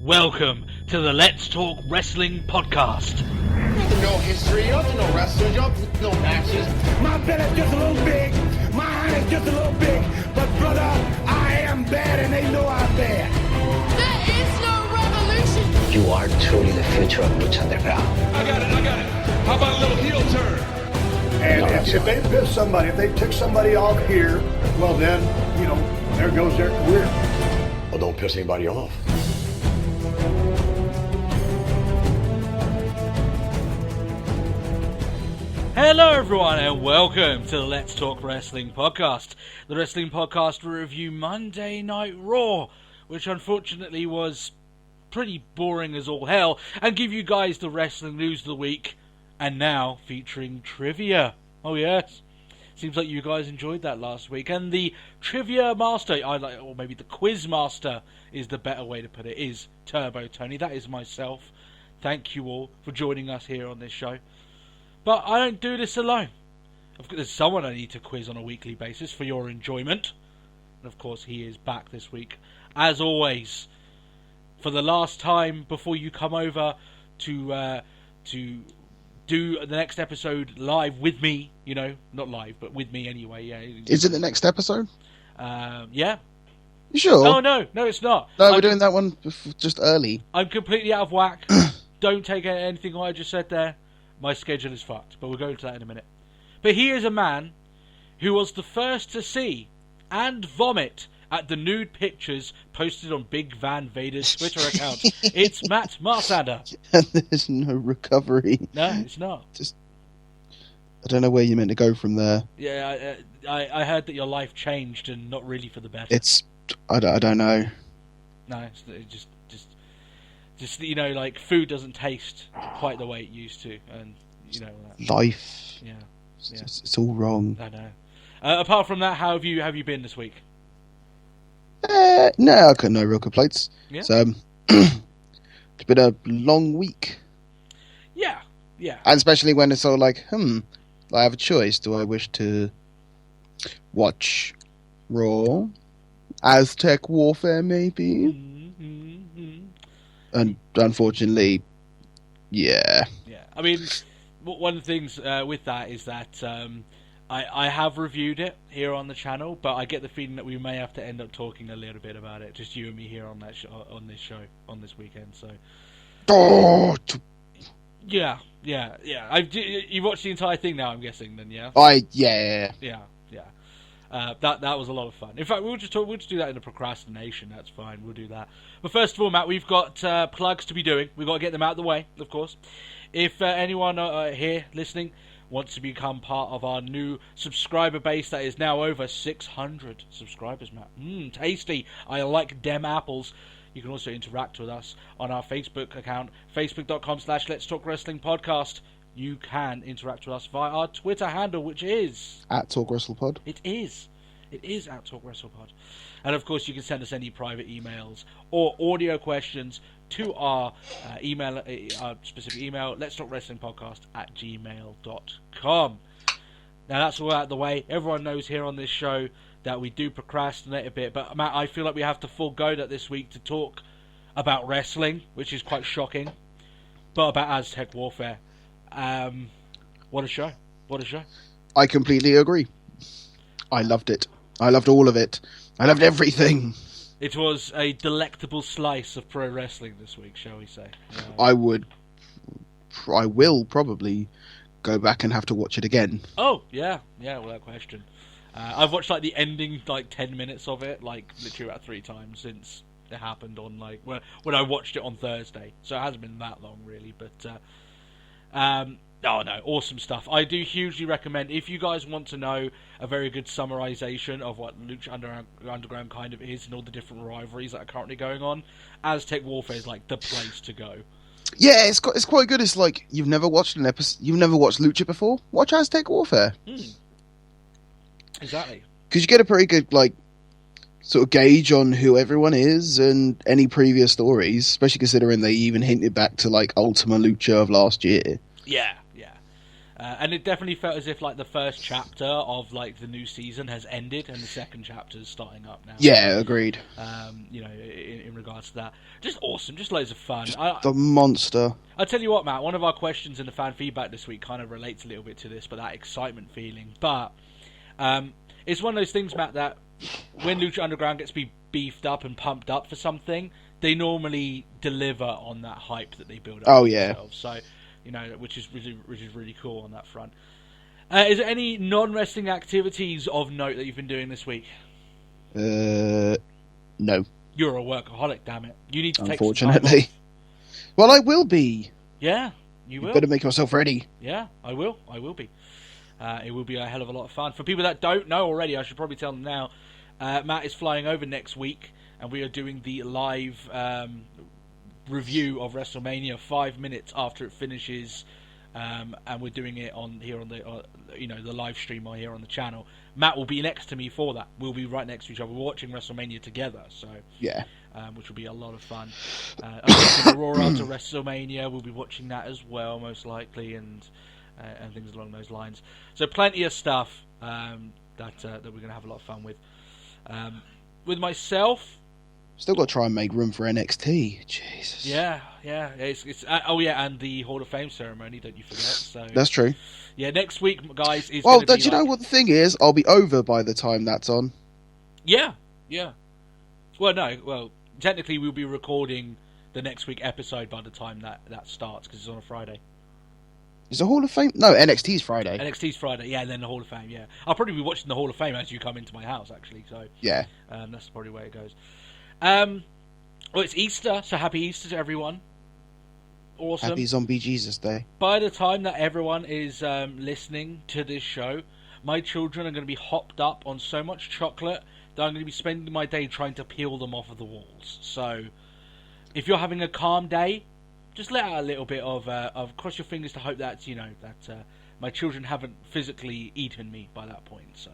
Welcome to the Let's Talk Wrestling podcast. You don't know history, you don't know wrestling, you don't know matches. My belly's just a little big, my hand is just a little big, but brother, I am bad and they know I'm bad. There is no revolution. You are truly the future of Lucha Underground. I got it. How about a little heel turn? And if they piss somebody, if they took somebody off here, well then, there goes their career. Well, don't piss anybody off. Hello everyone and welcome to the Let's Talk Wrestling podcast. The wrestling podcast will review Monday Night Raw, which unfortunately was pretty boring as all hell, and give you guys the wrestling news of the week, and now featuring trivia. Oh yes, seems like you guys enjoyed that last week, and the trivia master, or maybe the quiz master is the better way to put it, is Turbo Tony. That is myself. Thank you all for joining us here on this show. But I don't do this alone. There's someone I need to quiz on a weekly basis for your enjoyment. And of course he is back this week, as always, for the last time before you come over to do the next episode live with me. Not live, but with me anyway. Yeah. Is it the next episode? Yeah. You sure? Oh, no, it's not. No, we're doing that one just early. I'm completely out of whack. Don't take anything I just said there. My schedule is fucked, but we'll go into that in a minute. But he is a man who was the first to see and vomit at the nude pictures posted on Big Van Vader's Twitter account. It's Matt Marsander. And there's no recovery. No, it's not. I don't know where you're meant to go from there. Yeah, I heard that your life changed and not really for the better. I don't know. No, it's just like food doesn't taste quite the way it used to, and life. Yeah. It's all wrong. I know. Apart from that, how have you been this week? No, I've got no real complaints. Yeah. So, it's been a long week. Yeah. And especially when it's all like, I have a choice. Do I wish to watch Raw, Aztec Warfare, maybe? And unfortunately, yeah. Yeah, I mean, one of the things with that is that I have reviewed it here on the channel, but I get the feeling that we may have to end up talking a little bit about it, just you and me here on that on this weekend. So, yeah. You've watched the entire thing now, I'm guessing. Then, yeah. Yeah. That was a lot of fun. In fact, we'll just do that in a procrastination. That's fine. We'll do that. But first of all, Matt, we've got plugs to be doing. We've got to get them out of the way, of course. If anyone here listening wants to become part of our new subscriber base that is now over 600 subscribers, Matt. Tasty. I like dem apples. You can also interact with us on our Facebook account, facebook.com/Let's Talk Wrestling Podcast. You can interact with us via our Twitter handle, which is @TalkWrestlePod. It is @TalkWrestlePod. And of course, you can send us any private emails or audio questions to our specific email, Let's Talk Wrestling Podcast @gmail.com. Now that's all out of the way. Everyone knows here on this show that we do procrastinate a bit, but Matt, I feel like we have to forego that this week to talk about wrestling, which is quite shocking, but about Aztec Warfare. What a show. I completely agree. I loved it. I loved all of it. I loved everything. It was a delectable slice of pro wrestling this week, shall we say. I will probably go back and have to watch it again. Oh, yeah, without question. I've watched the ending 10 minutes of it, literally about 3 times since it happened on when I watched it on Thursday. So it hasn't been that long really, but awesome stuff. I do hugely recommend, if you guys want to know a very good summarization of what Lucha Underground kind of is and all the different rivalries that are currently going on, Aztec Warfare is the place to go. Yeah, it's quite good. It's you've never watched an episode, you've never watched Lucha before. Watch Aztec Warfare. Exactly. Because you get a pretty good sort of gauge on who everyone is and any previous stories, especially considering they even hinted back to Ultima Lucha of last year. Yeah. And it definitely felt as if like the first chapter of like the new season has ended and the second chapter is starting up now. Yeah, agreed. In regards to that, just awesome, just loads of fun. The monster. I tell you what, Matt, one of our questions in the fan feedback this week kind of relates a little bit to this, but that excitement feeling. But it's one of those things, Matt, that when Lucha Underground gets beefed up and pumped up for something, they normally deliver on that hype that they build up. Oh, yeah. Themselves. So, which is really cool on that front. Is there any non-wrestling activities of note that you've been doing this week? No. You're a workaholic, damn it. You need to take some time Unfortunately. off. Well, I will be. Yeah, you will. Better make yourself ready. Yeah, I will. I will be. It will be a hell of a lot of fun. For people that don't know already, I should probably tell them now. Matt is flying over next week, and we are doing the live review of WrestleMania 5 minutes after it finishes, and we're doing it on the live stream here on the channel. Matt will be next to me for that. We'll be right next to each other. We're watching WrestleMania together, so yeah, which will be a lot of fun. I'm watching the Raw to WrestleMania. We'll be watching that as well, most likely, and things along those lines. So plenty of stuff that we're going to have a lot of fun with. With myself, still got to try and make room for NXT. Jesus. Yeah. It's and the Hall of Fame ceremony. Don't you forget? So that's true. Yeah, next week, guys. Is well, do you know what the thing is? I'll be over by the time that's on. Yeah. Well, no. Well, technically, we'll be recording the next week episode by the time that starts because it's on a Friday. Is the Hall of Fame? No, NXT's Friday. NXT's Friday, yeah, and then the Hall of Fame, yeah. I'll probably be watching the Hall of Fame as you come into my house, actually. So yeah, that's probably where it goes. Well, it's Easter, so happy Easter to everyone. Awesome. Happy Zombie Jesus Day. By the time that everyone is listening to this show, my children are going to be hopped up on so much chocolate that I'm going to be spending my day trying to peel them off of the walls. So, if you're having a calm day, just let out a little bit of cross your fingers to hope that my children haven't physically eaten me by that point. So,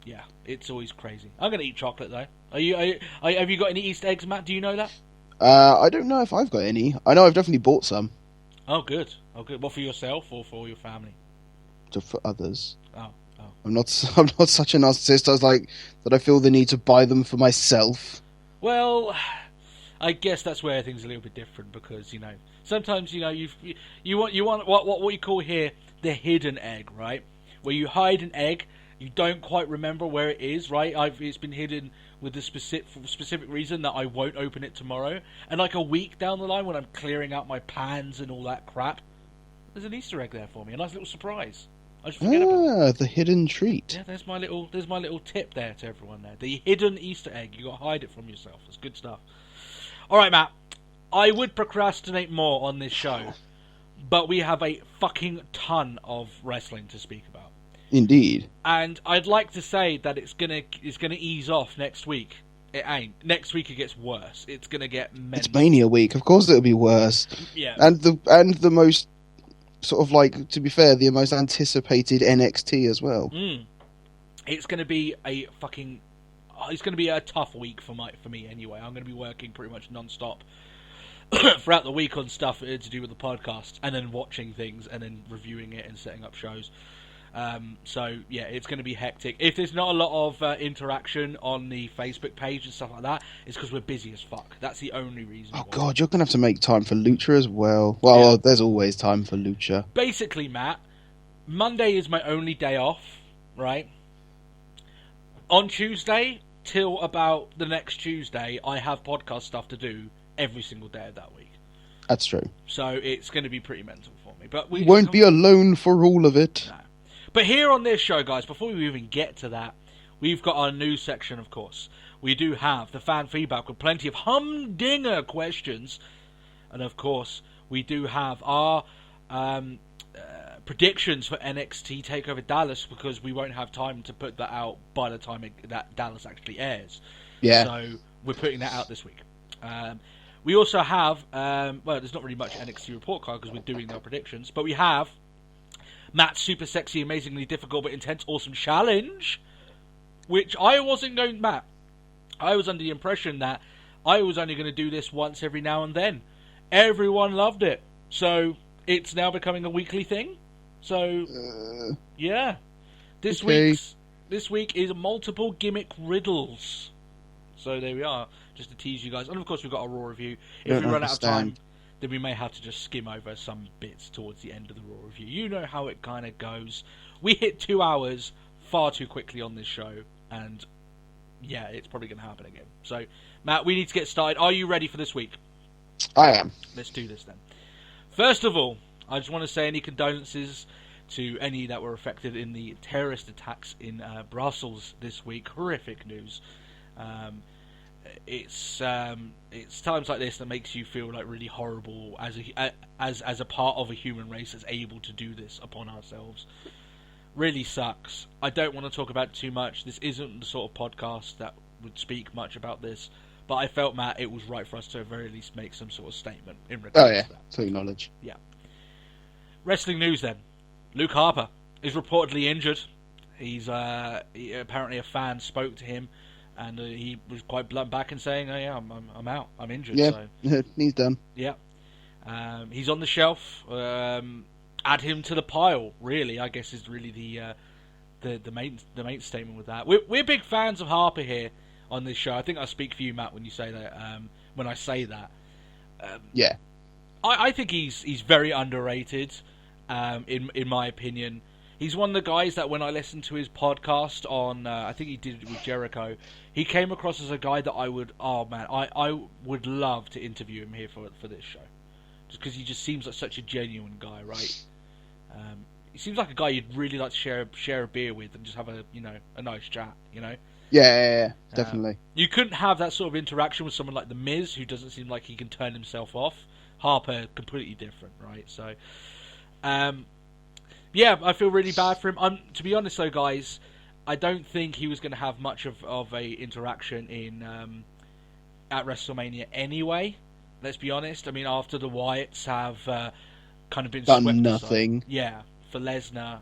yeah, it's always crazy. I'm going to eat chocolate though. Have you got any Easter eggs, Matt? Do you know that? I don't know if I've got any. I know I've definitely bought some. Oh, good. What, for yourself or for your family? For others. Oh. I'm not such a narcissist. I was like that. I feel the need to buy them for myself. Well, I guess that's where things are a little bit different because sometimes you want what we call here the hidden egg, right? Where you hide an egg, you don't quite remember where it is, right? It's been hidden with the specific reason that I won't open it tomorrow, and like a week down the line when I'm clearing out my pans and all that crap, there's an Easter egg there for me, a nice little surprise. I just forget about it. The hidden treat. Yeah, there's my little tip there to everyone there. The hidden Easter egg. You got to hide it from yourself. It's good stuff. All right, Matt. I would procrastinate more on this show, but we have a fucking ton of wrestling to speak about. Indeed. And I'd like to say that it's gonna ease off next week. It ain't. Next week it gets worse. It's gonna get mental. It's Mania week. Of course it'll be worse. Yeah. And the most sort of like, to be fair, the most anticipated NXT as well. It's gonna be a fucking. It's gonna be a tough week for me anyway. I'm gonna be working pretty much non-stop throughout the week on stuff to do with the podcast, and then watching things, and then reviewing it and setting up shows. So yeah, it's going to be hectic. If there's not a lot of interaction on the Facebook page and stuff like that, it's because we're busy as fuck. That's the only reason. Oh god, you're going to have to make time for Lucha as well. Well, there's always time for Lucha. Basically, Matt, Monday is my only day off, right? On Tuesday till about the next Tuesday, I have podcast stuff to do every single day of that week. That's true. So it's going to be pretty mental for me. But we won't be alone for all of it. No. But here on this show, guys, before we even get to that, we've got our news section, of course. We do have the fan feedback with plenty of humdinger questions. And, of course, we do have our predictions for NXT Takeover Dallas because we won't have time to put that out by the time that Dallas actually airs. Yeah. So we're putting that out this week. We also have, well, there's not really much NXT report card because we're doing our predictions, but we have Matt's super sexy, amazingly difficult but intense, awesome challenge, which I wasn't going. Matt, I was under the impression that I was only going to do this once every now and then. Everyone loved it, so it's now becoming a weekly thing. So, yeah. This week is multiple gimmick riddles. So there we are, just to tease you guys. And of course we've got a Raw review. If we run out of time, then we may have to just skim over some bits towards the end of the Raw review. You know how it kind of goes. We hit 2 hours far too quickly on this show, and yeah, it's probably going to happen again. So, Matt, we need to get started. Are you ready for this week? I am. Let's do this then. First of all, I just want to say any condolences to any that were affected in the terrorist attacks in Brussels this week. Horrific news. It's times like this that makes you feel like really horrible as a part of a human race that's able to do this upon ourselves. Really sucks. I don't want to talk about it too much. This isn't the sort of podcast that would speak much about this, but I felt, Matt, it was right for us to at the very least make some sort of statement in regards to that. To acknowledge. Yeah. Wrestling news then. Luke Harper is reportedly injured. He's apparently a fan spoke to him, and he was quite blunt back and saying, "Oh yeah, I'm out. I'm injured." Yeah, so, he's done. Yeah, he's on the shelf. Add him to the pile. Really, I guess is really the main statement with that. We're big fans of Harper here on this show. I think I speak for you, Matt, when you say that. When I say that, yeah, I think he's very underrated. In my opinion, he's one of the guys that when I listened to his podcast on, I think he did it with Jericho, he came across as a guy that I would love to interview him here for this show, just because he just seems like such a genuine guy, right? He seems like a guy you'd really like to share a beer with and just have a nice chat, you know. Yeah, definitely. You couldn't have that sort of interaction with someone like The Miz, who doesn't seem like he can turn himself off. Harper, completely different, right? So. Yeah, I feel really bad for him. To be honest, though, guys, I don't think he was going to have much of a interaction in at WrestleMania anyway. Let's be honest. I mean, after the Wyatts have kind of been done swept nothing. Aside, yeah, for Lesnar,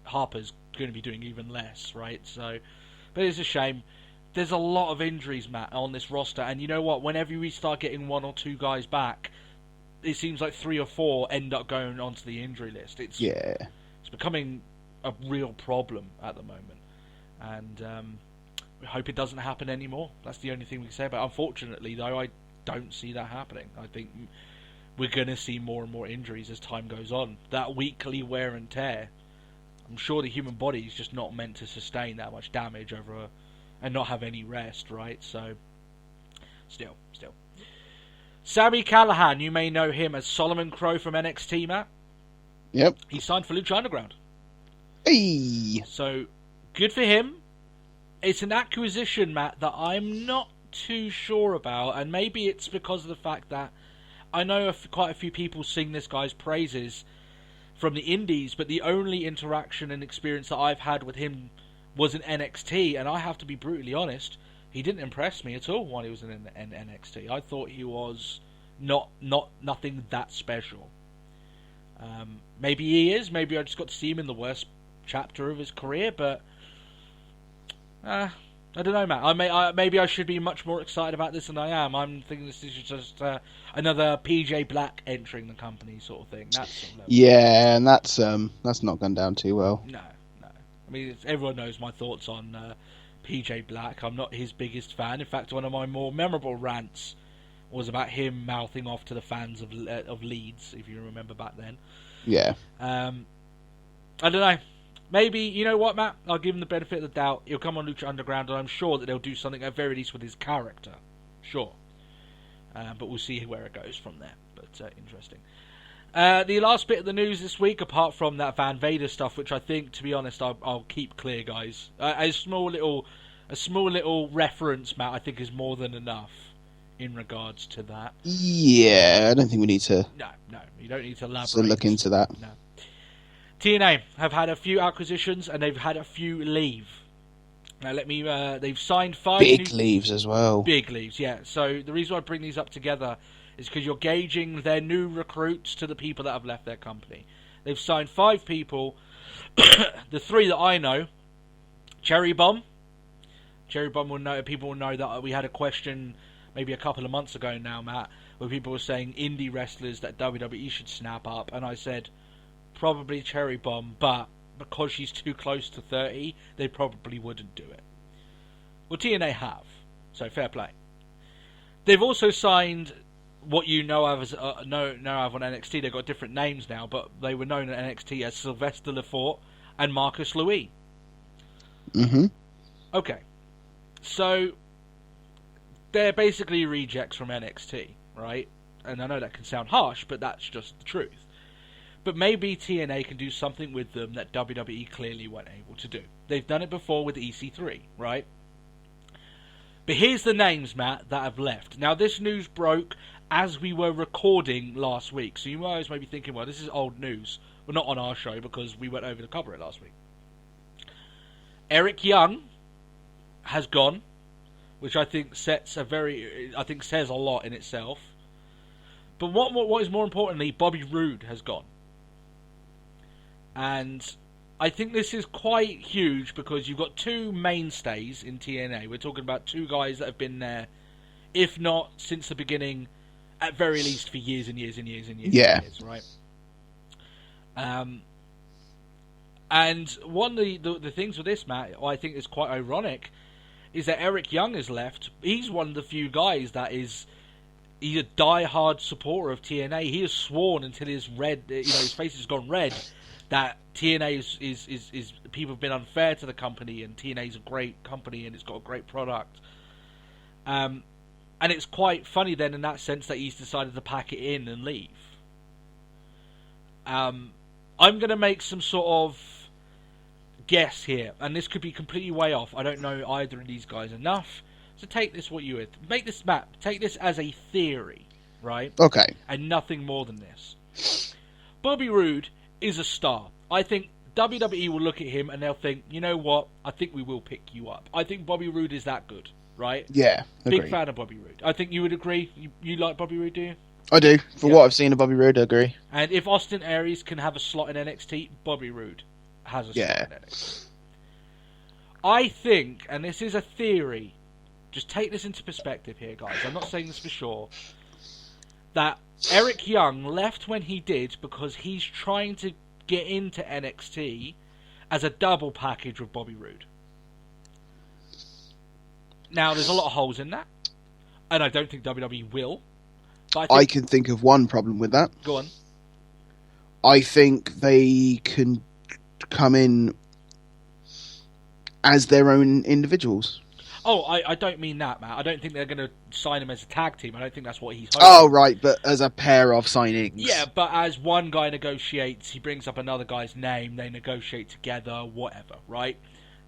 Harper's going to be doing even less, right? So, but it's a shame. There's a lot of injuries, Matt, on this roster, and you know what? Whenever we start getting one or two guys back, it seems like 3 or 4 end up going onto the injury list. It's becoming a real problem at the moment, and we hope it doesn't happen anymore. That's the only thing we can say about it. Unfortunately, though, I don't see that happening. I think we're going to see more and more injuries as time goes on. That weekly wear and tear, I'm sure the human body is just not meant to sustain that much damage over and not have any rest, right? So, still. Sami Callihan, you may know him as Solomon Crow from NXT, Matt. Yep. He signed for Lucha Underground. Hey! So, good for him. It's an acquisition, Matt, that I'm not too sure about, and maybe it's because of the fact that I know quite a few people sing this guy's praises from the indies, but the only interaction and experience that I've had with him was in NXT, and I have to be brutally honest, he didn't impress me at all when he was in NXT. I thought he was nothing that special. Maybe he is. Maybe I just got to see him in the worst chapter of his career. But I don't know, Matt. Maybe I should be much more excited about this than I am. I'm thinking this is just another PJ Black entering the company sort of thing. That sort of level. Yeah, and that's not gone down too well. No. I mean, everyone knows my thoughts on PJ Black. I'm not his biggest fan. In fact, one of my more memorable rants was about him mouthing off to the fans of Leeds, if you remember back then. Yeah. I don't know. Maybe, you know what, Matt? I'll give him the benefit of the doubt. He'll come on Lucha Underground, and I'm sure that they'll do something at very least with his character. Sure. But we'll see where it goes from there. But interesting. The last bit of the news this week, apart from that Van Vader stuff, which I think, to be honest, I'll keep clear, guys. A small little reference, Matt, I think is more than enough in regards to that. Yeah, I don't think we need to. No, you don't need to elaborate. So look into that. No. TNA have had a few acquisitions and they've had a few leave. Now they've signed 5 big leaves as well. Big leaves, yeah. So the reason I bring these up together is because you're gauging their new recruits to the people that have left their company. They've signed 5 people. The 3 that I know, Cherry Bomb. Cherry Bomb will know. People will know that we had a question maybe a couple of months ago now, Matt, where people were saying indie wrestlers that WWE should snap up, and I said, probably cherry bomb, but because she's too close to 30, they probably wouldn't do it. Well, TNA have, so fair play. They've also signed what you know of as know of on NXT. They've got different names now, but they were known at NXT as Sylvester Lefort and Marcus Louis. Mm-hmm. Okay, so they're basically rejects from NXT, right? And I know that can sound harsh, but that's just the truth. But maybe TNA can do something with them that WWE clearly weren't able to do. They've done it before with EC3, right? But here's the names, Matt, that have left. Now, this news broke as we were recording last week, so you guys may be thinking, well, this is old news. Well, not on our show, because we went over to cover it last week. Eric Young has gone, which I think says a lot in itself. But what is more importantly, Bobby Roode has gone. And I think this is quite huge because you've got two mainstays in TNA. We're talking about two guys that have been there, if not since the beginning, at very least for years and years and years and years. Yeah. And years, right? And one of the things with this, Matt, I think is quite ironic, is that Eric Young has left. He's one of the few guys that he's a die-hard supporter of TNA. He has sworn until his face has gone red that TNA is people have been unfair to the company, and TNA is a great company and it's got a great product. And it's quite funny then in that sense that he's decided to pack it in and leave. I'm going to make some sort of guess here, and this could be completely way off. I don't know either of these guys enough. So take this what you would. Make this, Matt, take this as a theory, right? Okay. And nothing more than this. Bobby Roode is a star. I think WWE will look at him and they'll think, you know what? I think we will pick you up. I think Bobby Roode is that good, right? Yeah, agree. Big fan of Bobby Roode. I think you would agree. You like Bobby Roode, do you? I do. For what I've seen of Bobby Roode, I agree. And if Austin Aries can have a slot in NXT, Bobby Roode has a slot in NXT. I think, and this is a theory, just take this into perspective here, guys. I'm not saying this for sure, that Eric Young left when he did because he's trying to get into NXT as a double package with Bobby Roode. Now, there's a lot of holes in that, and I don't think WWE will. But I can think of one problem with that. Go on. I think they can come in as their own individuals. Oh, I don't mean that, Matt. I don't think they're going to sign him as a tag team. I don't think that's what he's hoping. Oh, right, but as a pair of signings. Yeah, but as one guy negotiates, he brings up another guy's name, they negotiate together, whatever, right?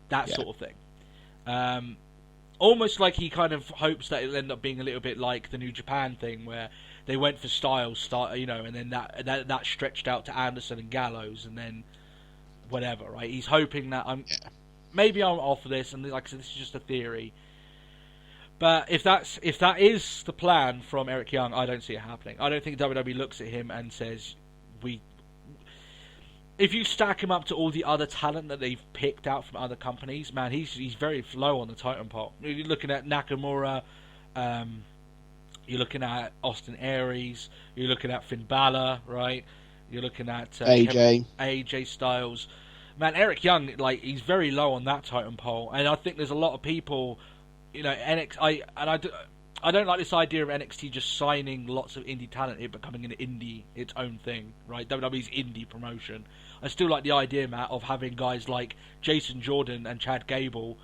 That sort of thing. Almost like he kind of hopes that it'll end up being a little bit like the New Japan thing, where they went for Styles, and then that stretched out to Anderson and Gallows, and then whatever, right? He's hoping that maybe I'm off of this, and like I said, this is just a theory. But if that is the plan from Eric Young, I don't see it happening. I don't think WWE looks at him and says, if you stack him up to all the other talent that they've picked out from other companies, man, he's very low on the totem pole. You're looking at Nakamura, you're looking at Austin Aries, you're looking at Finn Balor, right? You're looking at AJ Styles. Man, Eric Young, he's very low on that totem pole, and I think there's a lot of people, I don't like this idea of NXT just signing lots of indie talent, it becoming an indie, its own thing, right? WWE's indie promotion. I still like the idea, Matt, of having guys like Jason Jordan and Chad Gable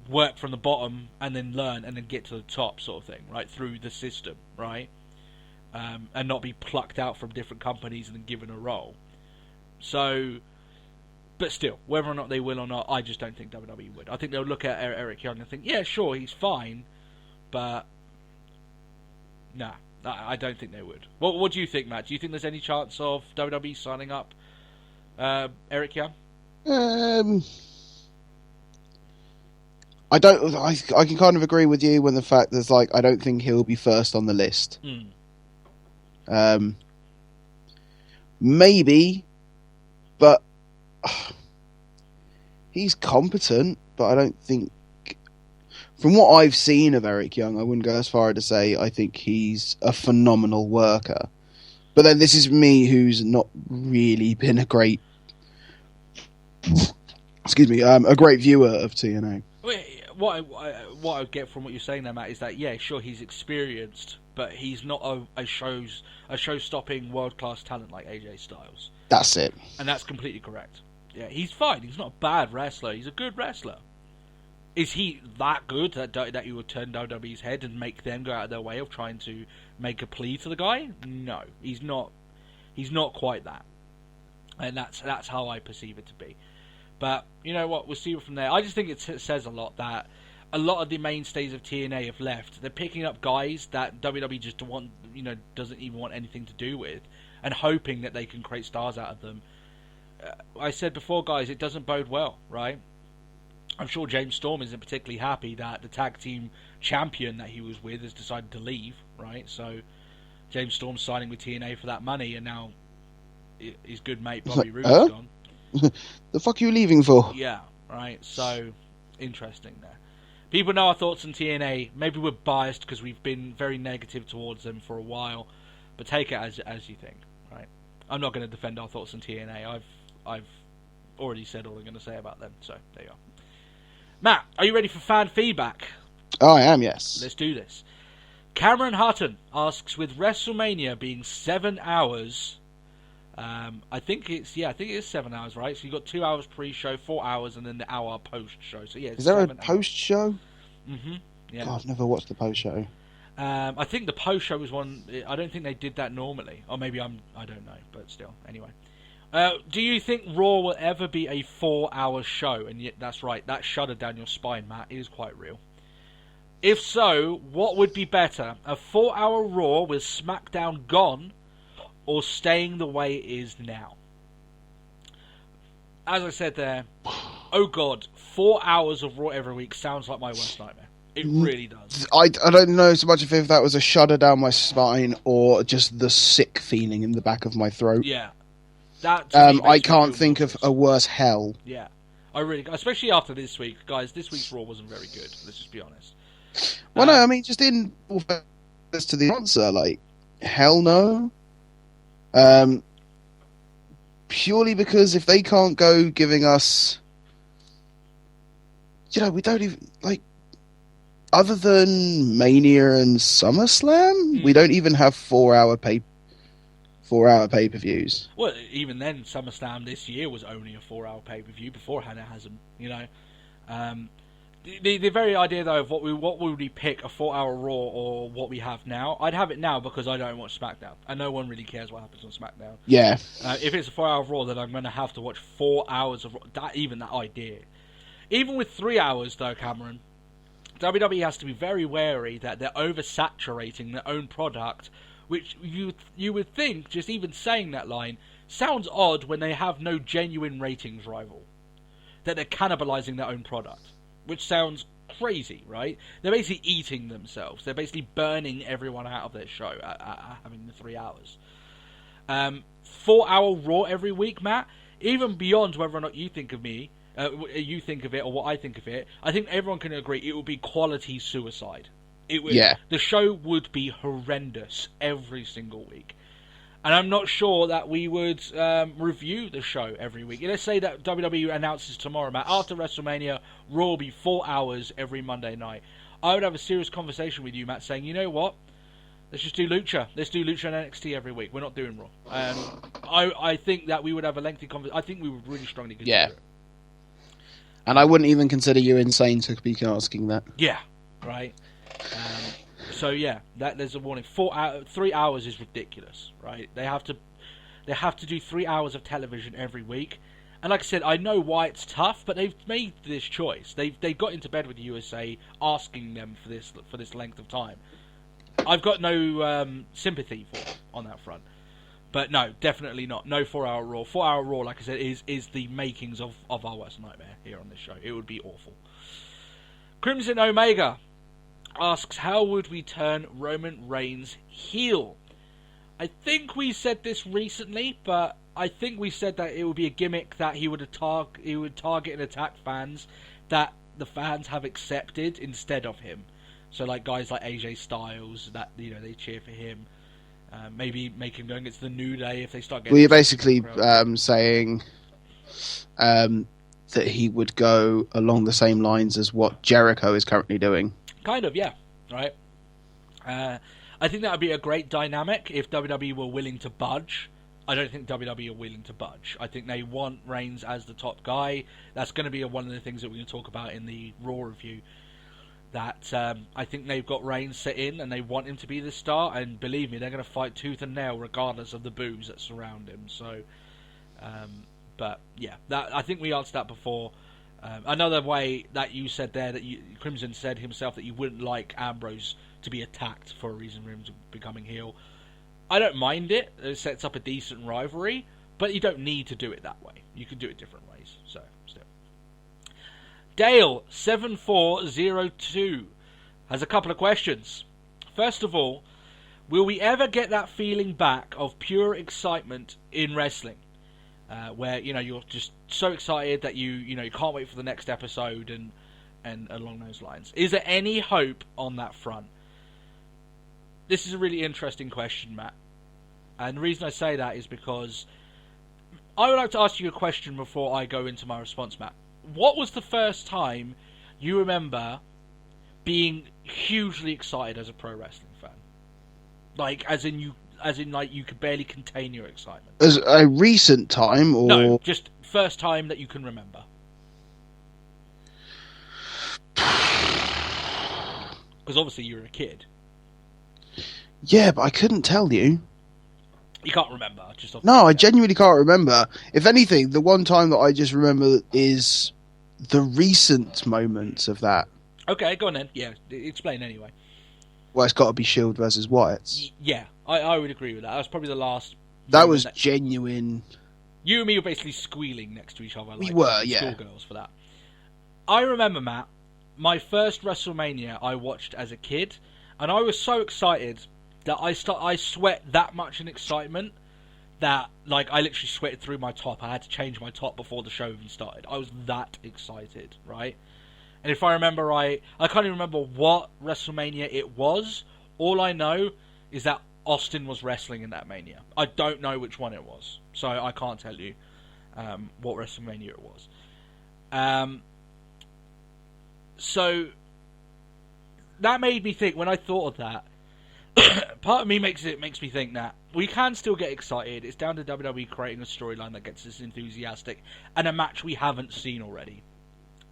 work from the bottom and then learn and then get to the top, sort of thing, right? Through the system, right? And not be plucked out from different companies and then given a role. So, but still, whether or not they will or not, I just don't think WWE would. I think they'll look at Eric Young and think, yeah, sure, he's fine, but nah, I don't think they would. What do you think, Matt? Do you think there's any chance of WWE signing up Eric Young? I don't. I can kind of agree with you when the fact there's I don't think he'll be first on the list. Maybe, but he's competent. But I don't think, from what I've seen of Eric Young, I wouldn't go as far as to say I think he's a phenomenal worker. But then this is me who's not really been a great, a great viewer of TNA. What I get from what you're saying there, Matt, is that yeah, sure, he's experienced, but he's not a show-stopping world-class talent like AJ Styles. That's it. And that's completely correct. Yeah, he's fine. He's not a bad wrestler. He's a good wrestler. Is he that good that you would turn WWE's head and make them go out of their way of trying to make a plea to the guy? No, he's not. He's not quite that. And that's how I perceive it to be. But you know what? We'll see from there. I just think it says a lot that a lot of the mainstays of TNA have left. They're picking up guys that WWE just doesn't even want anything to do with, and hoping that they can create stars out of them. I said before, guys, it doesn't bode well, right? I'm sure James Storm isn't particularly happy that the tag team champion that he was with has decided to leave, right? So James Storm's signing with TNA for that money, and now his good mate Bobby Roode's gone. The fuck are you leaving for? Yeah, right. So interesting there. People know our thoughts on TNA. Maybe we're biased because we've been very negative towards them for a while, but take it as you think, right? I'm not going to defend our thoughts on TNA. I've already said all I'm going to say about them, so there you are. Matt, are you ready for fan feedback? Oh, I am, yes. Let's do this. Cameron Hutton asks, with WrestleMania being 7 hours, I think it is 7 hours, right? So you've got 2 hours pre-show, 4 hours, and then the hour post-show. So yeah, is there a post-show? Mm-hmm. Yeah. God, I've never watched the post-show. I think the post-show was one. I don't think they did that normally, or maybe I don't know, but still. Anyway, do you think Raw will ever be a 4-hour show? And yet, that's right. That shudder down your spine, Matt, is quite real. If so, what would be better? A 4-hour Raw with SmackDown gone, or staying the way it is now? As I said there, oh God, 4 hours of Raw every week sounds like my worst nightmare. It really does. I don't know so much if that was a shudder down my spine or just the sick feeling in the back of my throat. Yeah. That I can't think of a worse hell. Yeah. Especially after this week. Guys, this week's Raw wasn't very good. Let's just be honest. Well, no, I mean, just in fairness to the answer, like, hell no. Purely because if they can't go giving us... we don't even... other than Mania and SummerSlam, we don't even have 4-hour pay-per-views. Well, even then, SummerSlam this year was only a 4-hour pay-per-view. Beforehand, it hasn't. The very idea though of what would we pick, a 4-hour Raw or what we have now? I'd have it now because I don't watch SmackDown, and no one really cares what happens on SmackDown. Yeah. If it's a 4-hour Raw, then I'm going to have to watch 4 hours of Raw. That idea. Even with 3 hours though, Cameron, WWE has to be very wary that they're oversaturating their own product, which you would think, just even saying that line, sounds odd when they have no genuine ratings rival. That they're cannibalizing their own product, which sounds crazy, right? They're basically eating themselves. They're basically burning everyone out of their show having the 3 hours. 4-hour Raw every week, Matt, even beyond whether or not you think of me, you think of it or what I think of it, I think everyone can agree it would be quality suicide. It would. Yeah. The show would be horrendous every single week. And I'm not sure that we would review the show every week. Let's say that WWE announces tomorrow, Matt, after WrestleMania, Raw will be 4 hours every Monday night. I would have a serious conversation with you, Matt, saying, you know what? Let's just do Lucha. Let's do Lucha and NXT every week. We're not doing Raw. I think that we would have a lengthy conversation. I think we would really strongly consider it. And I wouldn't even consider you insane to be asking that. Yeah, right. So yeah, there's a warning. 3 hours is ridiculous, right? They have to do 3 hours of television every week. And like I said, I know why it's tough, but they've made this choice. They got into bed with the USA asking them for this length of time. I've got no sympathy for them on that front. But no, definitely not. No 4-hour Raw. 4-hour Raw, like I said, is the makings of our worst nightmare here on this show. It would be awful. Crimson Omega asks, how would we turn Roman Reigns heel? I think we said this recently, but I think we said that it would be a gimmick that he would target and attack fans that the fans have accepted instead of him. So like guys like AJ Styles, that they cheer for him. Maybe make him going against the New Day if they start getting... Well, you're basically saying that he would go along the same lines as what Jericho is currently doing. Kind of, yeah. Right. I think that would be a great dynamic if WWE were willing to budge. I don't think WWE are willing to budge. I think they want Reigns as the top guy. That's going to be one of the things that we're going to talk about in the Raw review. That I think they've got Reigns set in and they want him to be the star, and believe me, they're going to fight tooth and nail regardless of the boos that surround him. So, but yeah, I think we answered that before. Another way that you said there, that Crimson said himself that you wouldn't like Ambrose to be attacked for a reason for him to becoming heel. I don't mind it. It sets up a decent rivalry, but you don't need to do it that way. You can do it different ways. So, still. Dale7402 has a couple of questions. First of all, will we ever get that feeling back of pure excitement in wrestling? Where, you're just so excited that you can't wait for the next episode and along those lines. Is there any hope on that front? This is a really interesting question, Matt. And the reason I say that is because I would like to ask you a question before I go into my response, Matt. What was the first time you remember being hugely excited as a pro wrestling fan? Like, as in you could barely contain your excitement. As a recent time, or no, just first time that you can remember. Because obviously you were a kid. Yeah, but I couldn't tell you. You can't remember? No, I genuinely can't remember. If anything, the one time that I just remember is the recent moments of that. Okay, go on then. Yeah, explain anyway. Well, it's got to be Shield versus Wyatt's. Yeah, I would agree with that. That was probably the last... That was genuine. You and me were basically squealing next to each other. We were, yeah. Schoolgirls for that. I remember, Matt, my first WrestleMania I watched as a kid, and I was so excited that I sweat that much in excitement that, like, I literally sweated through my top. I had to change my top before the show even started. I was that excited, right? And if I remember right, I can't even remember what WrestleMania it was. All I know is that Austin was wrestling in that Mania. I don't know which one it was, so I can't tell you what WrestleMania it was. So that made me think, when I thought of that, part of me makes me think that we can still get excited. It's down to WWE creating a storyline that gets us enthusiastic and a match we haven't seen already.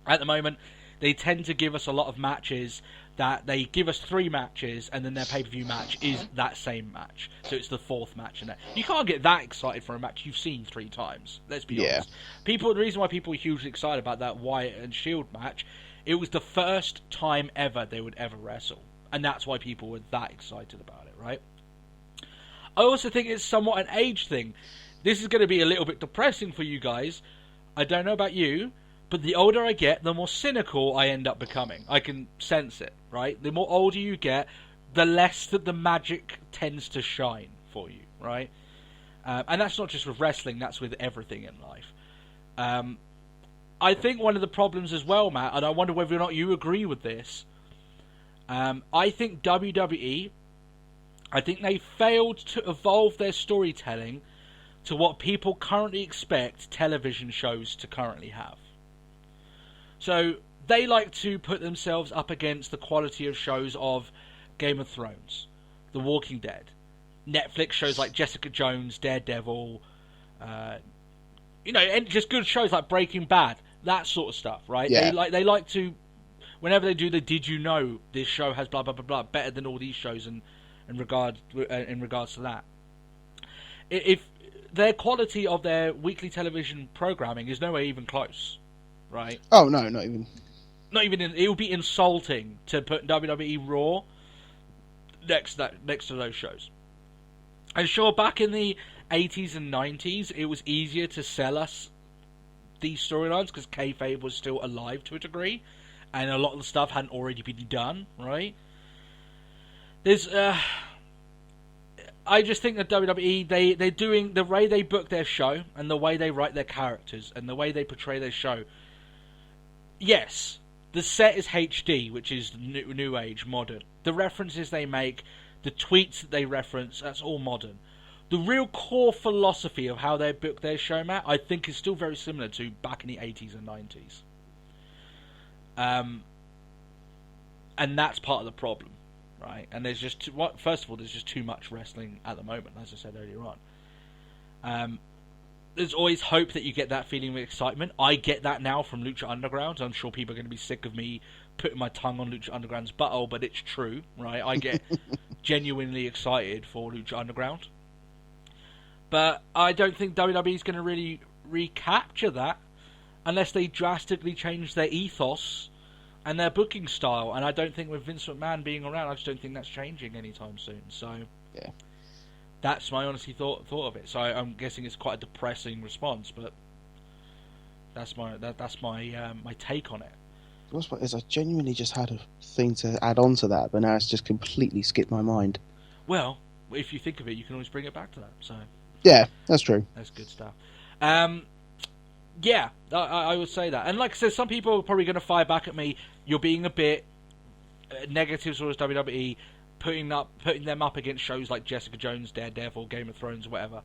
At the moment, they tend to give us a lot of matches that they give us 3 matches and then their pay-per-view match is that same match. So it's the 4th match in it. You can't get that excited for a match you've seen 3 times. Let's be honest. The reason why people were hugely excited about that Wyatt and Shield match, it was the first time ever they would ever wrestle. And that's why people were that excited about it, right? I also think it's somewhat an age thing. This is going to be a little bit depressing for you guys. I don't know about you, but the older I get, the more cynical I end up becoming. I can sense it, right? The more older you get, the less that the magic tends to shine for you, right? And that's not just with wrestling, that's with everything in life. I think one of the problems as well, Matt, and I wonder whether or not you agree with this, I think WWE, I think they failed to evolve their storytelling to what people currently expect television shows to currently have. So they like to put themselves up against the quality of shows of Game of Thrones, The Walking Dead, Netflix shows like Jessica Jones, Daredevil, and just good shows like Breaking Bad, that sort of stuff, right? Yeah. They like to, whenever they do the "Did you know this show has blah blah blah blah" better than all these shows in regards to that. If their quality of their weekly television programming is nowhere even close, right? Oh no, not even. It would be insulting to put WWE Raw next to those shows. And sure, back in the 80s and 90s, it was easier to sell us these storylines because kayfabe was still alive to a degree, and a lot of the stuff hadn't already been done, right? I just think that WWE, they're doing the way they book their show and the way they write their characters and the way they portray their show. Yes, the set is HD, which is new age, modern. The references they make The tweets that they reference, that's all modern. The real core philosophy of how they book their show, Matt, I think is still very similar to back in the 80s and 90s. And that's part of the problem, right? And there's just first of all, there's just too much wrestling at the moment, as I said earlier on. There's always hope that you get that feeling of excitement. I get that now from Lucha Underground. I'm sure people are going to be sick of me putting my tongue on Lucha Underground's butthole, but it's true, right? I get genuinely excited for Lucha Underground. But I don't think WWE is going to really recapture that unless they drastically change their ethos and their booking style. And I don't think with Vince McMahon being around, I just don't think that's changing anytime soon. So yeah, that's my honestly thought of it. So I'm guessing it's quite a depressing response, but that's my my take on it. What's what is I genuinely just had a thing to add on to that, but now it's just completely skipped my mind. Well, if you think of it, you can always bring it back to that. So yeah, that's true. That's good stuff. Yeah, I would say that. And like I said, some people are probably going to fire back at me. You're being a bit negative towards WWE, putting them up against shows like Jessica Jones, Daredevil, Game of Thrones, whatever.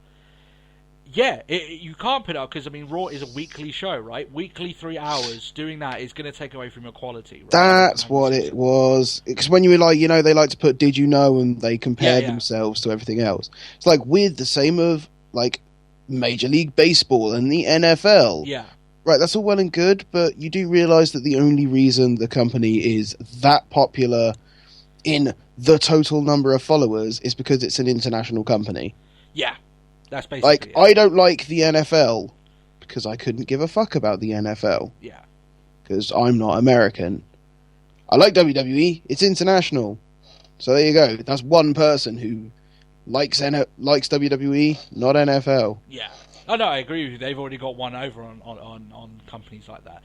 Yeah, you can't put it up because, I mean, Raw is a weekly show, right? Weekly 3 hours. Doing that is going to take away from your quality. Right? That's what it was. Because when you were like, they like to put Did You Know and they compare themselves to everything else. It's like with the same of, like, Major League Baseball and the NFL. Yeah. Right, that's all well and good, but you do realise that the only reason the company is that popular in the total number of followers is because it's an international company. Yeah. That's basically like, it. I don't like the NFL because I couldn't give a fuck about the NFL. Yeah. Because I'm not American. I like WWE. It's international. So there you go. That's one person who likes WWE, not NFL. Yeah. Oh, no, I agree with you. They've already got one over on companies like that.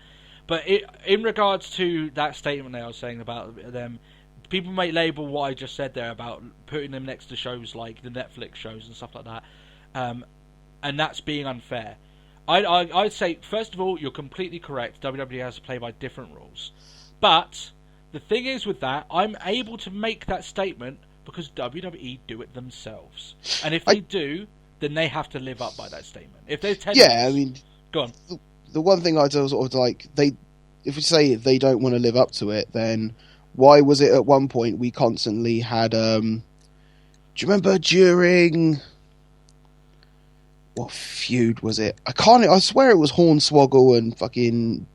But in regards to that statement that I was saying about them, people may label what I just said there about putting them next to shows like the Netflix shows and stuff like that. And that's being unfair. I'd say, first of all, you're completely correct. WWE has to play by different rules. But the thing is with that, I'm able to make that statement because WWE do it themselves. And if they do, then they have to live up by that statement. If they're telling I mean, go on. The one thing I'd sort of like, if we say they don't want to live up to it, then why was it at one point we constantly had, do you remember during... What feud was it? I swear it was Hornswoggle and fucking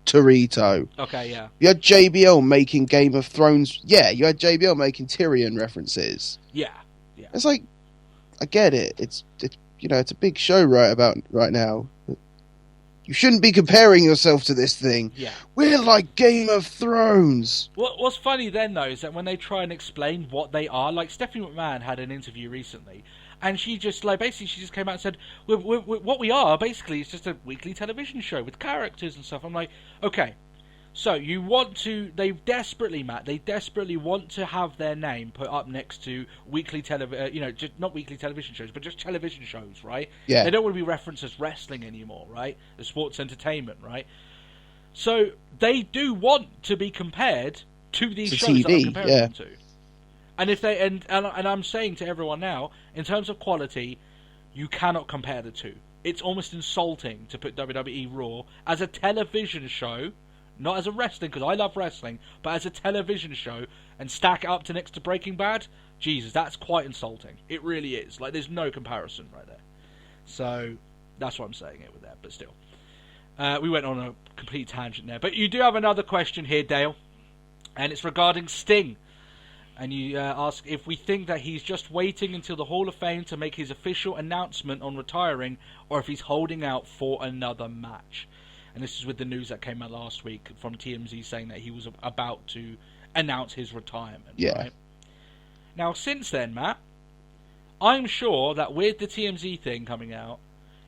Torito. Okay, yeah. You had JBL making Game of Thrones. Yeah, you had JBL making Tyrion references. Yeah. It's like, I get it. It's it's a big show right now. You shouldn't be comparing yourself to this thing. Yeah. We're like Game of Thrones. What's funny then, though, is that when they try and explain what they are, like Stephanie McMahon had an interview recently, and she just came out and said, what we are, basically, is just a weekly television show with characters and stuff. I'm like, okay, so they desperately want to have their name put up next to weekly just not weekly television shows, but just television shows, right? Yeah. They don't want to be referenced as wrestling anymore, right? As sports entertainment, right? So they do want to be compared to these shows TV, that I'm comparing them to. And if they and I'm saying to everyone now, in terms of quality, you cannot compare the two. It's almost insulting to put WWE Raw as a television show, not as a wrestling, because I love wrestling, but as a television show, and stack it up to next to Breaking Bad. Jesus, that's quite insulting. It really is. Like, there's no comparison right there. So that's what I'm saying it with that. But still, we went on a complete tangent there. But you do have another question here, Dale, and it's regarding Sting. And you ask if we think that he's just waiting until the Hall of Fame to make his official announcement on retiring, or if he's holding out for another match. And this is with the news that came out last week from TMZ saying that he was about to announce his retirement. Yeah. Right? Now, since then, Matt, I'm sure that with the TMZ thing coming out,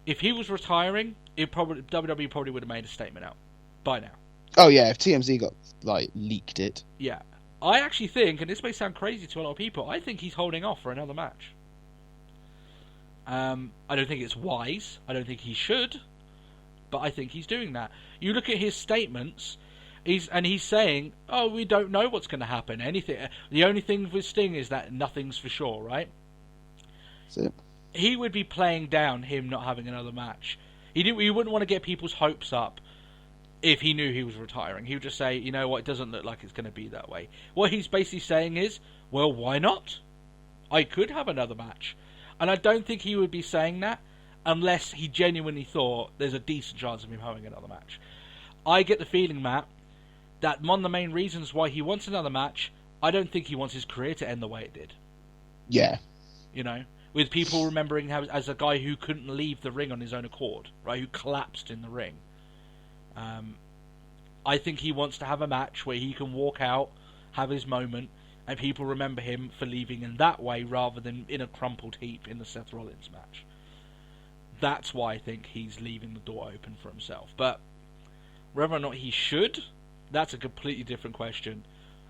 if he was retiring, WWE probably would have made a statement out by now. Oh yeah, if TMZ got leaked it. Yeah. I actually think, and this may sound crazy to a lot of people, I think he's holding off for another match. I don't think it's wise. I don't think he should. But I think he's doing that. You look at his statements. He's saying, "Oh, we don't know what's going to happen. Anything. The only thing with Sting is that nothing's for sure, right?" That's it. He would be playing down him not having another match. He wouldn't want to get people's hopes up if he knew he was retiring. He would just say, "You know what? It doesn't look like it's going to be that way." What he's basically saying is, "Well, why not? I could have another match," and I don't think he would be saying that unless he genuinely thought there's a decent chance of him having another match. I get the feeling, Matt, that one of the main reasons why he wants another match, I don't think he wants his career to end the way it did. Yeah. You know, with people remembering him as a guy who couldn't leave the ring on his own accord, right? Who collapsed in the ring. I think he wants to have a match where he can walk out, have his moment, and people remember him for leaving in that way rather than in a crumpled heap in the Seth Rollins match. That's why I think he's leaving the door open for himself. But whether or not he should, that's a completely different question,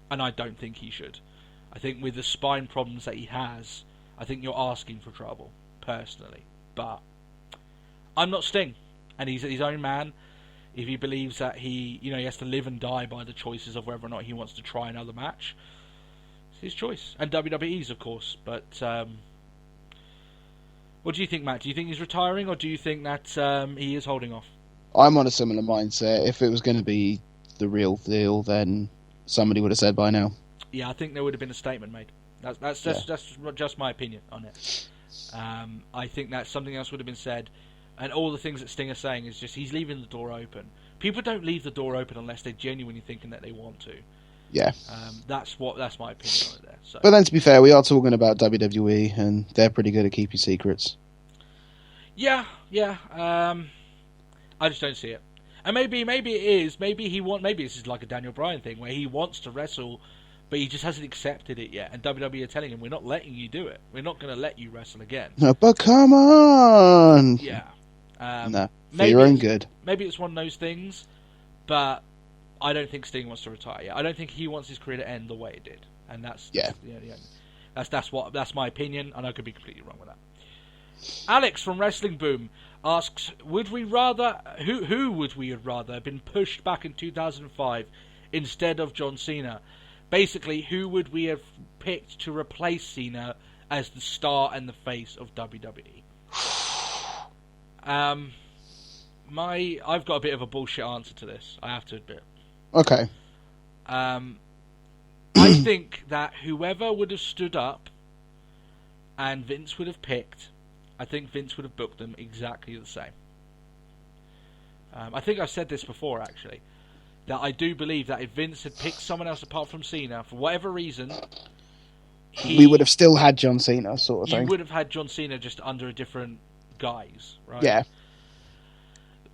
and I don't think he should. I think with the spine problems that he has, I think you're asking for trouble, personally. But I'm not Sting, and he's his own man. If he believes that he has to live and die by the choices of whether or not he wants to try another match, it's his choice. And WWE's, of course. But what do you think, Matt? Do you think he's retiring, or do you think that he is holding off? I'm on a similar mindset. If it was going to be the real deal, then somebody would have said by now. Yeah, I think there would have been a statement made. That's just my opinion on it. I think that something else would have been said, and all the things that Sting is saying is just he's leaving the door open. People don't leave the door open unless they're genuinely thinking that they want to. Yeah. That's my opinion on it there. So. But then, to be fair, we are talking about WWE, and they're pretty good at keeping secrets. Yeah. I just don't see it. And maybe it is. Maybe this is like a Daniel Bryan thing where he wants to wrestle, but he just hasn't accepted it yet. And WWE are telling him, "We're not letting you do it. We're not going to let you wrestle again." No, but come on. Yeah. No, for your own good. Maybe it's one of those things, but I don't think Sting wants to retire yet. I don't think he wants his career to end the way it did, and that's that's my opinion, and I could be completely wrong with that. Alex from Wrestling Boom asks, "Would we rather who would we have rather have been pushed back in 2005 instead of John Cena? Basically, who would we have picked to replace Cena as the star and the face of WWE?" I've got a bit of a bullshit answer to this, I have to admit. Okay. I think that whoever would have stood up and Vince would have picked, I think Vince would have booked them exactly the same. I think I've said this before, actually, that I do believe that if Vince had picked someone else apart from Cena, for whatever reason, we would have still had John Cena, sort of thing. You would have had John Cena just under a different guise, right? Yeah.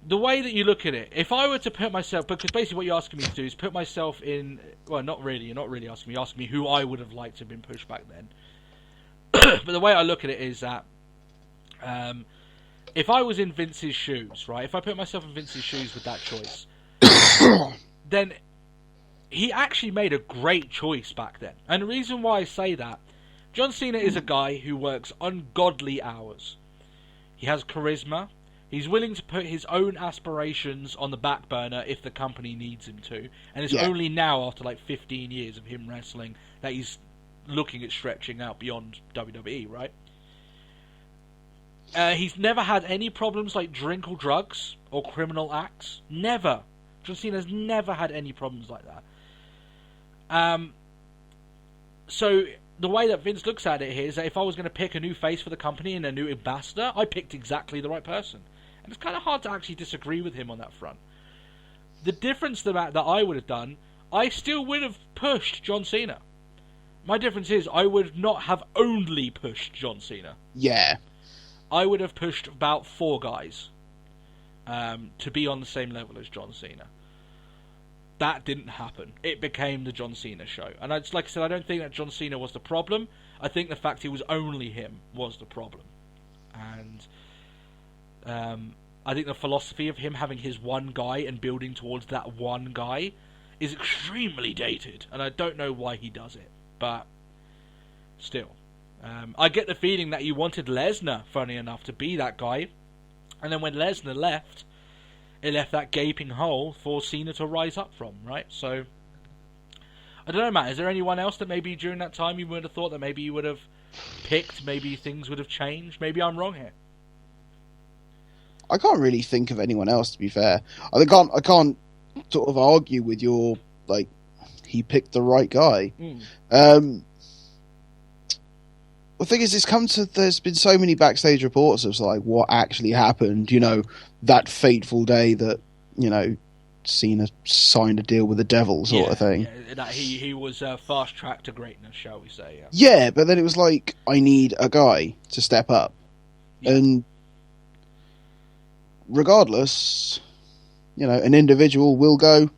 The way that you look at it, if I were to put myself, because basically what you're asking me to do is put myself in, well, not really, you're not really asking me, you're asking me who I would have liked to have been pushed back then. But the way I look at it is that, if I was in Vince's shoes, right, if I put myself in Vince's shoes with that choice, then he actually made a great choice back then. And the reason why I say that, John Cena is a guy who works ungodly hours. He has charisma. He's willing to put his own aspirations on the back burner if the company needs him to. And it's only now, after like 15 years of him wrestling, that he's looking at stretching out beyond WWE, right? He's never had any problems like drink or drugs or criminal acts. Never. John Cena's never had any problems like that. So the way that Vince looks at it here is that if I was going to pick a new face for the company and a new ambassador, I picked exactly the right person. And it's kind of hard to actually disagree with him on that front. The difference that I would have done, I still would have pushed John Cena. My difference is I would not have only pushed John Cena. Yeah. I would have pushed about 4 guys to be on the same level as John Cena. That didn't happen. It became the John Cena show. And like I said, I don't think that John Cena was the problem. I think the fact it was only him was the problem. And I think the philosophy of him having his one guy and building towards that one guy is extremely dated. And I don't know why he does it. But still. I get the feeling that you wanted Lesnar, funny enough, to be that guy. And then when Lesnar left, it left that gaping hole for Cena to rise up from, right? So, I don't know, Matt, is there anyone else that maybe during that time you would have thought that maybe you would have picked, maybe things would have changed? Maybe I'm wrong here. I can't really think of anyone else, to be fair. I can't sort of argue with your, like, he picked the right guy. The thing is, there's been so many backstage reports of like what actually happened, that fateful day that, Cena signed a deal with the devil sort of thing. Yeah, that he was fast tracked to greatness, shall we say. Yeah. Yeah, but then it was like, I need a guy to step up. Yeah. And regardless, an individual will go,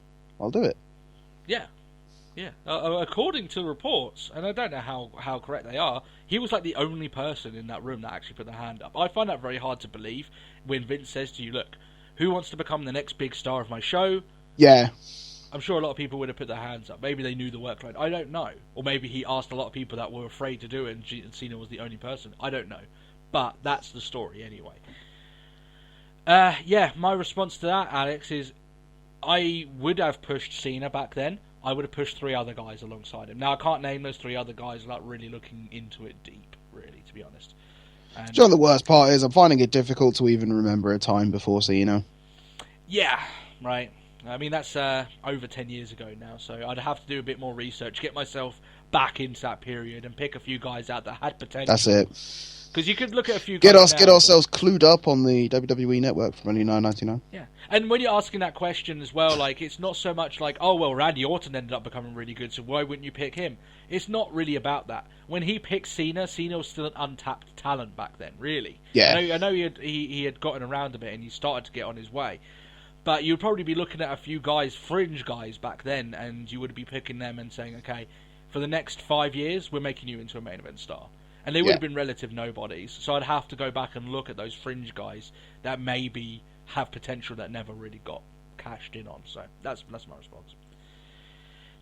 I'll do it. Yeah. Yeah. According to reports, and I don't know how correct they are, he was like the only person in that room that actually put their hand up. I find that very hard to believe when Vince says to you, look, who wants to become the next big star of my show? Yeah. I'm sure a lot of people would have put their hands up. Maybe they knew the workload. I don't know. Or maybe he asked a lot of people that were afraid to do it and Cena was the only person. I don't know. But that's the story anyway. My response to that, Alex, is I would have pushed Cena back then. I would have pushed 3 other guys alongside him. Now, I can't name those 3 other guys without really looking into it deep, really, to be honest. And, do you know the worst part is? I'm finding it difficult to even remember a time before Cena. Yeah, right. I mean, that's over 10 years ago now, so I'd have to do a bit more research, get myself back into that period, and pick a few guys out that had potential. That's it. Because you could look at a few guys Get ourselves clued up on the WWE Network for only $9.99. Yeah, and when you're asking that question as well, like, it's not so much like, oh, well, Randy Orton ended up becoming really good, so why wouldn't you pick him? It's not really about that. When he picked Cena was still an untapped talent back then, really. Yeah. I know he had gotten around a bit and he started to get on his way. But you'd probably be looking at a few guys, fringe guys back then, and you would be picking them and saying, okay, for the next 5 years, we're making you into a main event star. And they would have been relative nobodies. So I'd have to go back and look at those fringe guys that maybe have potential that never really got cashed in on. So that's my response.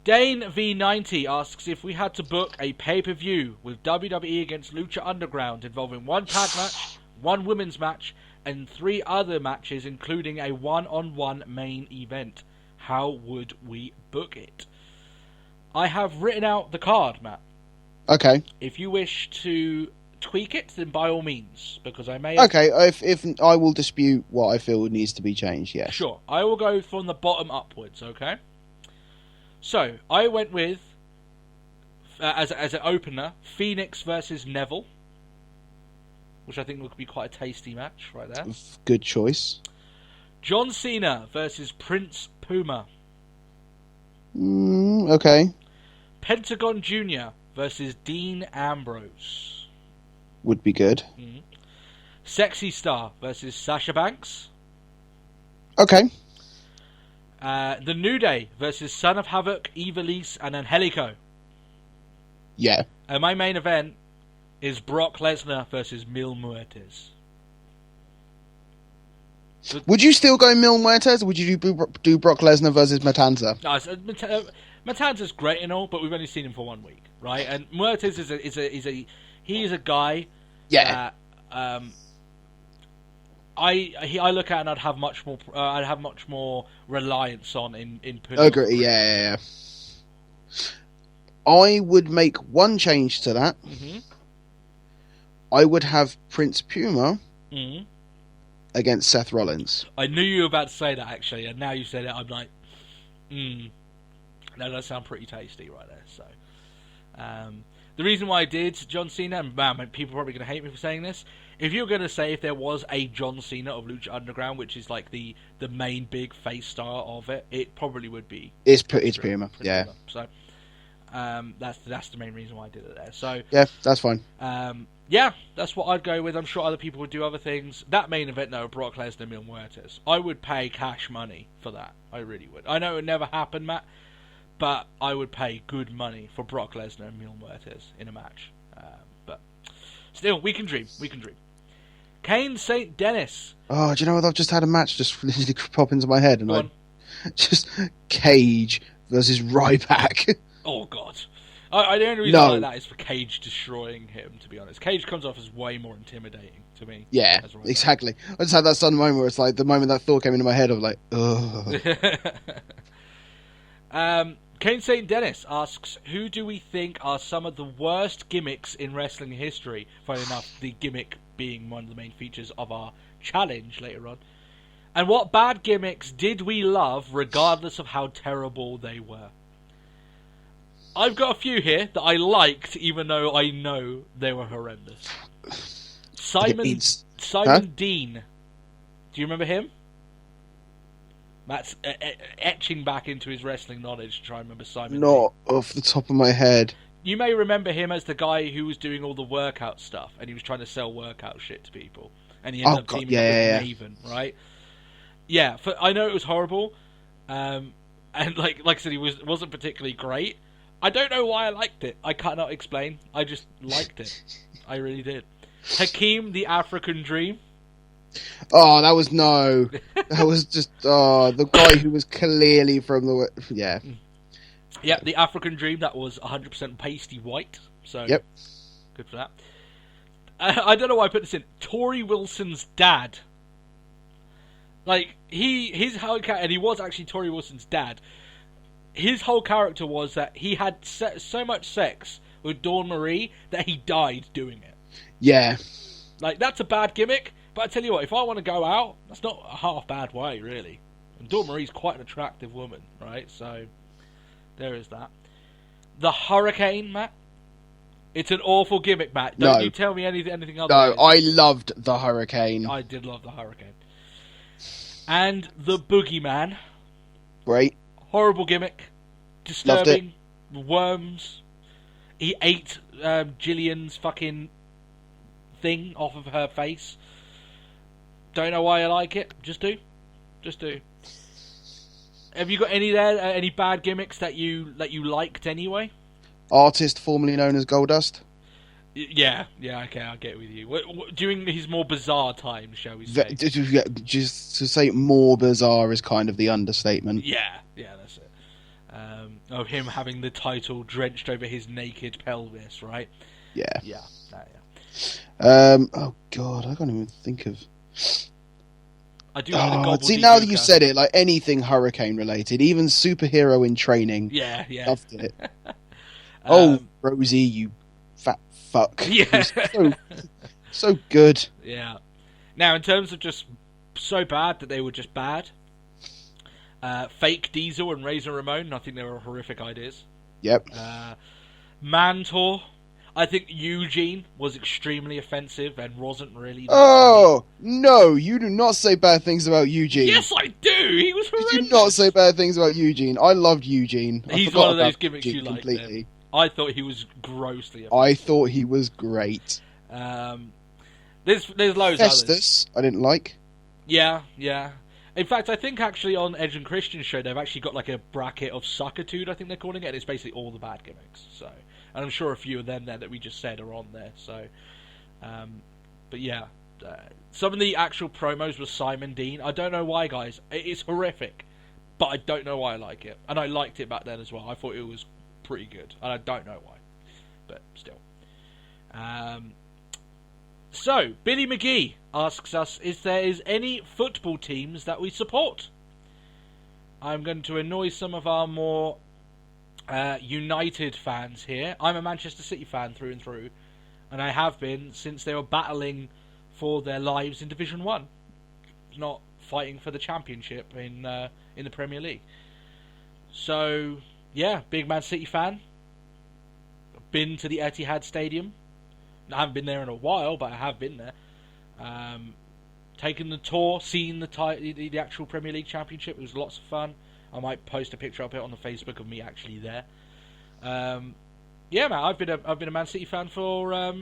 Dane V90 asks if we had to book a pay-per-view with WWE against Lucha Underground involving 1 tag match, 1 women's match, and 3 other matches, including a 1-on-1 main event, how would we book it? I have written out the card, Matt. Okay. If you wish to tweak it, then by all means, because I may... Okay, if I will dispute what I feel needs to be changed, yes. Sure. I will go from the bottom upwards, okay? So, I went with, as an opener, Phoenix versus Neville, which I think would be quite a tasty match right there. Good choice. John Cena versus Prince Puma. Okay. Pentagon Jr. versus Dean Ambrose. Would be good. Sexy Star versus Sasha Banks. Okay. The New Day versus Son of Havoc, Ivelisse, and Angelico. Yeah. And my main event is Brock Lesnar versus Mil Muertes. Would you still go Mil Muertes, or would you do Brock Lesnar versus Matanza? No, Matanza's great and all, but we've only seen him for 1 week, right? And Muertes is a guy. Yeah. I look at and I'd have much more reliance on in putting. Agree. Yeah. I would make one change to that. Mm-hmm. I would have Prince Puma Mm-hmm. against Seth Rollins. I knew you were about to say that, actually, and now you said it, I'm like, that does sound pretty tasty right there. So, the reason why I did John Cena, and man, people are probably going to hate me for saying this, if you're going to say if there was a John Cena of Lucha Underground, which is like the main big face star of it, it probably would be. It's Puma, yeah. Puma. So, that's the main reason why I did it there. So yeah, that's fine. Yeah, that's what I'd go with. I'm sure other people would do other things. That main event, though, Brock Lesnar, Mil Muertes, I would pay cash money for that. I really would. I know it would never happen, Matt, but I would pay good money for Brock Lesnar and Mil Muertes in a match. But still, we can dream. We can dream. Kane St. Dennis. Oh, do you know what? I've just had a match just literally pop into my head, and just Cage versus Ryback. Oh God. The only reason I like that is for Cage destroying him, to be honest. Cage comes off as way more intimidating to me. Yeah, as Roy exactly. I just had that sudden moment where it's like the moment that thought came into my head, I was like, ugh. Kane St. Dennis asks, who do we think are some of the worst gimmicks in wrestling history? Funny enough, the gimmick being one of the main features of our challenge later on. And what bad gimmicks did we love, regardless of how terrible they were? I've got a few here that I liked, even though I know they were horrendous. Simon Dean. Do you remember him? Matt's etching back into his wrestling knowledge to try and remember Simon Dean. Not off the top of my head. You may remember him as the guy who was doing all the workout stuff, and he was trying to sell workout shit to people. And he ended up teaming up with Maven, right? Yeah, I know it was horrible, and like I said, he wasn't particularly great. I don't know why I liked it. I cannot explain. I just liked it. I really did. Hakeem, the African Dream. Oh, that was that was just the guy who was clearly from the yeah. Yeah, the African Dream. That was 100% pasty white. So yep, good for that. I don't know why I put this in. Tori Wilson's dad. Like his whole and he was actually Tori Wilson's dad. His whole character was that he had so much sex with Dawn Marie that he died doing it. Yeah. Like, that's a bad gimmick, but I tell you what, if I want to go out, that's not a half bad way, really. And Dawn Marie's quite an attractive woman, right? So, there is that. The Hurricane, Matt. It's an awful gimmick, Matt. Don't you tell me anything other. No, I loved the Hurricane. I did love the Hurricane. And the Boogeyman. Great. Horrible gimmick. Disturbing. Worms. He ate Jillian's fucking thing off of her face. Don't know why I like it. Just do. Have you got any bad gimmicks that you liked anyway? Artist formerly known as Goldust. Yeah, okay, I'll get with you. During his more bizarre times, shall we say? Just to say more bizarre is kind of the understatement. Yeah, that's it. Of him having the title drenched over his naked pelvis, right? Yeah. Yeah. Oh God, I can't even think of. I do like the gobbledygook. See, now that you said it, like anything hurricane related, even superhero in training. Yeah. Loved it. Oh, Rosie, you fat fuck. Yeah. So good. Yeah. Now, in terms of just so bad that they were just bad, Fake Diesel and Razor Ramon, I think they were horrific ideas. Yep. Mantor, I think Eugene was extremely offensive and wasn't really... Oh, no, you do not say bad things about Eugene. Yes, I do! He was horrendous! You do not say bad things about Eugene. I loved Eugene. He's one of those gimmicks you like. Completely. I thought he was grossly offensive. I thought he was great. There's loads of others. Festus, I didn't like. Yeah. In fact, I think actually on Edge and Christian's show, they've actually got like a bracket of suckitude, I think they're calling it, and it's basically all the bad gimmicks. So, and I'm sure a few of them there that we just said are on there. So, but yeah, some of the actual promos with Simon Dean, I don't know why, guys. It's horrific, but I don't know why I like it, and I liked it back then as well. I thought it was pretty good, and I don't know why, but still. So, Billy McGee asks us if there is any football teams that we support. I'm going to annoy some of our more United fans here. I'm a Manchester City fan through and through, and I have been since they were battling for their lives in Division 1, not fighting for the championship in the Premier League. So, yeah, big Man City fan. Been to the Etihad Stadium. I haven't been there in a while, but I have been there. Taken the tour, seen the actual Premier League Championship. It was lots of fun. I might post a picture up it on the Facebook of me actually there. Yeah, man, I've been a Man City fan for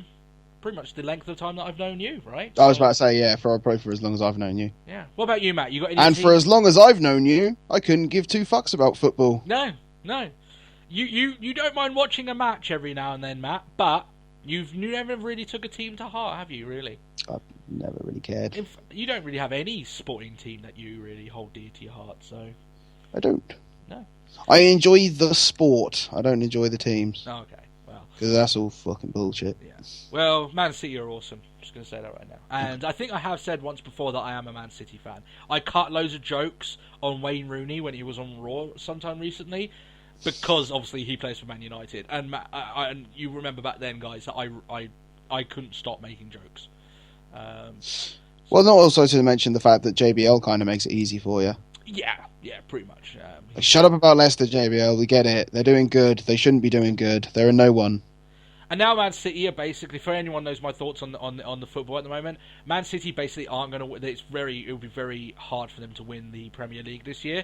pretty much the length of time that I've known you, right? I was about to say, yeah, probably for as long as I've known you. Yeah. What about you, Matt? You got any? And for as long as I've known you, I couldn't give two fucks about football. No. You don't mind watching a match every now and then, Matt, but you never really took a team to heart, have you, really? I've never really cared. You don't really have any sporting team that you really hold dear to your heart, so... I don't. No. I enjoy the sport. I don't enjoy the teams. Oh, okay, well. Because that's all fucking bullshit. Yeah. Well, Man City are awesome. Just going to say that right now. And I think I have said once before that I am a Man City fan. I cut loads of jokes on Wayne Rooney when he was on Raw sometime recently, because obviously he plays for Man United. And and you remember back then, guys, that I couldn't stop making jokes. Well, not also to mention the fact that JBL kind of makes it easy for you. Yeah, pretty much. Shut up about Leicester, JBL. We get it. They're doing good. They shouldn't be doing good. They're a no one. And now Man City are basically, for anyone who knows my thoughts on the football at the moment, Man City basically aren't going to. It will be very hard for them to win the Premier League this year.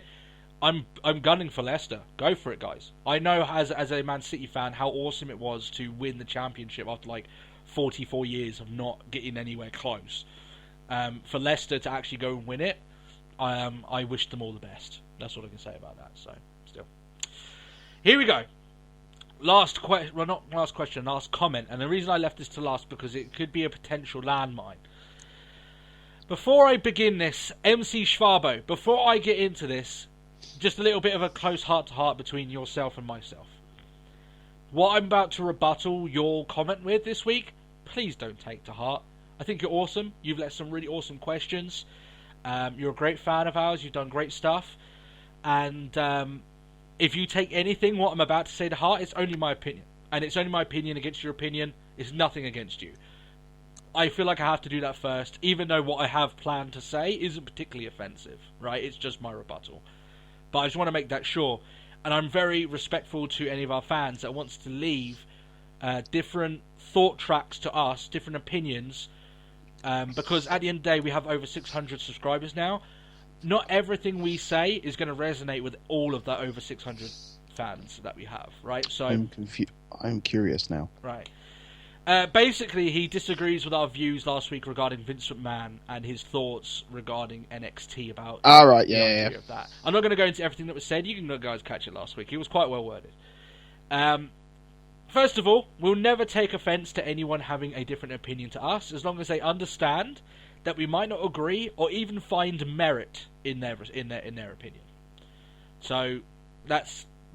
I'm gunning for Leicester. Go for it, guys. I know as a Man City fan how awesome it was to win the Championship after like 44 years of not getting anywhere close. For Leicester to actually go and win it, I wish them all the best. That's all I can say about that. So, still. Here we go. Last comment. And the reason I left this to last because it could be a potential landmine. Before I begin this, MC Schwabo, before I get into this, just a little bit of a close heart-to-heart between yourself and myself. What I'm about to rebuttal your comment with this week, please don't take to heart. I think you're awesome. You've left some really awesome questions. You're a great fan of ours. You've done great stuff. And if you take anything, what I'm about to say to heart, it's only my opinion. And it's only my opinion against your opinion. It's nothing against you. I feel like I have to do that first, even though what I have planned to say isn't particularly offensive, right? It's just my rebuttal. But I just want to make that sure. And I'm very respectful to any of our fans that wants to leave different thought tracks to us, different opinions, because at the end of the day, we have over 600 subscribers now. Not everything we say is going to resonate with all of the over 600 fans that we have, right? So I'm curious now. Right. Basically, he disagrees with our views last week regarding Vince McMahon and his thoughts regarding NXT about yeah. Of that. I'm not going to go into everything that was said. You can guys catch it last week. It was quite well worded. First of all, we'll never take offence to anyone having a different opinion to us, as long as they understand that we might not agree or even find merit in their opinion. So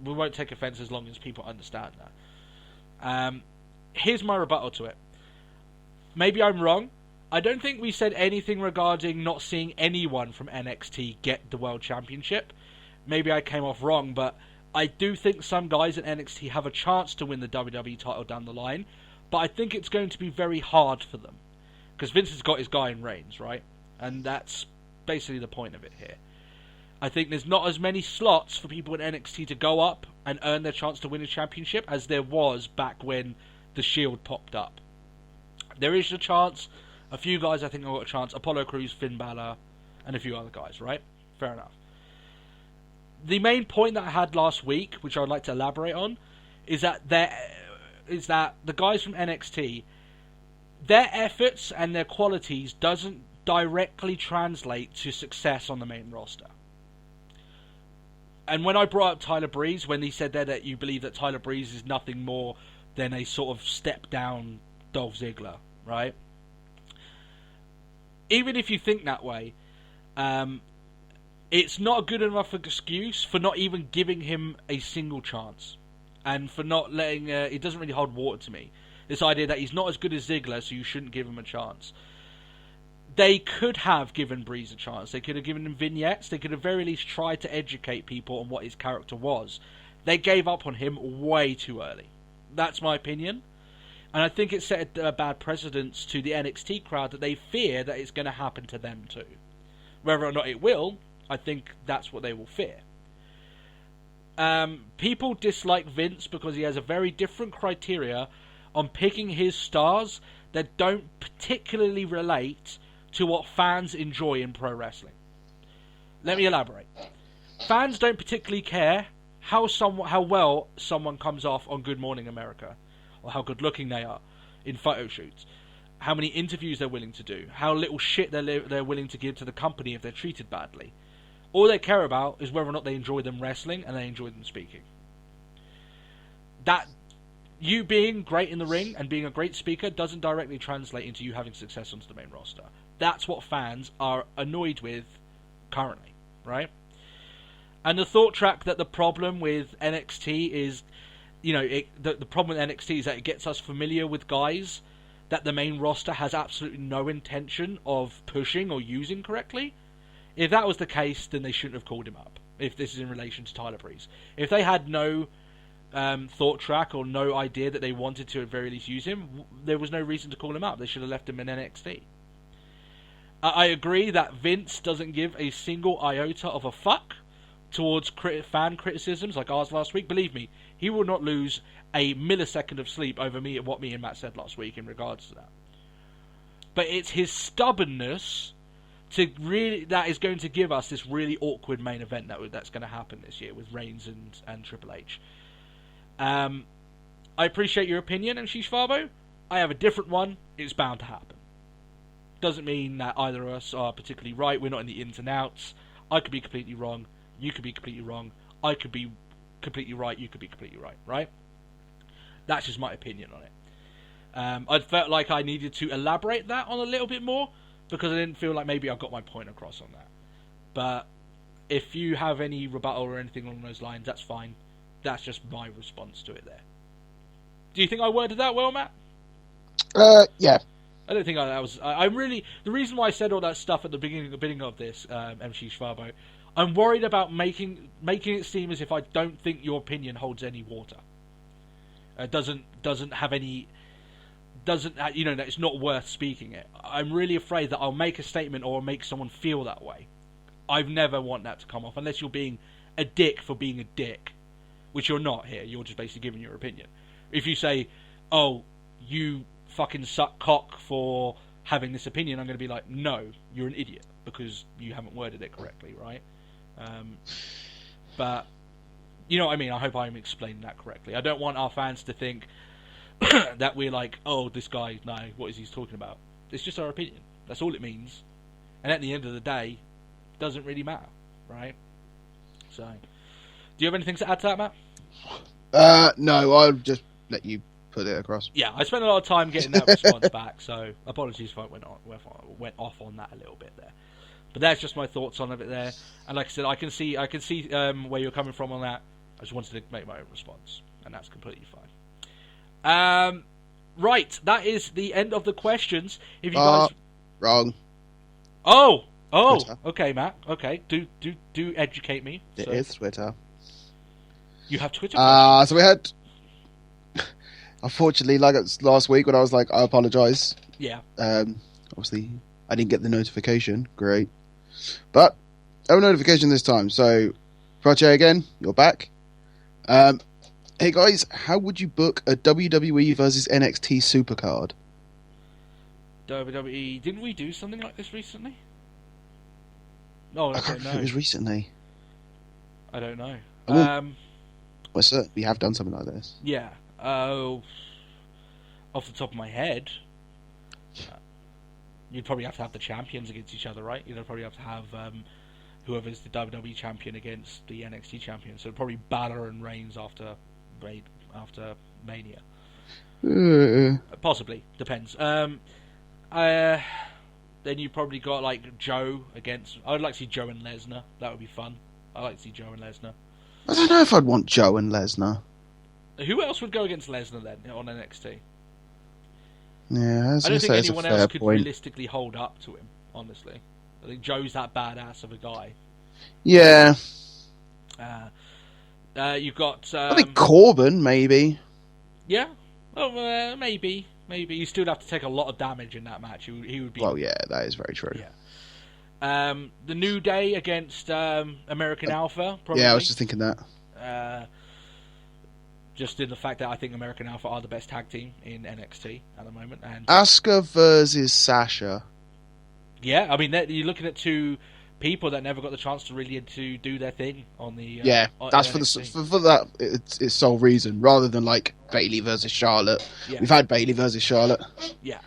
we won't take offence as long as people understand that. Here's my rebuttal to it. Maybe I'm wrong. I don't think we said anything regarding not seeing anyone from NXT get the World Championship. Maybe I came off wrong, but I do think some guys at NXT have a chance to win the WWE title down the line, but I think it's going to be very hard for them. Because Vince has got his guy in Reigns, right? And that's basically the point of it here. I think there's not as many slots for people in NXT to go up and earn their chance to win a championship as there was back when the Shield popped up. There is a chance. A few guys I think have got a chance. Apollo Crews, Finn Balor, and a few other guys, right? Fair enough. The main point that I had last week, which I would like to elaborate on, is that the guys from NXT, their efforts and their qualities doesn't directly translate to success on the main roster. And when I brought up Tyler Breeze, when he said there that you believe that Tyler Breeze is nothing more than a sort of step down Dolph Ziggler, right? Even if you think that way, it's not a good enough excuse for not even giving him a single chance. And for not letting... it doesn't really hold water to me. This idea that he's not as good as Ziggler, so you shouldn't give him a chance. They could have given Breeze a chance. They could have given him vignettes. They could have very least tried to educate people on what his character was. They gave up on him way too early. That's my opinion. And I think it set a bad precedence to the NXT crowd that they fear that it's going to happen to them too. Whether or not it will, I think that's what they will fear. People dislike Vince because he has a very different criteria on picking his stars that don't particularly relate to what fans enjoy in pro wrestling. Let me elaborate. Fans don't particularly care how well someone comes off on Good Morning America, or how good looking they are in photo shoots, how many interviews they're willing to do, how little shit they're willing to give to the company if they're treated badly. All they care about is whether or not they enjoy them wrestling and they enjoy them speaking. That you being great in the ring and being a great speaker doesn't directly translate into you having success onto the main roster. That's what fans are annoyed with currently, right? And the thought track that the problem with NXT is, the problem with NXT is that it gets us familiar with guys that the main roster has absolutely no intention of pushing or using correctly. If that was the case, then they shouldn't have called him up. If this is in relation to Tyler Breeze. If they had no thought track or no idea that they wanted to at very least use him, there was no reason to call him up. They should have left him in NXT. I agree that Vince doesn't give a single iota of a fuck towards fan criticisms like ours last week. Believe me, he will not lose a millisecond of sleep over what me and Matt said last week in regards to that. But it's his stubbornness that is going to give us this really awkward main event that's going to happen this year with Reigns and Triple H. I appreciate your opinion, Ashish Fabo. I have a different one. It's bound to happen. Doesn't mean that either of us are particularly right. We're not in the ins and outs. I could be completely wrong. You could be completely wrong. I could be completely right. You could be completely right. Right? That's just my opinion on it. I felt like I needed to elaborate that on a little bit more because I didn't feel like maybe I got my point across on that. But if you have any rebuttal or anything along those lines, that's fine. That's just my response to it there. Do you think I worded that well, Matt? Yeah. I don't think that was... I'm really... The reason why I said all that stuff at the beginning of this, MC Schwabo, I'm worried about making it seem as if I don't think your opinion holds any water. Doesn't have any... Doesn't... that it's not worth speaking it. I'm really afraid that I'll make a statement or make someone feel that way. I've never want that to come off, unless you're being a dick for being a dick. Which you're not here. You're just basically giving your opinion. If you say, oh, you fucking suck cock for having this opinion, I'm going to be like, no, you're an idiot because you haven't worded it correctly, right? But you know what I mean. I hope I'm explaining that correctly. I don't want our fans to think that we're like, oh, this guy, no, what is he talking about? It's just our opinion. That's all it means. And at the end of the day, it doesn't really matter, right? So, do you have anything to add to that, Matt? No, I'll just let you put it across. Yeah, I spent a lot of time getting that response back, so apologies if I went off on that a little bit there. But that's just my thoughts on it there. And like I said, I can see where you're coming from on that. I just wanted to make my own response, and that's completely fine. Right, that is the end of the questions. If you guys wrong. Oh, Twitter. Okay, Matt. Okay, do educate me. It is Twitter. You have Twitter? So we had... Unfortunately, like last week when I was like, I apologise. Yeah. Obviously, I didn't get the notification. Great. But, no notification this time. So, Proche again, you're back. Hey guys, how would you book a WWE versus NXT Supercard? WWE... Didn't we do something like this recently? No, I don't know. It was recently. I don't know. Well, sir, we have done something like this. Yeah. Off the top of my head, you'd probably have to have the champions against each other, right? You'd probably have to have whoever's the WWE champion against the NXT champion. So probably Balor and Reigns after Mania. Possibly. Depends. Then you probably got like Joe against... I would like to see Joe and Lesnar. That would be fun. I'd like to see Joe and Lesnar. I don't know if I'd want Joe and Lesnar. Who else would go against Lesnar then on NXT? Yeah, I don't think anyone else could realistically hold up to him, honestly. I think Joe's that badass of a guy. Yeah. You've got... I think Corbin, maybe. Yeah? Well, maybe. Maybe. You still have to take a lot of damage in that match. He would be... Well, yeah, that is very true. Yeah. The New Day against American Alpha, probably. Yeah, I was just thinking that. Just in the fact that I think American Alpha are the best tag team in NXT at the moment. And Asuka versus Sasha. Yeah, I mean, you're looking at two people that never got the chance to really do their thing on the... yeah, that's for that it's sole reason, rather than like Bayley versus Charlotte. Yeah. We've had Bayley versus Charlotte. Yeah,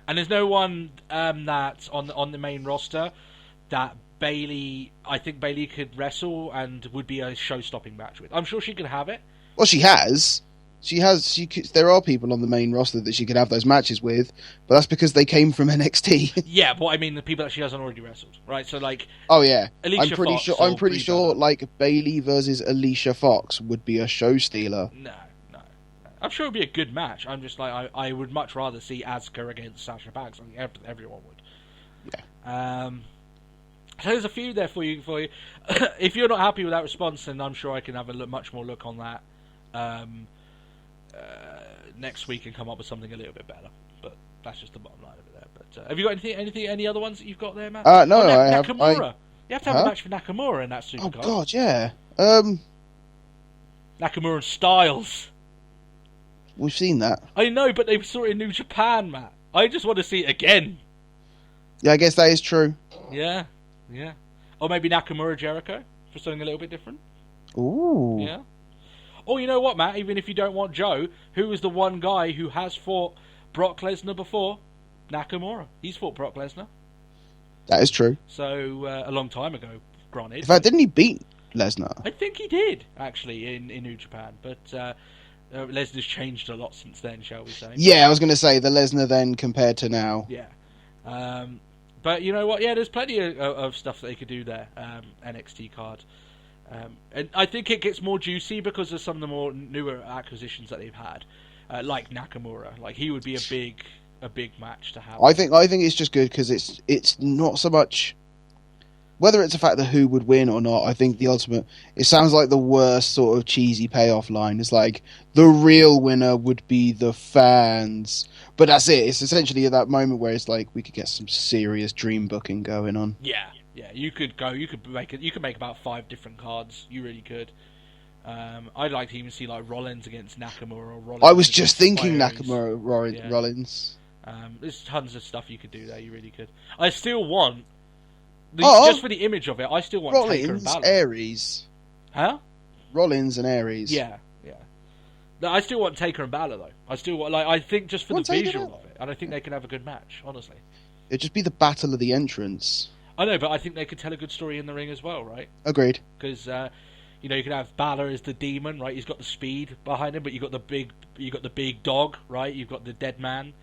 and there's no one that's on the main roster that I think Bayley could wrestle and would be a show-stopping match with. I'm sure she could have it. Well, she has. There are people on the main roster that she could have those matches with, but that's because they came from NXT. Yeah, but I mean the people that she hasn't already wrestled, right? So like, Oh yeah, Alicia Fox I'm pretty sure like Bayley versus Alicia Fox would be a show stealer. No. I'm sure it'd be a good match. I'm just like I would much rather see Asuka against Sasha Banks. I think everyone would. Yeah. So there's a few there for you. If you're not happy with that response, then I'm sure I can have a much more look on that next week and come up with something a little bit better. But that's just the bottom line of it there. But have you got any other ones that you've got there, Matt? No, I have. Nakamura. You have to have a match for Nakamura in that Supercard. Oh God, yeah. Nakamura and Styles. We've seen that. I know, but they saw it in New Japan, Matt. I just want to see it again. Yeah, I guess that is true. Yeah. Or maybe Nakamura Jericho for something a little bit different. Ooh. Yeah. Or you know what, Matt? Even if you don't want Joe, who is the one guy who has fought Brock Lesnar before? Nakamura. He's fought Brock Lesnar. That is true. So, a long time ago, granted. In fact, didn't he beat Lesnar? I think he did, actually, in New Japan. But Lesnar's changed a lot since then, shall we say. Yeah, I was going to say, the Lesnar then compared to now. Yeah. But you know what? Yeah, there's plenty of stuff that they could do there. NXT card. And I think it gets more juicy because of some of the more newer acquisitions that they've had. Like Nakamura. Like, he would be a big match to have. I think it's just good because it's not so much whether it's a fact that who would win or not. I think it sounds like the worst sort of cheesy payoff line. It's like the real winner would be the fans, but that's it. It's essentially at that moment where it's like we could get some serious dream booking going on. Yeah. You could make about 5 different cards. You really could. I'd like to even see like Rollins against Nakamura or Rollins. I was just thinking Styles. Nakamura Rollins. There's tons of stuff you could do there. You really could. I still want just for the image of it. I still want Taker and Rollins, Balor. Aries. Huh? Rollins and Aries. Yeah. No, I still want Taker and Balor though. I still want I think just for the visual of it, and I think they can have a good match. Honestly, it'd just be the battle of the entrance. I know, but I think they could tell a good story in the ring as well, right? Agreed. Because you can have Balor as the demon, right? He's got the speed behind him, but you got the big dog, right? You've got the dead man.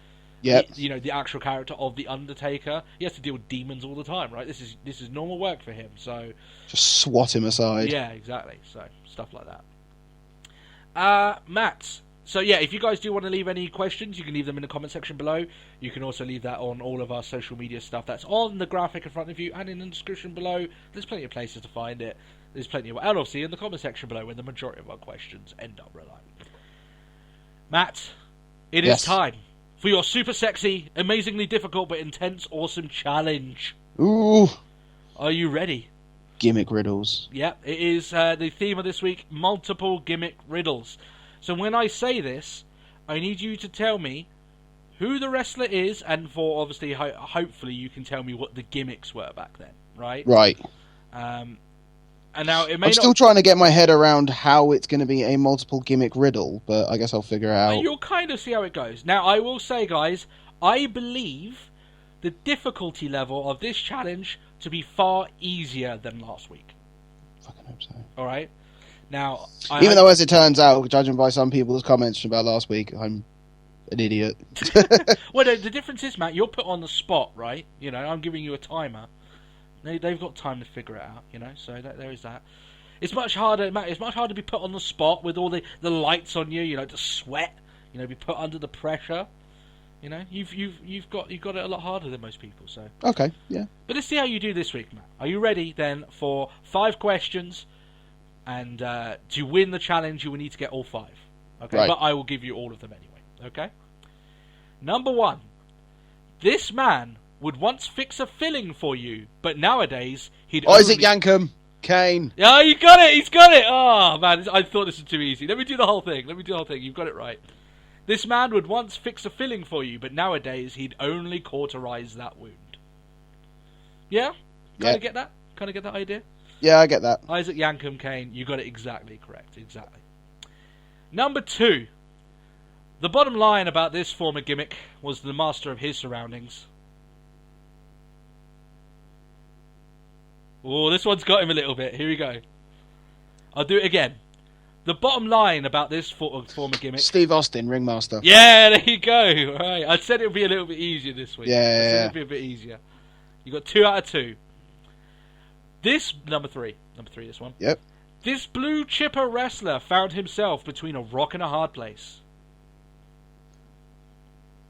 Yeah. The actual character of the Undertaker. He has to deal with demons all the time, right? This is normal work for him. So just swat him aside. Yeah, exactly. So stuff like that. Matt. So yeah, if you guys do want to leave any questions, you can leave them in the comment section below. You can also leave that on all of our social media stuff. That's on the graphic in front of you and in the description below. There's plenty of places to find it. There's plenty of, and obviously in the comment section below where the majority of our questions end up relying. Matt, it is time for your super sexy, amazingly difficult but intense, awesome challenge. Ooh. Are you ready? Gimmick riddles. Yep, it is the theme of this week, multiple gimmick riddles. So when I say this, I need you to tell me who the wrestler is, and for obviously, hopefully you can tell me what the gimmicks were back then, right? Right. And now it may I'm still trying to get my head around how it's going to be a multiple gimmick riddle, but I guess I'll figure out. You'll kind of see how it goes. Now, I will say, guys, I believe the difficulty level of this challenge to be far easier than last week. Fucking hope so. All right. Now, even though, as it turns out, judging by some people's comments about last week, I'm an idiot. Well, the difference is, Matt, you're put on the spot, right? I'm giving you a timer. They've got time to figure it out, so there is that. It's much harder, Matt. It's much harder to be put on the spot with all the lights on you, to sweat, be put under the pressure. You've got it a lot harder than most people. So okay, yeah. But let's see how you do this week, Matt. Are you ready then for 5 questions? And to win the challenge, you will need to get all 5. Okay, right. But I will give you all of them anyway. Okay. Number 1. This man would once fix a filling for you, but nowadays he'd. Isaac Yankem, Kane. Yeah, you got it. He's got it. Oh man, I thought this was too easy. Let me do the whole thing. You've got it right. This man would once fix a filling for you, but nowadays he'd only cauterize that wound. Yeah. Kind of get that. Kind of get that idea. Yeah, I get that. Isaac Yankem, Kane. You got it exactly correct. Exactly. Number 2. The bottom line about this former gimmick was the master of his surroundings. Oh, this one's got him a little bit. Here we go. I'll do it again. The bottom line about this former gimmick... Steve Austin, ringmaster. Yeah, there you go. Right. I said it would be a little bit easier this week. Yeah. It would be a bit easier. You got 2 out of 2. This, number 3, this one. Yep. This blue chipper wrestler found himself between a rock and a hard place.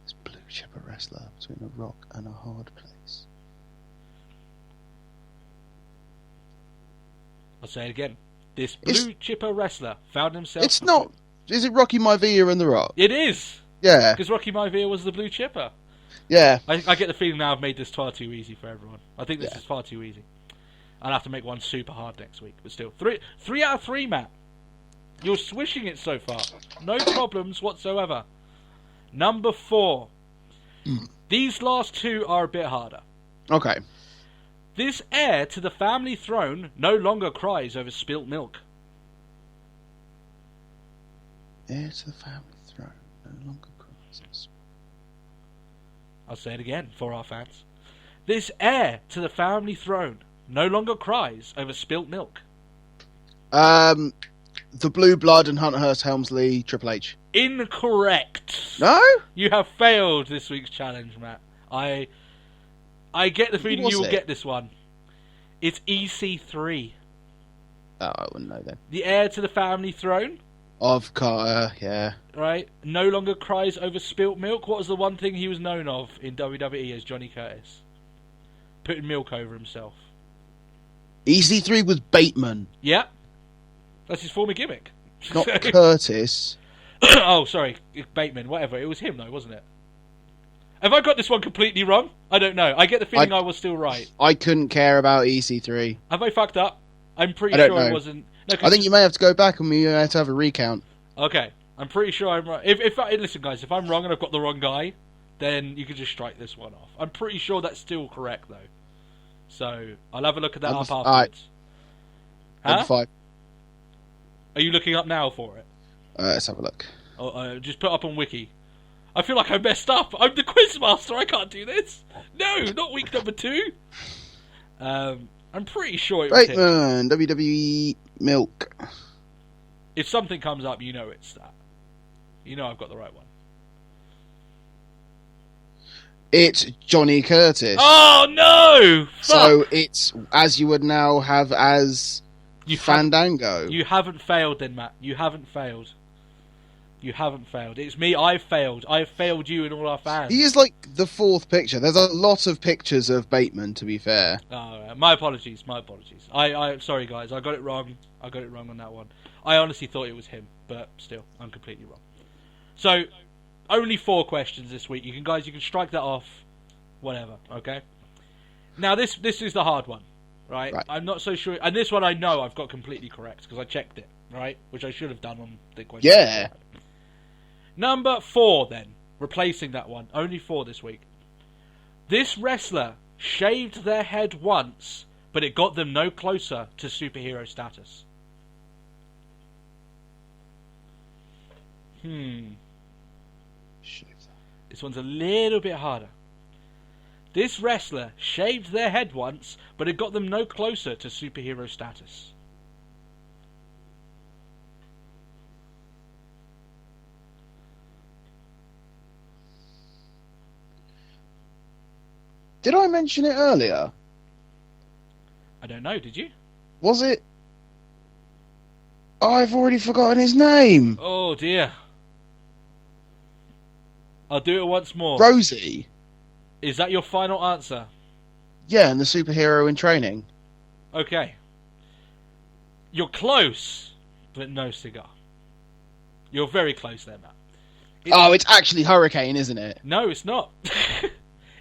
This blue chipper wrestler between a rock and a hard place. I'll say it again. This blue chipper wrestler found himself... It's not... Is it Rocky Maivia and The Rock? It is! Yeah. Because Rocky Maivia was the blue chipper. Yeah. I get the feeling now I've made this far too easy for everyone. I think this is far too easy. I'll have to make one super hard next week. But still, 3 out of 3, Matt. You're swishing it so far. No problems whatsoever. Number 4. These last 2 are a bit harder. Okay. This heir to the family throne no longer cries over spilt milk. Heir to the family throne no longer cries. I'll say it again for our fans. This heir to the family throne no longer cries over spilt milk. The Blue Blood and Hunter Hearst Helmsley Triple H. Incorrect. No? You have failed this week's challenge, Matt. I get the feeling you will get this one. It's EC3. Oh, I wouldn't know then. The heir to the family throne. Of Carter, yeah. Right? No longer cries over spilt milk. What was the one thing he was known of in WWE as Johnny Curtis? Putting milk over himself. EC3 was Bateman. Yeah. That's his former gimmick. Not Curtis. Oh, sorry. Bateman, whatever. It was him, though, wasn't it? Have I got this one completely wrong? I don't know. I get the feeling I was still right. I couldn't care about EC3. Have I fucked up? I'm pretty I don't sure know. it wasn't... No, I think you may have to go back and we have to have a recount. Okay. I'm pretty sure I'm right. Listen, guys, if I'm wrong and I've got the wrong guy, then you can just strike this one off. I'm pretty sure that's still correct, though. So, I'll have a look at that up afterwards. Alright. Huh? 5. Are you looking up now for it? Let's have a look. Just put up on Wiki. I feel like I messed up. I'm the quizmaster. I can't do this. No, not week number 2. I'm pretty sure it was him. Bateman, WWE Milk. If something comes up, you know it's that. You know I've got the right one. It's Johnny Curtis. Oh, no! Fuck! So it's as you would now have as Fandango. You haven't failed then, Matt. You haven't failed. You haven't failed. It's me. I've failed. I've failed you and all our fans. He is like the 4th picture. There's a lot of pictures of Bateman, to be fair. Oh, my apologies. My apologies. I'm sorry, guys. I got it wrong. I got it wrong on that one. I honestly thought it was him, but still, I'm completely wrong. So, only 4 questions this week. You can strike that off. Whatever. Okay. Now this is the hard one, right? I'm not so sure, and this one I know I've got completely correct because I checked it, right? Which I should have done on the question. Yeah. Number 4, then. Replacing that one. Only 4 this week. This wrestler shaved their head once, but it got them no closer to superhero status. This one's a little bit harder. This wrestler shaved their head once, but it got them no closer to superhero status. Did I mention it earlier? I don't know, did you? Was it? Oh, I've already forgotten his name. Oh dear. I'll do it once more. Rosie. Is that your final answer? Yeah, and the superhero in training. Okay. You're close, but no cigar. You're very close there, Matt. It's actually Hurricane, isn't it? No, it's not.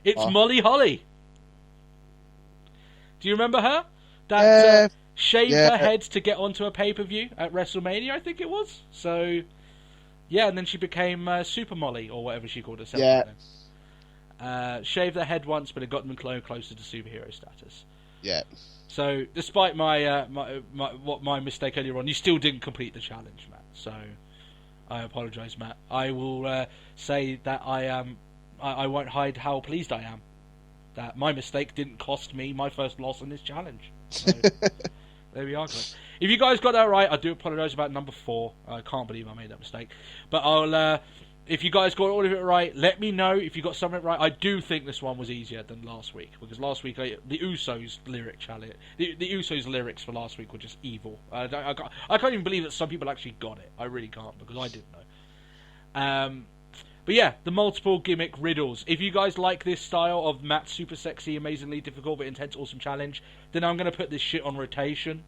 It's Molly Holly. Do you remember her? That shaved her head to get onto a pay-per-view at WrestleMania, I think it was. So, yeah, and then she became Super Molly, or whatever she called herself. Yeah. Shaved her head once, but it got them closer to superhero status. Yeah. So, despite my mistake earlier on, you still didn't complete the challenge, Matt. So, I apologise, Matt. I will say that I won't hide how pleased I am that my mistake didn't cost me my first loss in this challenge. So, There we are, guys. If you guys got that right, I do apologise about number 4. I can't believe I made that mistake. But I'll, if you guys got all of it right, let me know if you got something right. I do think this one was easier than last week, because last week the Usos lyric challenge, the Usos lyrics for last week were just evil. I can't even believe that some people actually got it. I really can't, because I didn't know. But yeah, the multiple gimmick riddles. If you guys like this style of Matt's super sexy, amazingly difficult but intense, awesome challenge, then I'm going to put this shit on rotation,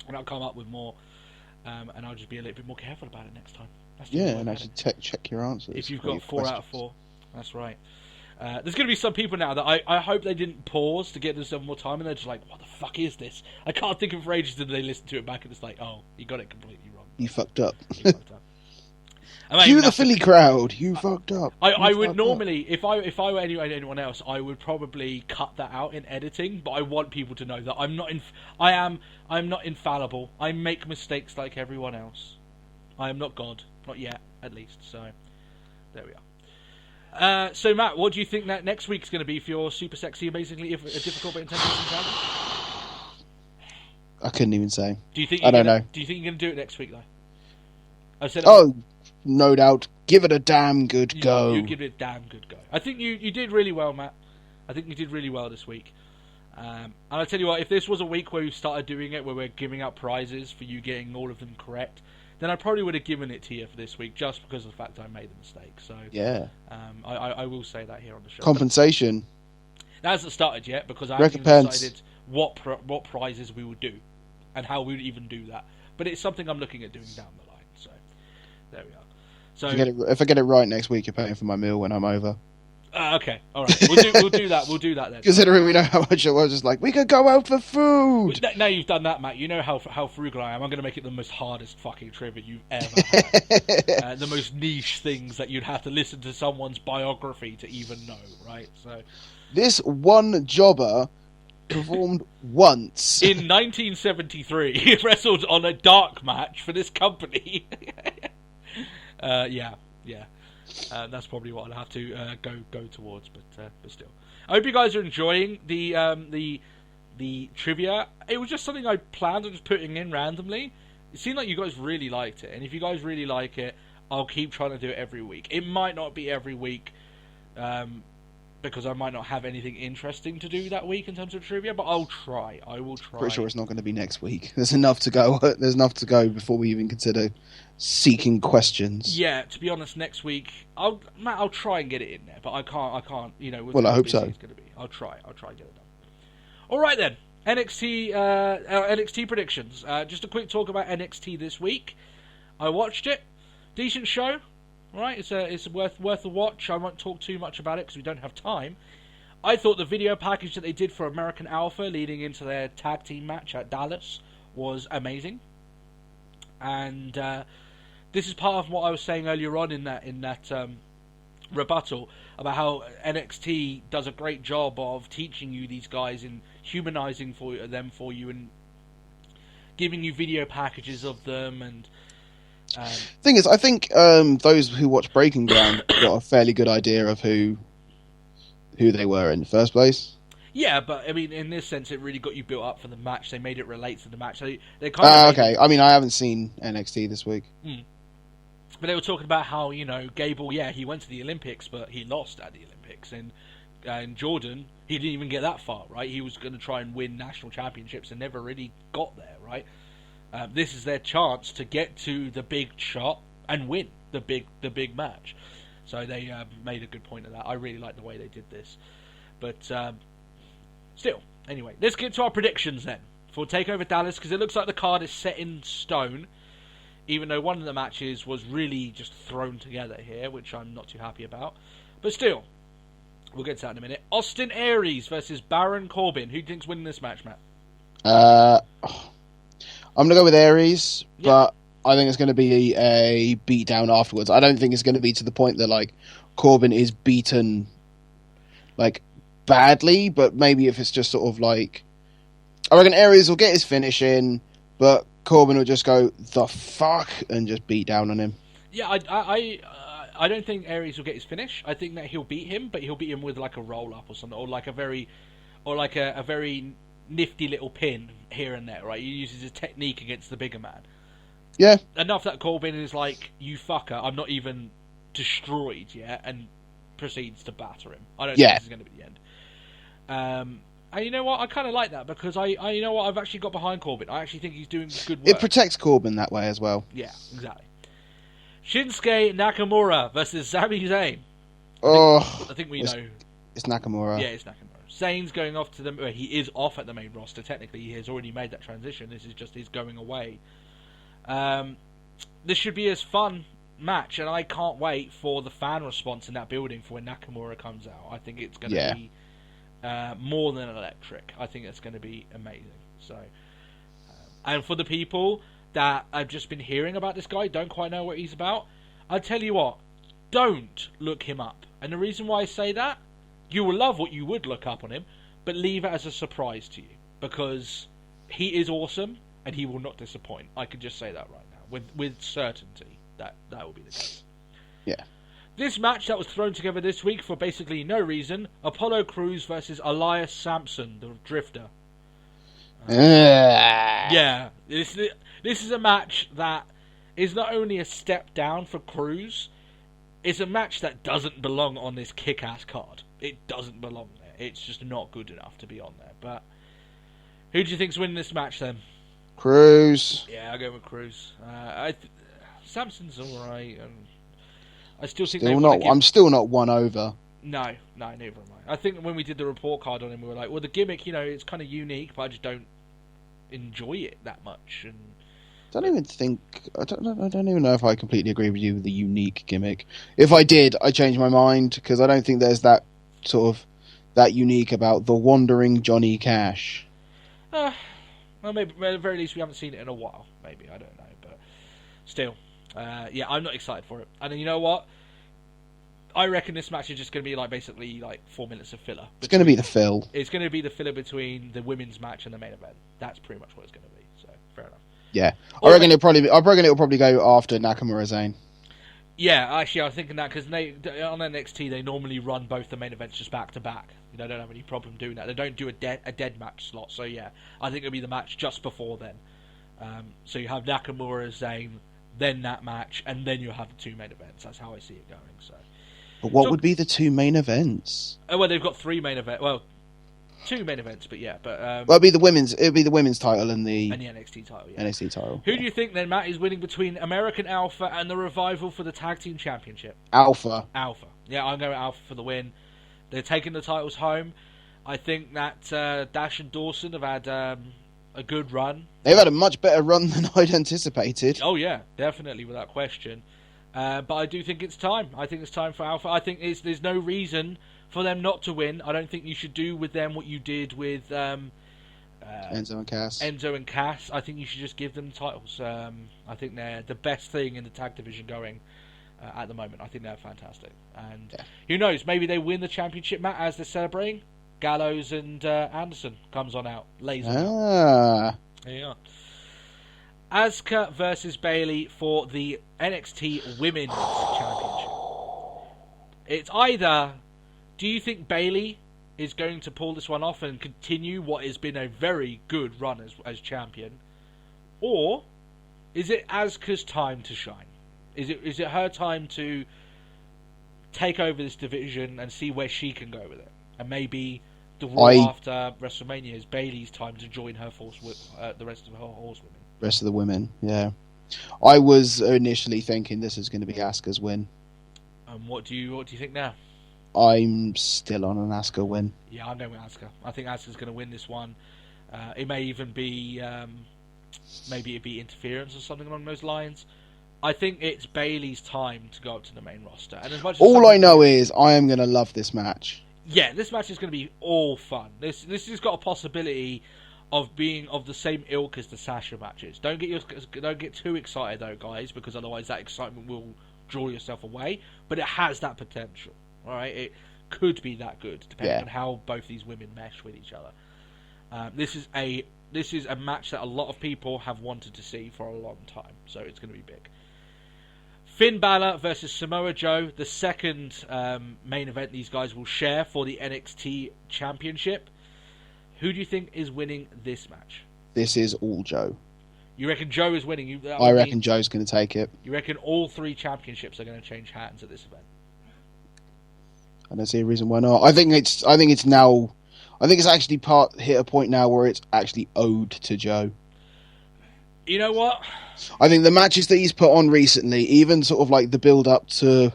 and I'll come up with more, and I'll just be a little bit more careful about it next time. And actually check your answers. If you've got 4 out of 4, that's right. There's going to be some people now that I hope they didn't pause to get themselves more time, and they're just like, what the fuck is this? I can't think of for ages until they listen to it back, and it's like, oh, you got it completely wrong. You fucked up. You fucked up. Cue the Philly crowd. You fucked up. I would normally, if I were anyone else, I would probably cut that out in editing. But I want people to know that I'm not infallible. I make mistakes like everyone else. I am not God, not yet, at least. So there we are. So Matt, what do you think that next week's going to be for your super sexy, amazingly difficult but intense challenge? I couldn't even say. Do you think? I don't know. Do you think you're going to do it next week though? I said. No doubt. Give it a damn good go. You give it a damn good go. I think you did really well, Matt. I think you did really well this week. And I'll tell you what, if this was a week where we started doing it, where we're giving out prizes for you getting all of them correct, then I probably would have given it to you for this week, just because of the fact I made the mistake. So yeah, I will say that here on the show. Compensation. That hasn't started yet, because I haven't even decided what prizes we would do and how we would even do that. But it's something I'm looking at doing down the line. So there we are. So if I get it right next week, you're paying for my meal when I'm over. Okay, all right. We'll do that. We'll do that then. Considering we know how much it was, just like we could go out for food. Now you've done that, Matt. You know how frugal I am. I'm going to make it the most hardest fucking trivia you've ever had. The most niche things that you'd have to listen to someone's biography to even know, right? So this one jobber performed once in 1973. He wrestled on a dark match for this company. Yeah. That's probably what I'll have to go towards, but still, I hope you guys are enjoying the trivia. It was just something I planned on just putting in randomly. It seemed like you guys really liked it, and if you guys really like it, I'll keep trying to do it every week. It might not be every week, because I might not have anything interesting to do that week in terms of trivia, but I'll try. I will try. Pretty sure it's not going to be next week. There's enough to go. There's enough to go before we even consider seeking questions. Yeah, to be honest, next week I'll try and get it in there, but I can't. You know, well, I hope so. It's going to be. I'll try and get it done. All right then, NXT predictions. Just a quick talk about NXT this week. I watched it. Decent show. Right, it's worth a watch. I won't talk too much about it because we don't have time. I thought the video package that they did for American Alpha leading into their tag team match at Dallas was amazing, and this is part of what I was saying earlier on in that rebuttal about how NXT does a great job of teaching you these guys and humanizing them for you and giving you video packages of them. And thing is, I think those who watch Breaking Ground got a fairly good idea of who they were in the first place. Yeah, but I mean, in this sense, it really got you built up for the match. They made it relate to the match. They kind of okay. I mean, I haven't seen NXT this week. But they were talking about how, you know, Gable, yeah, he went to the Olympics, but he lost at the Olympics. And Jordan, he didn't even get that far, right? He was going to try and win national championships and never really got there, right? This is their chance to get to the big shot and win the big match. So they made a good point of that. I really like the way they did this. But still, anyway, let's get to our predictions then for Takeover Dallas, because it looks like the card is set in stone, even though one of the matches was really just thrown together here, which I'm not too happy about. But still, we'll get to that in a minute. Austin Aries versus Baron Corbin. Who do you think's winning this match, Matt? I'm going to go with Aries, but I think it's going to be a beatdown afterwards. I don't think it's going to be to the point that, like, Corbin is beaten, like, badly, but maybe if it's just sort of like, I reckon Aries will get his finish in, but Corbin will just go, the fuck, and just beat down on him. Yeah, I don't think Aries will get his finish. I think that he'll beat him, but he'll beat him with, like, a roll-up or something, or like a very nifty little pin here and there, right? He uses his technique against the bigger man. Yeah. Enough that Corbin is like, you fucker, I'm not even destroyed yet, and proceeds to batter him. I don't think this is going to be the end. And you know what? I kind of like that, because you know what? I've actually got behind Corbin. I actually think he's doing good work. It protects Corbin that way as well. Yeah, exactly. Shinsuke Nakamura versus Sami Zayn. I think we know. It's Nakamura. Yeah, it's Nakamura. Zayn's going off to the... he is off at the main roster. Technically, he has already made that transition. This is just his going away. This should be a fun match, and I can't wait for the fan response in that building for when Nakamura comes out. I think it's going to be more than electric. I think it's going to be amazing. So, and for the people that have just been hearing about this guy, don't quite know what he's about, I'll tell you what, don't look him up. And the reason why I say that, you will love what you would look up on him, but leave it as a surprise to you, because he is awesome and he will not disappoint. I can just say that right now with certainty that will be the case. Yeah. This match that was thrown together this week for basically no reason: Apollo Crews versus Elias Sampson, the Drifter. Yeah, this is a match that is not only a step down for Crews, it's a match that doesn't belong on this kick-ass card. It doesn't belong there. It's just not good enough to be on there. But who do you think's winning this match then? Crews. Yeah, I'll go with Crews. Samson's alright. I still think I'm still not won over. No, neither am I. I think when we did the report card on him, we were like, well, the gimmick, it's kind of unique, but I just don't enjoy it that much. And I don't even know if I completely agree with you with the unique gimmick. If I did, I change my mind, because I don't think there's that sort of that unique about the wandering Johnny Cash. Well, maybe at the very least we haven't seen it in a while. Maybe, I don't know, but still, yeah, I'm not excited for it. And you know what? I reckon this match is just going to be basically 4 minutes of filler. It's going to be the fill. It's going to be the filler between the women's match and the main event. That's pretty much what it's going to be. So fair enough. Yeah, I reckon it'll probably go after Nakamura Zayn. Yeah, actually, I was thinking that because on NXT they normally run both the main events just back to back. They don't have any problem doing that. They don't do a dead match slot. So yeah, I think it'll be the match just before then. So you have Nakamura Zayn, then that match, and then you'll have the two main events. That's how I see it going. So. But what would be the two main events? Oh, well, they've got three main events. Well, two main events, but yeah. But it'd be the women's title and the NXT title. Yeah. NXT title. Who do you think then, Matt, is winning between American Alpha and the Revival for the Tag Team Championship? Alpha. Yeah, I'm going with Alpha for the win. They're taking the titles home. I think that Dash and Dawson have had a good run. They've had a much better run than I'd anticipated. Oh yeah, definitely, without question. But I do think it's time. I think it's time for Alpha. I think there's no reason for them not to win. I don't think you should do with them what you did with Enzo and Cass. I think you should just give them titles. I think they're the best thing in the tag division going at the moment. I think they're fantastic. And who knows, maybe they win the championship match as they're celebrating. Gallows and Anderson comes on out. Laser. There you are. Asuka versus Bayley for the NXT Women's Championship. It's either, do you think Bayley is going to pull this one off and continue what has been a very good run as champion, or is it Asuka's time to shine? Is it her time to take over this division and see where she can go with it? And maybe the Raw after WrestleMania is Bayley's time to join her force with the rest of her horsewomen. Rest of the women, yeah. I was initially thinking this is going to be Asuka's win. What do you think now? I'm still on an Asuka win. Yeah, I'm going with Asuka. I think Asuka's going to win this one. It may even be maybe it'd be interference or something along those lines. I think it's Bayley's time to go up to the main roster. And as much as all I know is I am going to love this match. Yeah, this match is going to be all fun. This has got a possibility of being of the same ilk as the Sasha matches. Don't get too excited though, guys, because otherwise that excitement will draw yourself away. But it has that potential. All right, it could be that good depending on how both these women mesh with each other. This is a match that a lot of people have wanted to see for a long time, so it's going to be big. Finn Balor versus Samoa Joe, the second main event these guys will share for the NXT Championship. Who do you think is winning this match? This is all Joe. You reckon Joe is winning? I reckon Joe's going to take it. You reckon all 3 championships are going to change hands at this event? I don't see a reason why not. I think it's actually hit a point now where it's actually owed to Joe. You know what? I think the matches that he's put on recently, even sort of like the build up to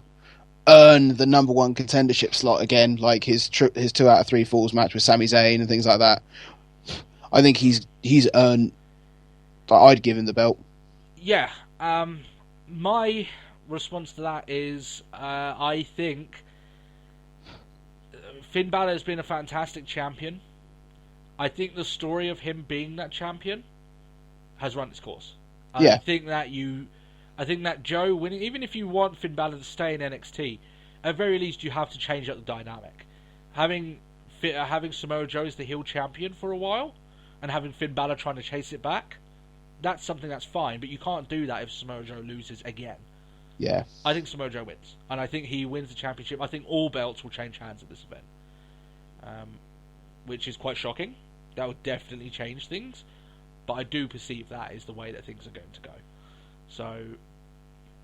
earn the number 1 contendership slot again, like his 2 out of 3 falls match with Sami Zayn and things like that. I think he's earned. I'd give him the belt. Yeah. My response to that is I think Finn Balor has been a fantastic champion. I think the story of him being that champion has run its course. Yeah. I think that Joe winning, even if you want Finn Balor to stay in NXT, at very least you have to change up the dynamic. Having Samoa Joe as the heel champion for a while, and having Finn Balor trying to chase it back, that's something that's fine, but you can't do that if Samoa Joe loses again. Yeah. I think Samoa Joe wins, and I think he wins the championship. I think all belts will change hands at this event, which is quite shocking. That would definitely change things, but I do perceive that is the way that things are going to go. So,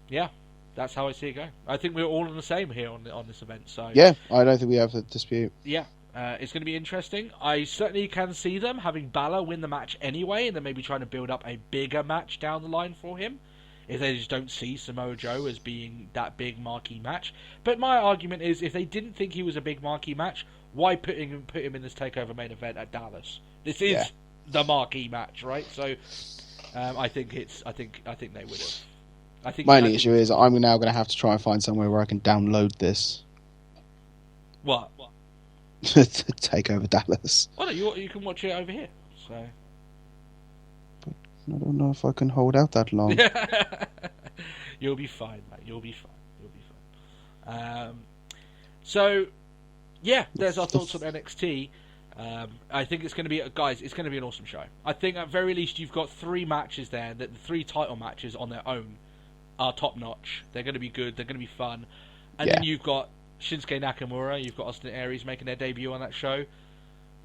yeah, that's how I see it going. I think we're all on the same here on this event. So yeah, I don't think we have a dispute. Yeah. It's going to be interesting. I certainly can see them having Balor win the match anyway, and then maybe trying to build up a bigger match down the line for him, if they just don't see Samoa Joe as being that big marquee match. But my argument is, if they didn't think he was a big marquee match, why put him in this TakeOver main event at Dallas? This is the marquee match, right? So I think they would have. My only issue is I'm now going to have to try and find somewhere where I can download this. What? TakeOver Dallas. Oh no, you can watch it over here. So but I don't know if I can hold out that long. You'll be fine, mate. You'll be fine. So yeah, there's our thoughts on NXT. I think it's going to be it's going to be an awesome show. I think at very least you've got 3 matches there. That the 3 title matches on their own are top notch. They're going to be good. They're going to be fun. And then you've got Shinsuke Nakamura, you've got Austin Aries making their debut on that show.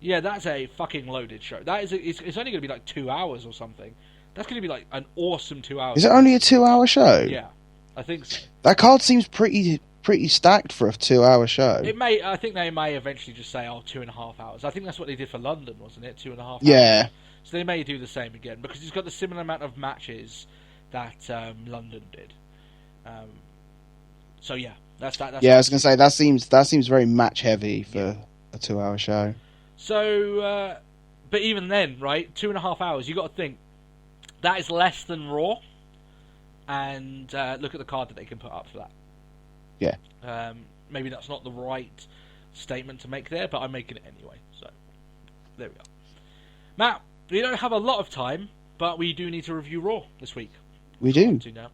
Yeah, that's a fucking loaded show. That is, it's only going to be like 2 hours or something. That's going to be like an awesome 2 hours. Is it only a 2-hour show? Yeah, I think so. That card seems pretty stacked for a 2-hour show. I think they may eventually just say, 2.5 hours. I think that's what they did for London, wasn't it? 2.5 hours. Yeah. So they may do the same again, because it's got the similar amount of matches that London did. So yeah. That's I was going to say that seems very match heavy for a 2-hour show. So, but even then, right, 2.5 hours. You got to think that is less than Raw, and look at the card that they can put up for that. Yeah. Maybe that's not the right statement to make there, but I'm making it anyway. So there we are. Now we don't have a lot of time, but we do need to review Raw this week. We do. Now.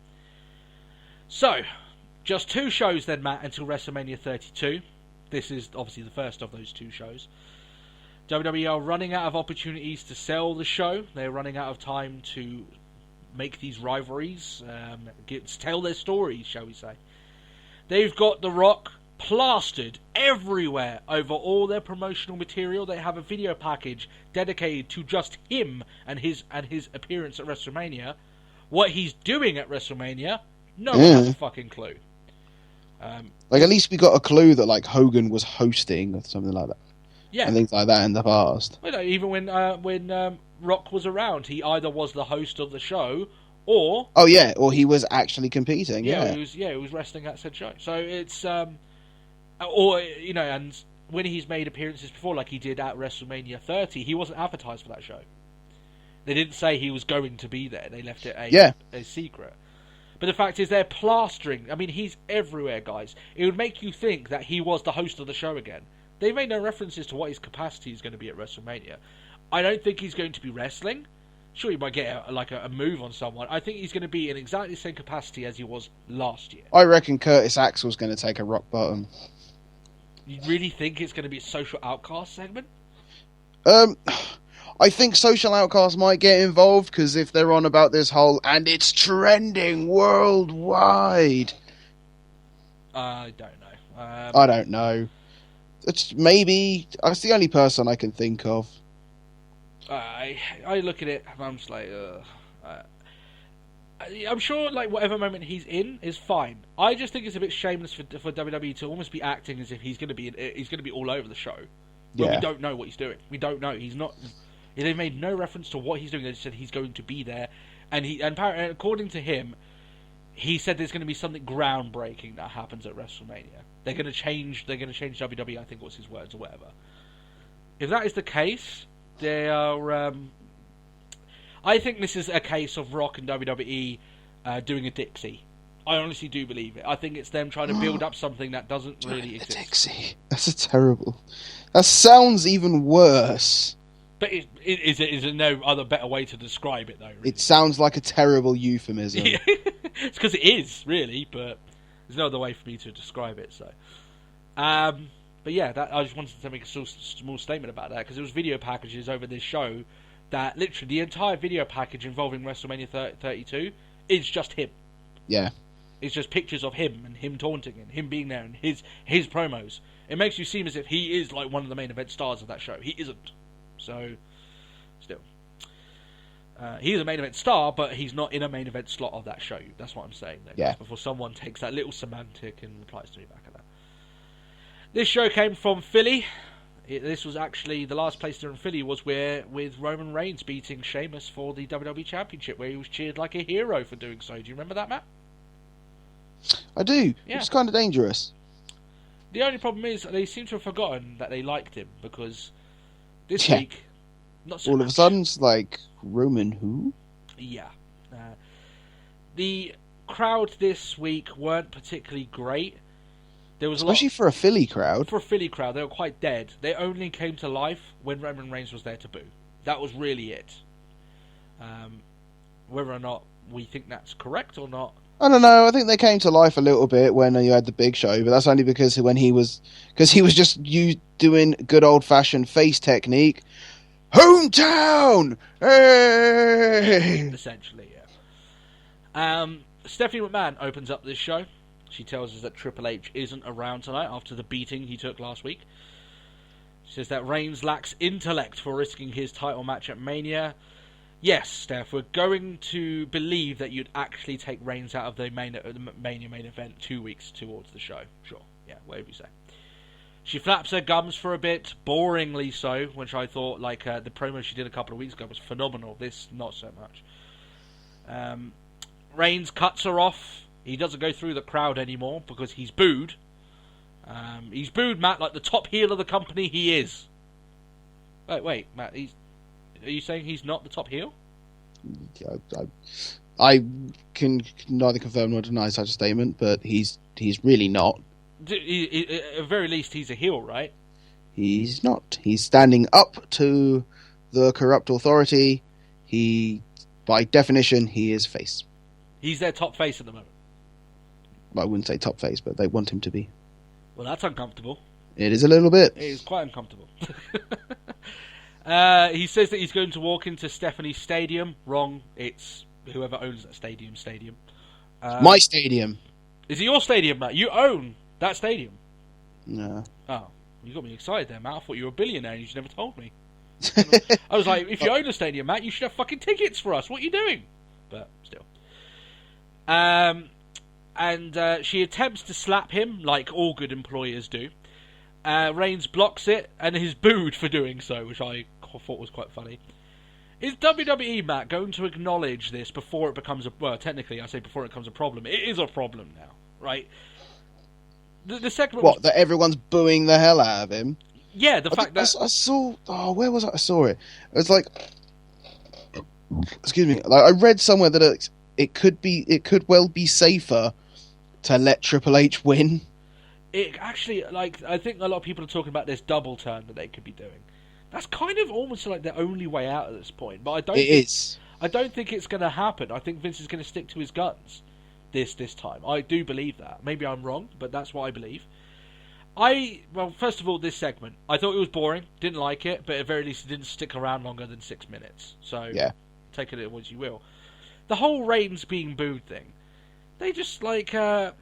So. Just 2 shows then, Matt, until WrestleMania 32. This is obviously the first of those 2 shows. WWE are running out of opportunities to sell the show. They're running out of time to make these rivalries, tell their stories, shall we say. They've got The Rock plastered everywhere over all their promotional material. They have a video package dedicated to just him and his appearance at WrestleMania. What he's doing at WrestleMania, no one has a fucking clue. Like, at least we got a clue that, like, Hogan was hosting or something like that. Yeah. And things like that in the past. Well, no, even when Rock was around, he either was the host of the show, or... Oh, yeah, or he was actually competing, yeah. He was wrestling at said show. So it's... and when he's made appearances before, like he did at WrestleMania 30, he wasn't advertised for that show. They didn't say he was going to be there. They left it a secret. But the fact is, they're plastering. I mean, he's everywhere, guys. It would make you think that he was the host of the show again. They made no references to what his capacity is going to be at WrestleMania. I don't think he's going to be wrestling. Sure, he might get a move on someone. I think he's going to be in exactly the same capacity as he was last year. I reckon Curtis Axel's going to take a rock bottom. You really think it's going to be a social outcast segment? I think Social Outcast might get involved, because if they're on about this whole, and it's trending worldwide. I don't know. I don't know. It's the only person I can think of. I look at it and I'm just like, I'm sure like whatever moment he's in is fine. I just think it's a bit shameless for WWE to almost be acting as if he's going to be all over the show. But we don't know what he's doing. We don't know. He's not. They've made no reference to what he's doing. They just said he's going to be there, and according to him, he said there's going to be something groundbreaking that happens at WrestleMania. They're going to change WWE. I think was his words or whatever. If that is the case, they are. I think this is a case of Rock and WWE doing a Dixie. I honestly do believe it. I think it's them trying to build up something that doesn't really exist. Dixie. That's a terrible. That sounds even worse. But is there no other better way to describe it, though? Really? It sounds like a terrible euphemism. Yeah. It's because it is, really, but there's no other way for me to describe it, so... but yeah, I just wanted to make a small statement about that, because there was video packages over this show that literally the entire video package involving WrestleMania 32 is just him. Yeah. It's just pictures of him and him taunting and him being there and his promos. It makes you seem as if he is like one of the main event stars of that show. He isn't. So, still. He is a main event star, but he's not in a main event slot of that show. That's what I'm saying there. Yeah. Before someone takes that little semantic and replies to me back at that. This show came from Philly. This was actually the last place there in Philly was with Roman Reigns beating Sheamus for the WWE Championship, where he was cheered like a hero for doing so. Do you remember that, Matt? I do. Yeah. It's kind of dangerous. The only problem is they seem to have forgotten that they liked him, because this week, not so all much. of a sudden, it's like, Roman who? Yeah. The crowd this week weren't particularly great. There was Especially for a Philly crowd. For a Philly crowd, they were quite dead. They only came to life when Roman Reigns was there to boo. That was really it. Whether or not we think that's correct or not, I don't know. I think they came to life a little bit when you had the Big Show, but that's only because he was just doing good old fashioned face technique. Hometown, hey! Essentially, yeah. Stephanie McMahon opens up this show. She tells us that Triple H isn't around tonight after the beating he took last week. She says that Reigns lacks intellect for risking his title match at Mania. Yes, Steph, we're going to believe that you'd actually take Reigns out of the Mania main event 2 weeks towards the show. Sure, yeah, whatever you say. She flaps her gums for a bit, boringly so, which I thought, like, the promo she did a couple of weeks ago was phenomenal. This, not so much. Reigns cuts her off. He doesn't go through the crowd anymore because he's booed. He's booed, Matt, like the top heel of the company he is. Wait, Matt, are you saying he's not the top heel? I can neither confirm nor deny such a statement, but he's really not. At the very least, he's a heel, right? He's not. He's standing up to the corrupt authority. By definition, he is face. He's their top face at the moment. I wouldn't say top face, but they want him to be. Well, that's uncomfortable. It is a little bit. It is quite uncomfortable. He says that he's going to walk into Stephanie's stadium. Wrong. It's whoever owns that stadium. My stadium. Is it your stadium, Matt? You own that stadium. No. Oh, you got me excited there, Matt. I thought you were a billionaire and you just never told me. I was like, if you own a stadium, Matt, you should have fucking tickets for us. What are you doing? But still. And she attempts to slap him, like all good employers do. Reigns blocks it and is booed for doing so, which I thought was quite funny. Is WWE, Matt, going to acknowledge this before it becomes a... Well, technically, I say before it becomes a problem. It is a problem now, right? The segment... What, that everyone's booing the hell out of him? Yeah, the fact that... I saw... Oh, where was I? I saw it. It was like... Excuse me. Like, I read somewhere that it could well be safer to let Triple H win. It actually, like, I think a lot of people are talking about this double turn that they could be doing. That's kind of almost like the only way out at this point. But I don't think it's going to happen. I think Vince is going to stick to his guns this time. I do believe that. Maybe I'm wrong, but that's what I believe. Well, first of all, this segment, I thought it was boring. Didn't like it, but at very least it didn't stick around longer than 6 minutes. So, yeah. Take it as you will. The whole Reigns being booed thing, they just, like I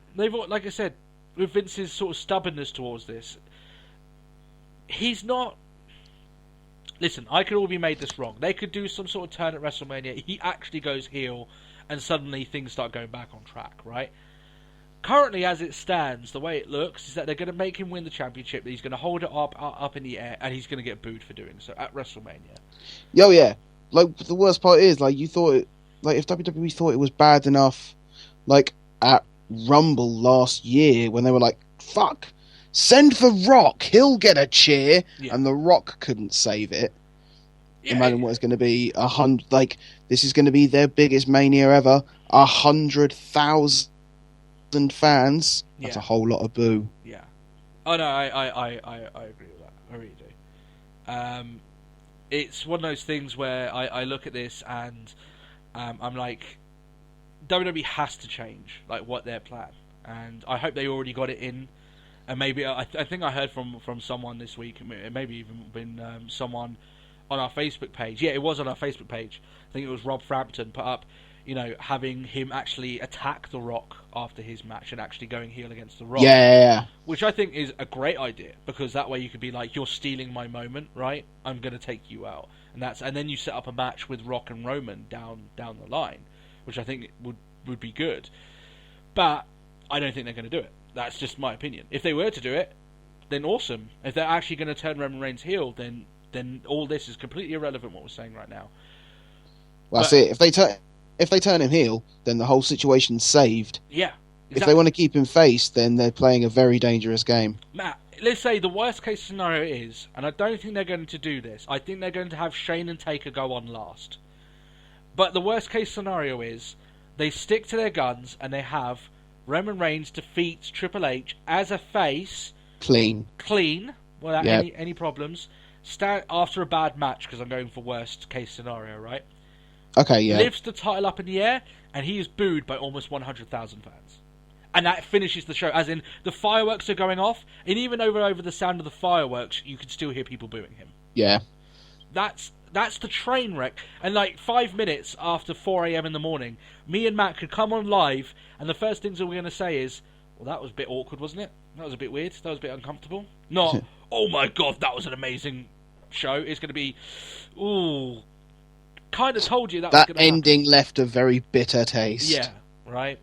said, with Vince's sort of stubbornness towards this, he's not... listen, I could all be made this wrong. They could do some sort of turn at WrestleMania. He actually goes heel, and suddenly things start going back on track, right? Currently, as it stands, the way it looks is that they're going to make him win the championship. He's going to hold it up in the air, and he's going to get booed for doing so at WrestleMania. Yo, yeah. Like, the worst part is, like, you thought it, like, if WWE thought it was bad enough, like, at Rumble last year, when they were like, fuck, send for Rock, he'll get a cheer, and The Rock couldn't save it. Yeah, imagine what it's going to be, this is going to be their biggest Mania ever, 100,000 fans. That's a whole lot of boo. Yeah. Oh, no, I agree with that. I really do. It's one of those things where I look at this and I'm like, WWE has to change what their plan, and I hope they already got it in. And maybe I think I heard from someone this week, it maybe even been someone on our Facebook page. Yeah, it was on our Facebook page. I think it was Rob Frampton put up, having him actually attack The Rock after his match and actually going heel against The Rock. Yeah. Which I think is a great idea, because that way you could be like, you're stealing my moment, right? I'm going to take you out. And then you set up a match with Rock and Roman down the line, which I think would be good. But I don't think they're going to do it. That's just my opinion. If they were to do it, then awesome. If they're actually going to turn Roman Reigns heel, then all this is completely irrelevant, what we're saying right now. Well, that's it. If they turn him heel, then the whole situation's saved. Yeah. Exactly. If they want to keep him face, then they're playing a very dangerous game. Matt, let's say the worst case scenario is, and I don't think they're going to do this, I think they're going to have Shane and Taker go on last. But the worst case scenario is, they stick to their guns and they have Roman Reigns defeats Triple H as a face. Clean, without any problems. After a bad match, because I'm going for worst case scenario, right? Okay, yeah. Lifts the title up in the air, and he is booed by almost 100,000 fans. And that finishes the show. As in, the fireworks are going off, and even over the sound of the fireworks, you can still hear people booing him. Yeah. That's the train wreck. And 5 minutes after 4 a.m. in the morning, me and Matt could come on live, and the first things that we're going to say is, well, that was a bit awkward, wasn't it? That was a bit weird. That was a bit uncomfortable. Not, oh my god, that was an amazing show. It's going to be, ooh, kind of told you that was going to ending happen. Left a very bitter taste. Yeah, right.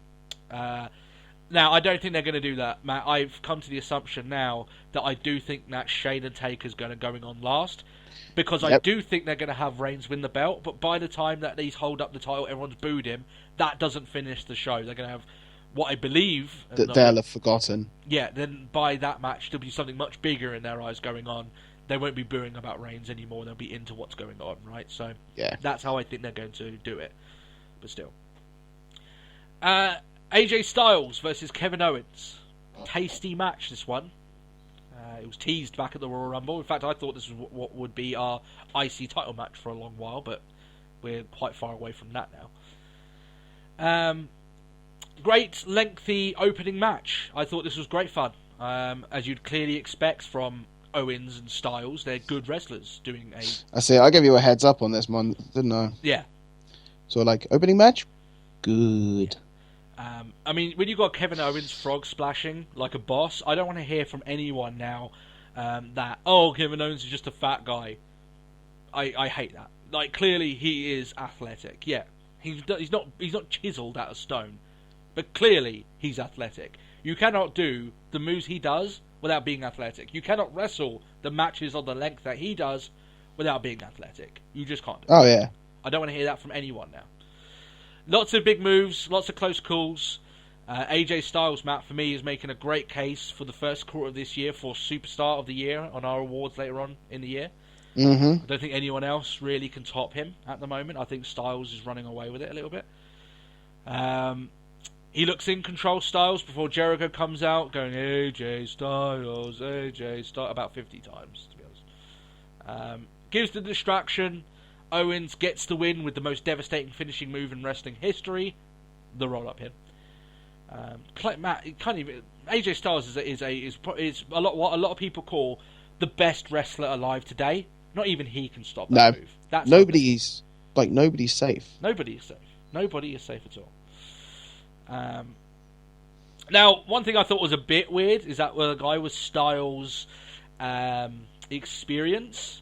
Now, I don't think they're going to do that, Matt. I've come to the assumption now that I do think that Shane and Taker's going on last, because I do think they're going to have Reigns win the belt, but by the time that these hold up the title, everyone's booed him, that doesn't finish the show. They're going to have what I believe... that they'll have forgotten. Yeah, then by that match, there'll be something much bigger in their eyes going on. They won't be booing about Reigns anymore. They'll be into what's going on, right? So that's how I think they're going to do it. But still. AJ Styles versus Kevin Owens. Tasty match, this one. It was teased back at the Royal Rumble. In fact, I thought this was what would be our IC title match for a long while, but we're quite far away from that now. Great, lengthy opening match. I thought this was great fun. As you'd clearly expect from Owens and Styles, they're good wrestlers doing a... I see. I gave you a heads up on this one, didn't I? Yeah. So, opening match? Good. I mean, when you got Kevin Owens frog splashing like a boss, I don't want to hear from anyone now that, oh, Kevin Owens is just a fat guy. I hate that. Clearly he is athletic. Yeah, he's not chiseled out of stone, but clearly he's athletic. You cannot do the moves he does without being athletic. You cannot wrestle the matches on the length that he does without being athletic. You just can't do it. Oh, yeah. I don't want to hear that from anyone now. Lots of big moves, lots of close calls. AJ Styles, Matt, for me, is making a great case for the first quarter of this year for Superstar of the Year on our awards later on in the year. Mm-hmm. I don't think anyone else really can top him at the moment. I think Styles is running away with it a little bit. He looks in control, Styles, before Jericho comes out going, AJ Styles, about 50 times, to be honest. Gives the distraction. Owens gets the win with the most devastating finishing move in wrestling history, the roll-up pin. Matt, AJ Styles is a lot what a lot of people call the best wrestler alive today. Not even he can stop that move. Nobody's safe. Nobody is safe. Nobody is safe at all. Now, one thing I thought was a bit weird is that the guy with Styles' experience.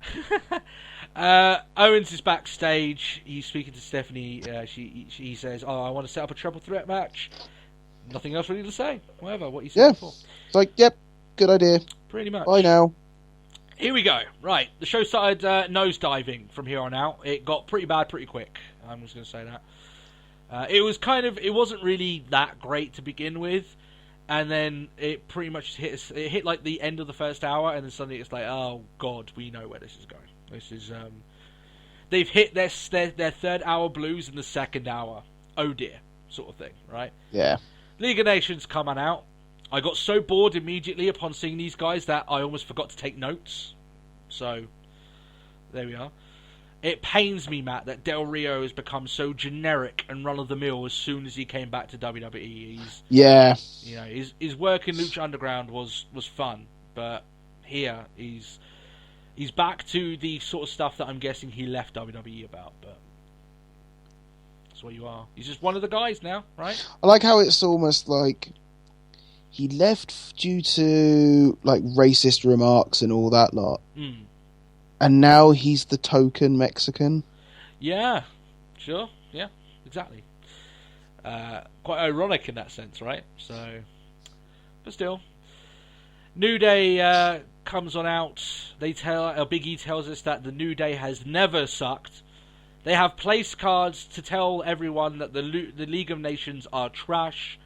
Owens is backstage. He's speaking to Stephanie. She says, "Oh, I want to set up a triple threat match." Nothing else really to say. Whatever. What you said before. It's like, yep, good idea. Pretty much. Bye now. Here we go. Right, the show started nosediving from here on out. It got pretty bad pretty quick. I'm just going to say that. It wasn't really that great to begin with, and then it pretty much hit like the end of the first hour, and then suddenly it's like, oh god, we know where this is going. This is they've hit their third hour blues in the second hour. Oh dear, sort of thing, right? Yeah. League of Nations coming out. I got so bored immediately upon seeing these guys that I almost forgot to take notes. So, there we are. It pains me, Matt, that Del Rio has become so generic and run-of-the-mill as soon as he came back to WWE. His work in Lucha Underground was fun, but here he's back to the sort of stuff that I'm guessing he left WWE about, but that's where you are. He's just one of the guys now, right? I like how it's almost like he left due to like racist remarks and all that lot. And now he's the token Mexican. Yeah, sure. Yeah, exactly. Quite ironic in that sense, right? So, but still. New Day comes on out. Big E tells us that the New Day has never sucked. They have place cards to tell everyone that the League of Nations are trash.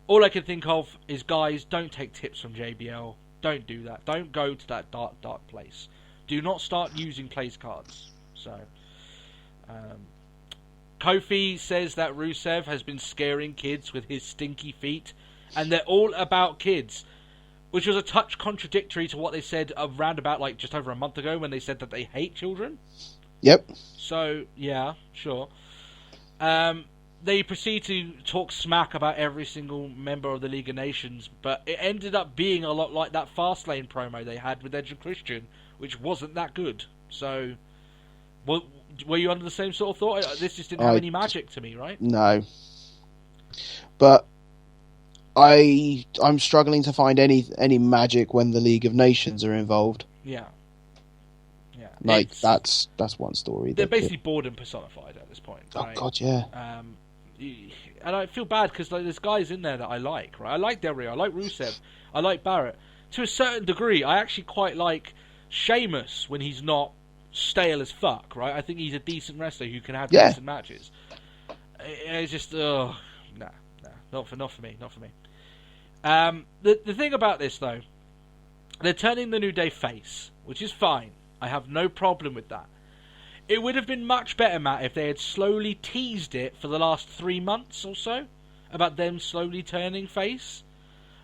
All I can think of is, guys, don't take tips from JBL. Don't do that. Don't go to that dark place. Do not start using place cards. So, Kofi says that Rusev has been scaring kids with his stinky feet, and they're all about kids, which was a touch contradictory to what they said around about like just over a month ago when they said that they hate children. Yep. So, yeah, sure. They proceed to talk smack about every single member of the League of Nations, but it ended up being a lot like that Fastlane promo they had with Edge and Christian, which wasn't that good. So, were you under the same sort of thought? This just didn't have any magic to me, right? No. But I'm struggling to find any magic when the League of Nations are involved. Yeah. Like, that's one story. They're basically boredom personified at this point. Oh, right? God, yeah. And I feel bad because there's guys in there that I like, right? I like Del Rio, I like Rusev, I like Barrett. To a certain degree, I actually quite like Sheamus when he's not stale as fuck, right? I think he's a decent wrestler who can have decent matches. It's just, nah, not for me. The thing about this, though, they're turning the New Day face, which is fine. I have no problem with that. It would have been much better, Matt, if they had slowly teased it for the last 3 months or so, about them slowly turning face,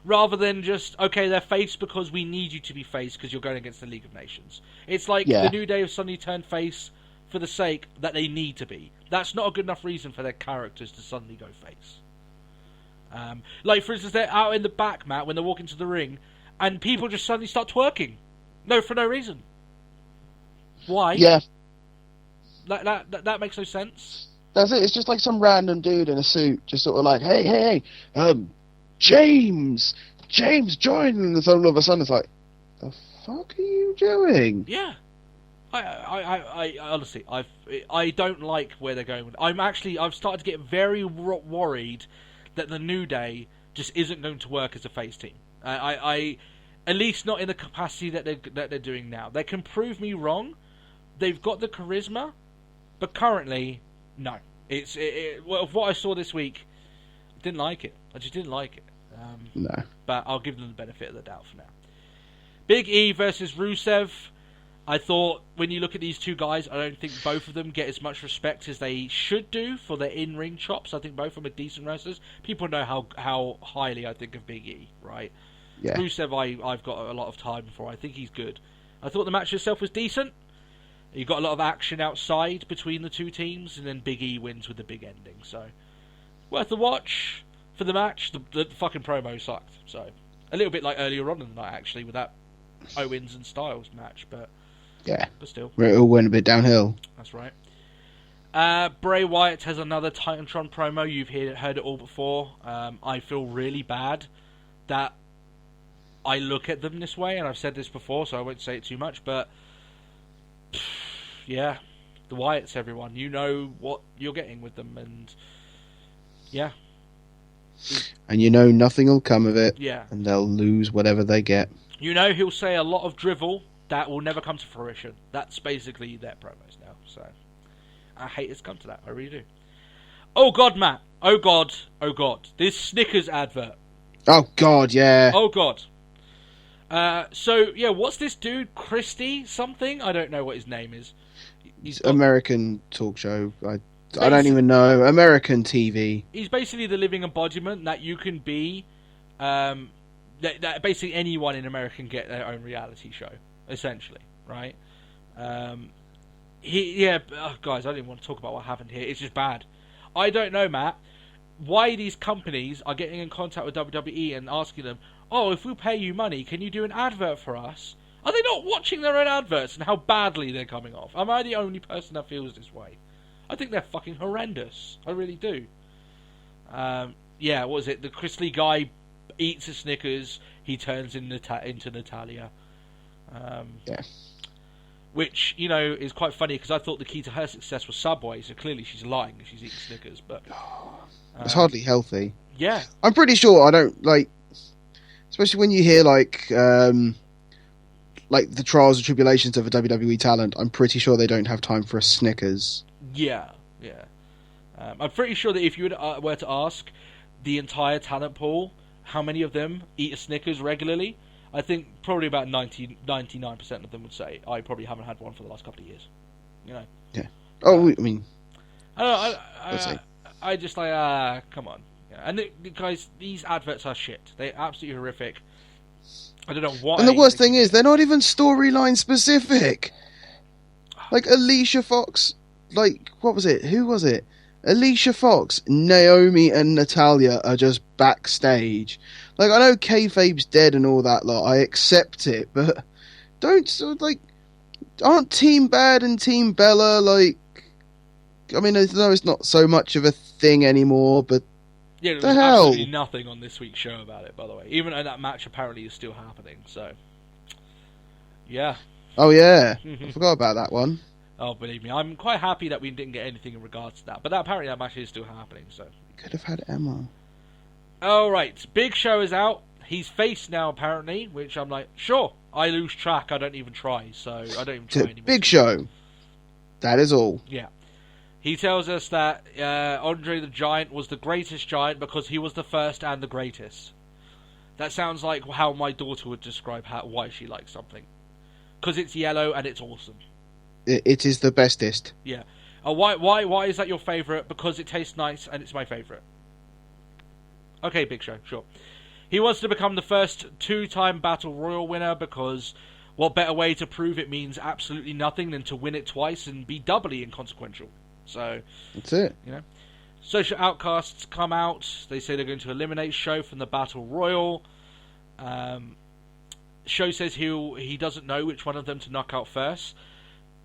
rather than just, okay, they're face because we need you to be face because you're going against the League of Nations. It's like the New Day have suddenly turned face for the sake that they need to be. That's not a good enough reason for their characters to suddenly go face. Like, for instance, they're out in the back, Matt, when they're walking to the ring, and people just suddenly start twerking. For no reason. Why? Yeah. That makes no sense. That's it. It's just like some random dude in a suit, just sort of like, hey, James, join, and then all of a sudden it's like, the fuck are you doing? Yeah. I honestly, I don't like where they're going with it. I've started to get very worried that the New Day just isn't going to work as a face team. At least not in the capacity that they're doing now. They can prove me wrong. They've got the charisma, but currently, no. Of what I saw this week, I didn't like it. I just didn't like it. No. But I'll give them the benefit of the doubt for now. Big E versus Rusev. I thought, when you look at these two guys, I don't think both of them get as much respect as they should do for their in-ring chops. I think both of them are decent wrestlers. People know how highly I think of Big E, right? Yeah. Rusev, I've got a lot of time for. I think he's good. I thought the match itself was decent. You got a lot of action outside between the two teams, and then Big E wins with the big ending. So, worth a watch for the match. The fucking promo sucked. So, a little bit like earlier on in the night, actually, with that Owens and Styles match. But still, where it all went a bit downhill. That's right. Bray Wyatt has another Titantron promo. You've heard it all before. I feel really bad that I look at them this way, and I've said this before, so I won't say it too much, but Yeah, the Wyatts, everyone. You know what you're getting with them, and yeah. And you know nothing will come of it. Yeah. And they'll lose whatever they get. You know he'll say a lot of drivel that will never come to fruition. That's basically their promos now. So I hate it's come to that. I really do. Oh God, Matt. Oh God. Oh God. This Snickers advert. Oh God, yeah. Oh God. So yeah, what's this dude? Christie something? I don't know what his name is. He's got... American talk show. I don't even know. American TV. He's basically the living embodiment that you can be. That basically anyone in America can get their own reality show, essentially, right? Guys, I don't even want to talk about what happened here. It's just bad. I don't know, Matt, why these companies are getting in contact with WWE and asking them, oh, if we pay you money, can you do an advert for us? Are they not watching their own adverts and how badly they're coming off? Am I the only person that feels this way? I think they're fucking horrendous. I really do. What was it? The Chrisley guy eats a Snickers, he turns into Natalia. Yeah. Which, you know, is quite funny because I thought the key to her success was Subway, so clearly she's lying if she's eating Snickers, but... it's hardly healthy. Yeah. I'm pretty sure I don't, like... Especially when you hear, like the trials and tribulations of a WWE talent, I'm pretty sure they don't have time for a Snickers. Yeah. I'm pretty sure that if you were to ask the entire talent pool how many of them eat a Snickers regularly, I think probably about 99% of them would say, I probably haven't had one for the last couple of years. You know? Yeah. Oh, I mean... I just like, come on. Yeah. And guys, these adverts are shit. They're absolutely horrific. I don't know why. And the worst thing is, they're not even storyline specific. Like, Alicia Fox... Like, what was it? Who was it? Alicia Fox, Naomi, and Natalia are just backstage. Like, I know kayfabe's dead and all that lot. I accept it, but aren't Team Bad and Team Bella, like... I mean, I know it's not so much of a thing anymore, but... Yeah, there's the hell? absolutely nothing on this week's show about it, by the way. Even though that match apparently is still happening, so... Yeah. Oh, yeah. I forgot about that one. Oh, believe me, I'm quite happy that we didn't get anything in regards to that. But apparently that match is still happening, so... Could have had Emma. Alright, Big Show is out. He's face now, apparently, which I'm like, sure, I lose track, I don't even try, so I don't even try anymore. Big Show. That is all. Yeah. He tells us that Andre the Giant was the greatest giant because he was the first and the greatest. That sounds like how my daughter would describe why she likes something. Because it's yellow and it's awesome. It is the bestest. Yeah. Why is that your favourite? Because it tastes nice and it's my favourite. Okay, Big Show, sure. He wants to become the first 2-time Battle Royal winner because what better way to prove it means absolutely nothing than to win it twice and be doubly inconsequential. So that's it. You know, Social Outcasts come out. They say they're going to eliminate Show from the Battle Royal. Show says he doesn't know which one of them to knock out first.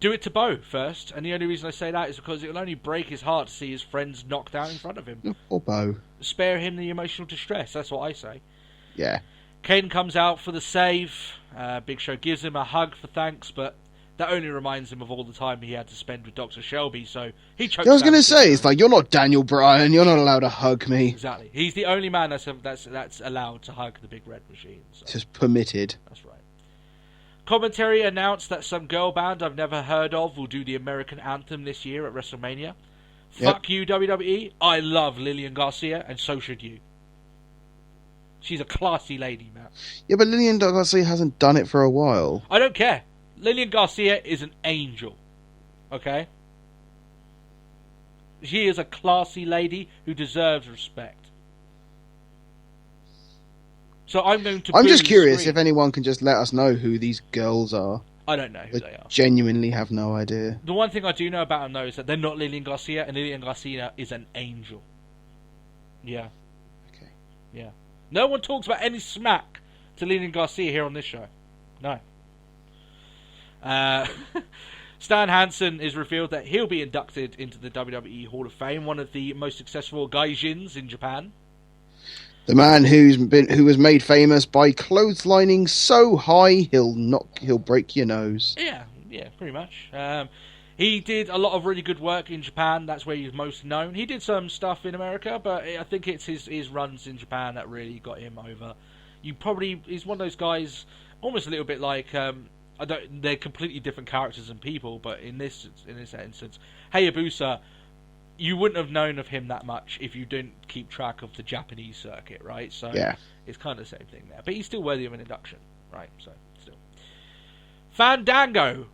Do it to Bo first, and the only reason I say that is because it will only break his heart to see his friends knocked out in front of him. Or Bo. Spare him the emotional distress. That's what I say. Yeah. Kane comes out for the save. Big Show gives him a hug for thanks, but that only reminds him of all the time he had to spend with Dr. Shelby, so he chokes. I was going to say, it's like, you're not Daniel Bryan, you're not allowed to hug me. Exactly. He's the only man that's allowed to hug the Big Red Machine. So. Just permitted. That's right. Commentary announced that some girl band I've never heard of will do the American anthem this year at WrestleMania. Yep. Fuck you, WWE. I love Lillian Garcia, and so should you. She's a classy lady, Matt. Yeah, but Lillian Garcia hasn't done it for a while. I don't care. Lillian Garcia is an angel. Okay? She is a classy lady who deserves respect. So I'm going to... I'm just curious if anyone can just let us know who these girls are. I don't know who they are. Genuinely have no idea. The one thing I do know about them, though, is that they're not Lillian Garcia, and Lillian Garcia is an angel. Yeah. Okay. Yeah. No one talks about any smack to Lillian Garcia here on this show. No. Stan Hansen is revealed that he'll be inducted into the WWE Hall of Fame, one of the most successful gaijins in Japan. The man who was made famous by clotheslining so high he'll break your nose. Yeah, Yeah, pretty much. He did a lot of really good work in Japan. That's where he's most known. He did some stuff in America, but I think it's his runs in Japan that really got him over. He's one of those guys, almost a little bit like they're completely different characters and people, but in this instance, Hayabusa, you wouldn't have known of him that much if you didn't keep track of the Japanese circuit, right? So yeah, it's kind of the same thing there, but he's still worthy of an induction, right? So still, Fandango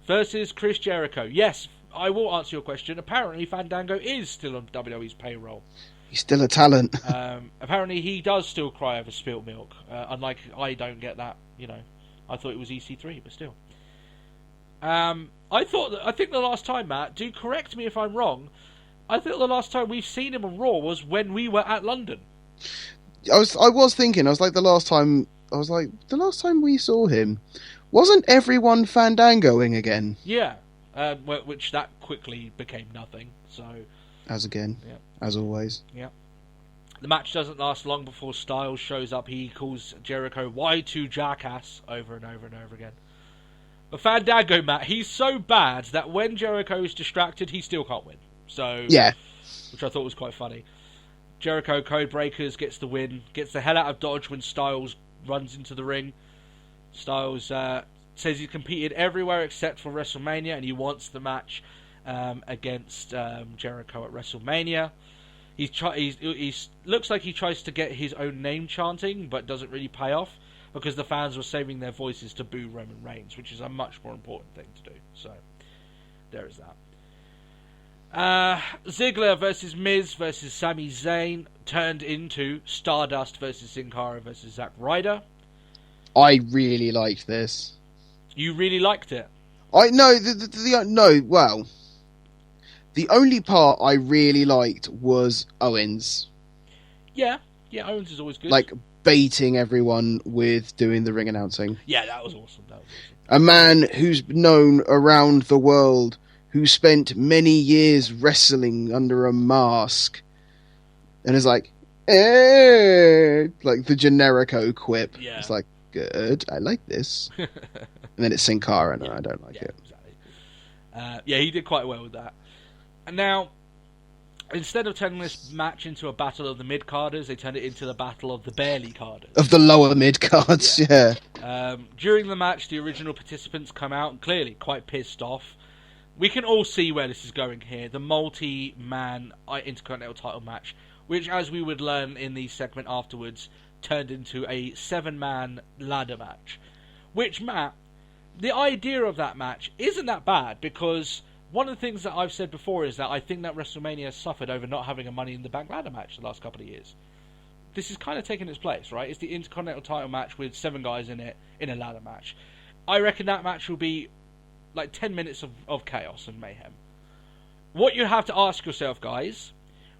versus Chris Jericho. Yes, I will answer your question. Apparently, Fandango is still on WWE's payroll. He's still a talent. Apparently, he does still cry over spilt milk. Unlike I don't get that. I thought it was EC3, but still. I think the last time, Matt, do correct me if I'm wrong, I think the last time we've seen him on Raw was when we were at London. I was thinking, the last time we saw him, wasn't everyone Fandangoing again? Yeah, which that quickly became nothing, so... As always. Yeah. The match doesn't last long before Styles shows up. He calls Jericho Y2 Jackass over and over and over again. But Fandango, Matt, he's so bad that when Jericho is distracted, he still can't win. So, yeah, which I thought was quite funny. Jericho Code Breakers gets the win, gets the hell out of dodge when Styles runs into the ring. Styles says he's competed everywhere except for WrestleMania, and he wants the match against Jericho at WrestleMania. He looks like he tries to get his own name chanting, but doesn't really pay off because the fans were saving their voices to boo Roman Reigns, which is a much more important thing to do. So there is that. Ziggler versus Miz versus Sami Zayn turned into Stardust versus Sin Cara versus Zack Ryder. I really liked this. You really liked it? The only part I really liked was Owens. Yeah, Owens is always good. Like, baiting everyone with doing the ring announcing. Yeah, that was awesome. A man who's known around the world, who spent many years wrestling under a mask, and is like, like the generico quip. Yeah. It's like, good, I like this. And then it's Sin Cara, and I don't like it. Exactly. He did quite well with that. And now, instead of turning this match into a battle of the mid-carders, they turned it into the battle of the barely-carders. Of the lower mid-cards, yeah. During the match, the original participants come out, and clearly quite pissed off. We can all see where this is going here. The multi-man Intercontinental title match, which, as we would learn in the segment afterwards, turned into a 7-man ladder match. Which, Matt, the idea of that match isn't that bad, because one of the things that I've said before is that I think that WrestleMania suffered over not having a Money in the Bank ladder match the last couple of years. This is kind of taking its place, right? It's the Intercontinental title match with 7 guys in it, in a ladder match. I reckon that match will be like 10 minutes of chaos and mayhem. What you have to ask yourself, guys,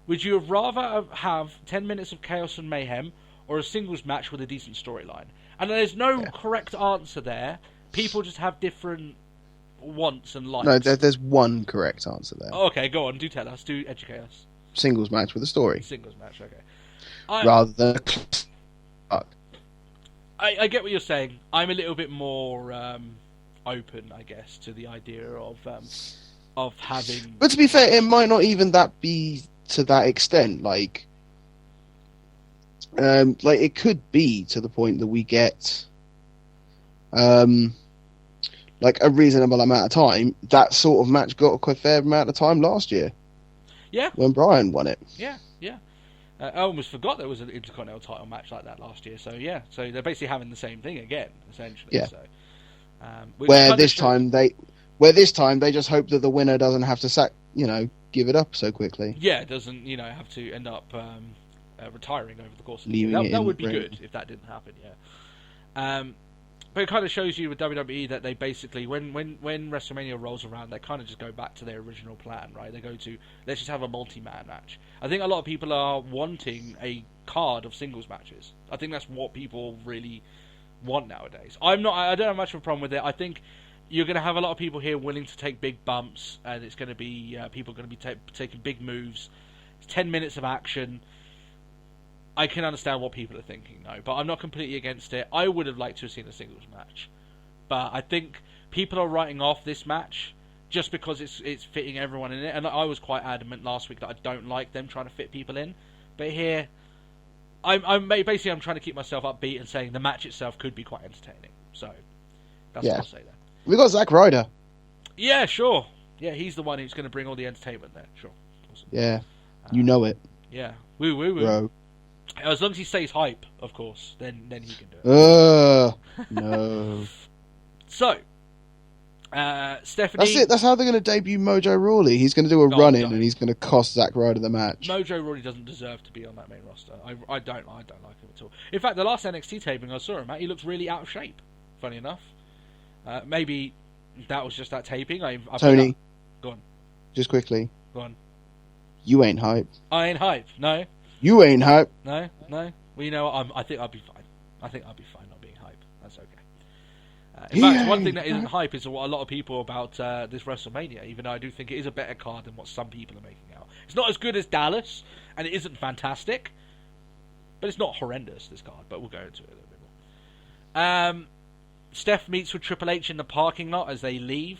would you rather have 10 minutes of chaos and mayhem or a singles match with a decent storyline? And there's no correct answer there. People just have different wants and likes. No, there's one correct answer there. Oh, okay, go on. Do tell us. Do educate us. Singles match with a story. Singles match, okay. Rather than I get what you're saying. I'm a little bit more open, I guess, to the idea of having... But to be fair, it might not even be to that extent. Like it could be to the point that we get like a reasonable amount of time. That sort of match got a fair amount of time last year. Yeah. When Bryan won it. Yeah. I almost forgot there was an Intercontinental title match like that last year. So yeah, so they're basically having the same thing again, essentially. Yeah. So, where this time they just hope that the winner doesn't have to give it up so quickly. Yeah, it doesn't have to end up retiring over the course of the year. That would be good if that didn't happen. Yeah. But it kind of shows you with WWE that they basically, when WrestleMania rolls around, they kind of just go back to their original plan, right? They go to, let's just have a multi-man match. I think a lot of people are wanting a card of singles matches. I think that's what people really want nowadays. I don't have much of a problem with it. I think you're going to have a lot of people here willing to take big bumps, and it's going to be, people are going to be taking big moves. It's 10 minutes of action. I can understand what people are thinking, though, but I'm not completely against it. I would have liked to have seen a singles match, but I think people are writing off this match just because it's fitting everyone in it. And I was quite adamant last week that I don't like them trying to fit people in. But here, I'm trying to keep myself upbeat and saying the match itself could be quite entertaining. So that's what I'll say there. We got Zack Ryder. Yeah, sure. Yeah, he's the one who's going to bring all the entertainment there. Sure. Awesome. Yeah, you know it. Yeah. Woo, woo, woo. Bro. As long as he stays hype, of course, then he can do it. No. So, Stephanie... That's it. That's how they're going to debut Mojo Rawley. He's going to do a run-in and he's going to cost Zack Ryder the match. Mojo Rawley doesn't deserve to be on that main roster. I don't like him at all. In fact, the last NXT taping I saw him at, he looks really out of shape, funny enough. Maybe that was just that taping. Tony. Go on. Just quickly. Go on. You ain't hype. I ain't hype. No. You ain't hype. No. Well, you know what? I think I'll be fine. I think I'll be fine not being hype. That's okay. In fact, one thing that isn't hype is what a lot of people about this WrestleMania, even though I do think it is a better card than what some people are making out. It's not as good as Dallas, and it isn't fantastic, but it's not horrendous, this card, but we'll go into it a little bit more. Steph meets with Triple H in the parking lot as they leave,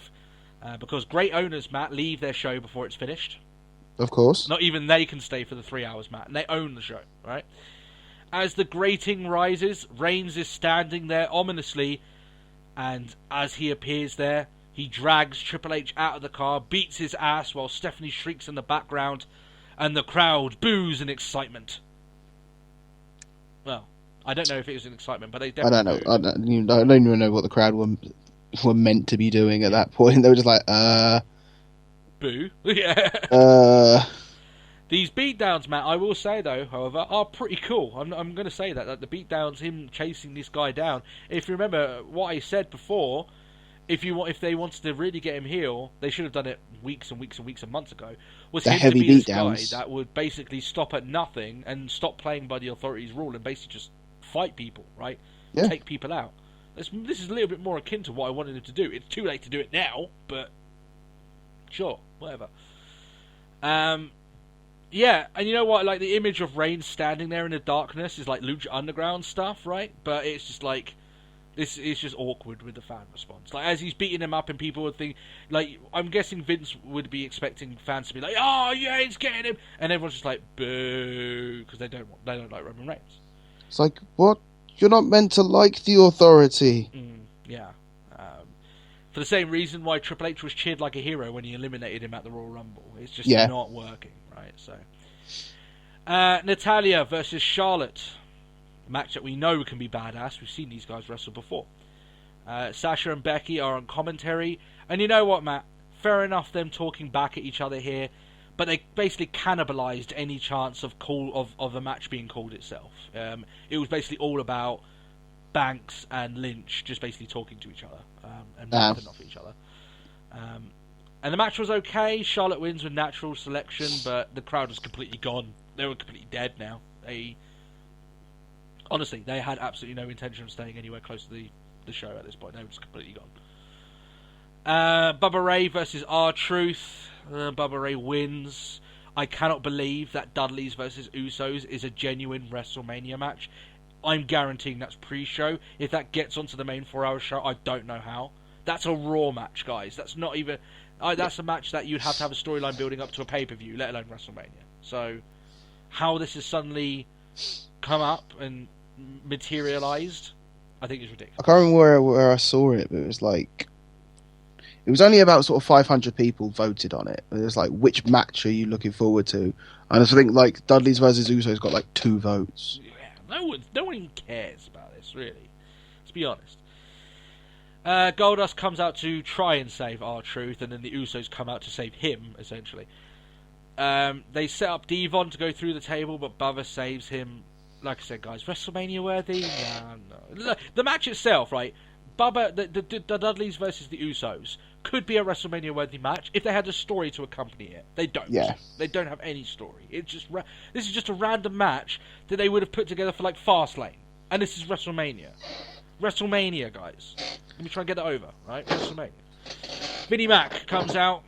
because great owners, Matt, leave their show before it's finished. Of course. Not even they can stay for the 3 hours, Matt, and they own the show, right? As the grating rises, Reigns is standing there ominously, and as he appears there, he drags Triple H out of the car, beats his ass while Stephanie shrieks in the background, and the crowd boos in excitement. Well, I don't know if it was an excitement, but they definitely I don't even know what the crowd were meant to be doing at that point. They were just like, boo. Yeah. These beatdowns, Matt, I will say though, however, are pretty cool. I'm going to say that the beatdowns, him chasing this guy down. If you remember what I said before, if they wanted to really get him heel, they should have done it weeks and weeks and weeks and months ago. Was the him heavy to be this beatdowns guy that would basically stop at nothing and stop playing by the authorities' rule and basically just fight people, right? Yeah. Take people out. This is a little bit more akin to what I wanted him to do. It's too late to do it now, but sure, whatever. Yeah, and you know what? Like, the image of Reigns standing there in the darkness is like Lucha Underground stuff, right? But it's just like, this is just awkward with the fan response. Like, as he's beating him up and people would think, like, I'm guessing Vince would be expecting fans to be like, oh, yeah, he's getting him. And everyone's just like, boo, because they don't like Roman Reigns. It's like, what? You're not meant to like the authority. Yeah. For the same reason why Triple H was cheered like a hero when he eliminated him at the Royal Rumble. It's just not working, right? So, Natalya versus Charlotte. A match that we know can be badass. We've seen these guys wrestle before. Sasha and Becky are on commentary. And you know what, Matt? Fair enough them talking back at each other here. But they basically cannibalized any chance of the match being called itself. It was basically all about Banks and Lynch just basically talking to each other and mouthing off each other. And the match was okay. Charlotte wins with natural selection, but the crowd was completely gone. They were completely dead now. Honestly, they had absolutely no intention of staying anywhere close to the show at this point. They were just completely gone. Bubba Ray versus R-Truth. Bubba Ray wins. I cannot believe that Dudley's versus Usos is a genuine WrestleMania match. I'm guaranteeing that's pre-show. If that gets onto the main 4-hour show, I don't know how. That's a Raw match, guys. That's not even... that's a match that you'd have to have a storyline building up to a pay-per-view, let alone WrestleMania. So, how this has suddenly come up and materialized, I think is ridiculous. I can't remember where I saw it, but it was like... It was only about sort of 500 people voted on it. It was like, which match are you looking forward to? And I think like Dudley's versus Usos got like 2 votes. Yeah, no one even cares about this, really. Let's be honest. Goldust comes out to try and save R-Truth, and then the Usos come out to save him, essentially. They set up Devon to go through the table, but Bubba saves him. Like I said, guys, WrestleMania worthy? No. The match itself, right? Bubba, the Dudleys versus the Usos could be a WrestleMania worthy match if they had a story to accompany it. They don't. Yeah. They don't have any story. It's just this is just a random match that they would have put together for like Fastlane, and this is WrestleMania. WrestleMania, guys. Let me try and get it over, right? WrestleMania. Vinnie Mac comes out.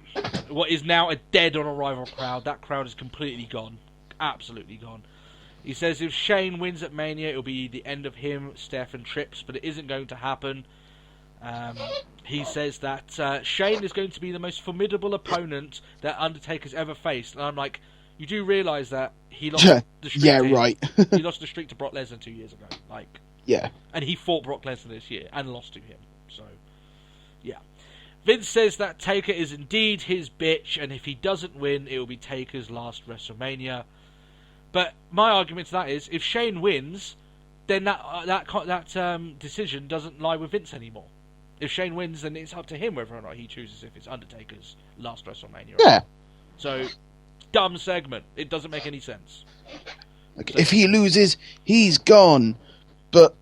What is now a dead on arrival crowd. That crowd is completely gone, absolutely gone. He says if Shane wins at Mania, it'll be the end of him, Steph, and Trips, but it isn't going to happen. He says that Shane is going to be the most formidable opponent that Undertaker's ever faced. And I'm like, you do realise that he lost the streak yeah, to him. right. He lost the streak to Brock Lesnar 2 years ago. Yeah. And he fought Brock Lesnar this year and lost to him. So, yeah. Vince says that Taker is indeed his bitch, and if he doesn't win, it will be Taker's last WrestleMania. But my argument to that is, if Shane wins, then that decision doesn't lie with Vince anymore. If Shane wins, then it's up to him whether or not he chooses if it's Undertaker's last WrestleMania. Yeah. So, dumb segment. It doesn't make any sense. Like, if he loses, he's gone. But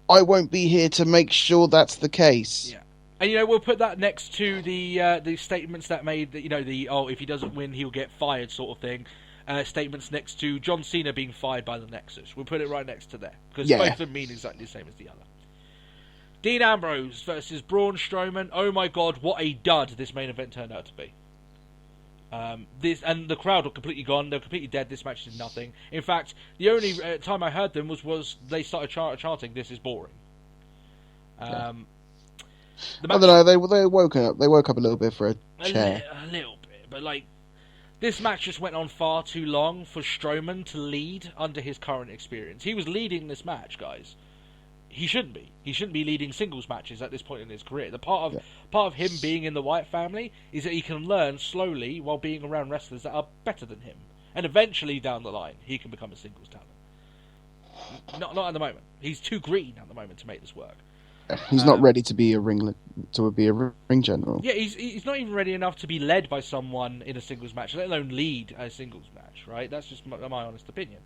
I won't be here to make sure that's the case. Yeah. And, we'll put that next to the statements that made, if he doesn't win, he'll get fired sort of thing. Statements next to John Cena being fired by the Nexus. We'll put it right next to there. Because both of them mean exactly the same as the other. Dean Ambrose versus Braun Strowman. Oh my god, what a dud this main event turned out to be. And the crowd were completely gone. They were completely dead. This match did nothing. In fact, the only time I heard them was they started chanting, "This is boring." I don't know. They woke up. They woke up a little bit for a chair. A little bit, but this match just went on far too long for Strowman to lead under his current experience. He was leading this match, guys. He shouldn't be. He shouldn't be leading singles matches at this point in his career. The part of him being in the Wyatt family is that he can learn slowly while being around wrestlers that are better than him, and eventually down the line he can become a singles talent. Not at the moment. He's too green at the moment to make this work. He's not ready to be a ring general. Yeah, he's not even ready enough to be led by someone in a singles match, let alone lead a singles match. Right? That's just my honest opinion.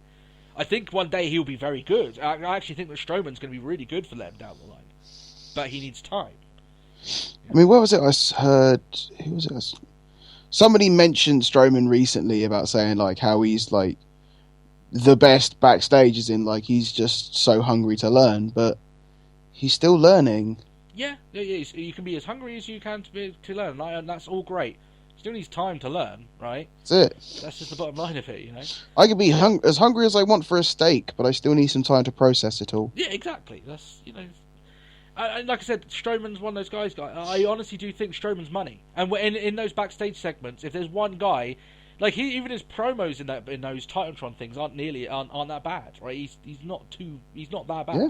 I think one day he'll be very good. I actually think that Strowman's going to be really good for them down the line. But he needs time. I mean, what was it I heard? Who was it? Somebody mentioned Strowman recently about saying, how he's, the best backstage, as in, he's just so hungry to learn, but he's still learning. Yeah, you can be as hungry as you can to learn, and that's all great. Still needs time to learn, right? That's it. That's just the bottom line of it, I can be as hungry as I want for a steak, but I still need some time to process it all. Yeah, exactly. That's, like I said, Strowman's one of those guys. I honestly do think Strowman's money. And in those backstage segments, if there's one guy, even his promos in those Titantron things aren't that bad, right? He's not that bad. Yeah.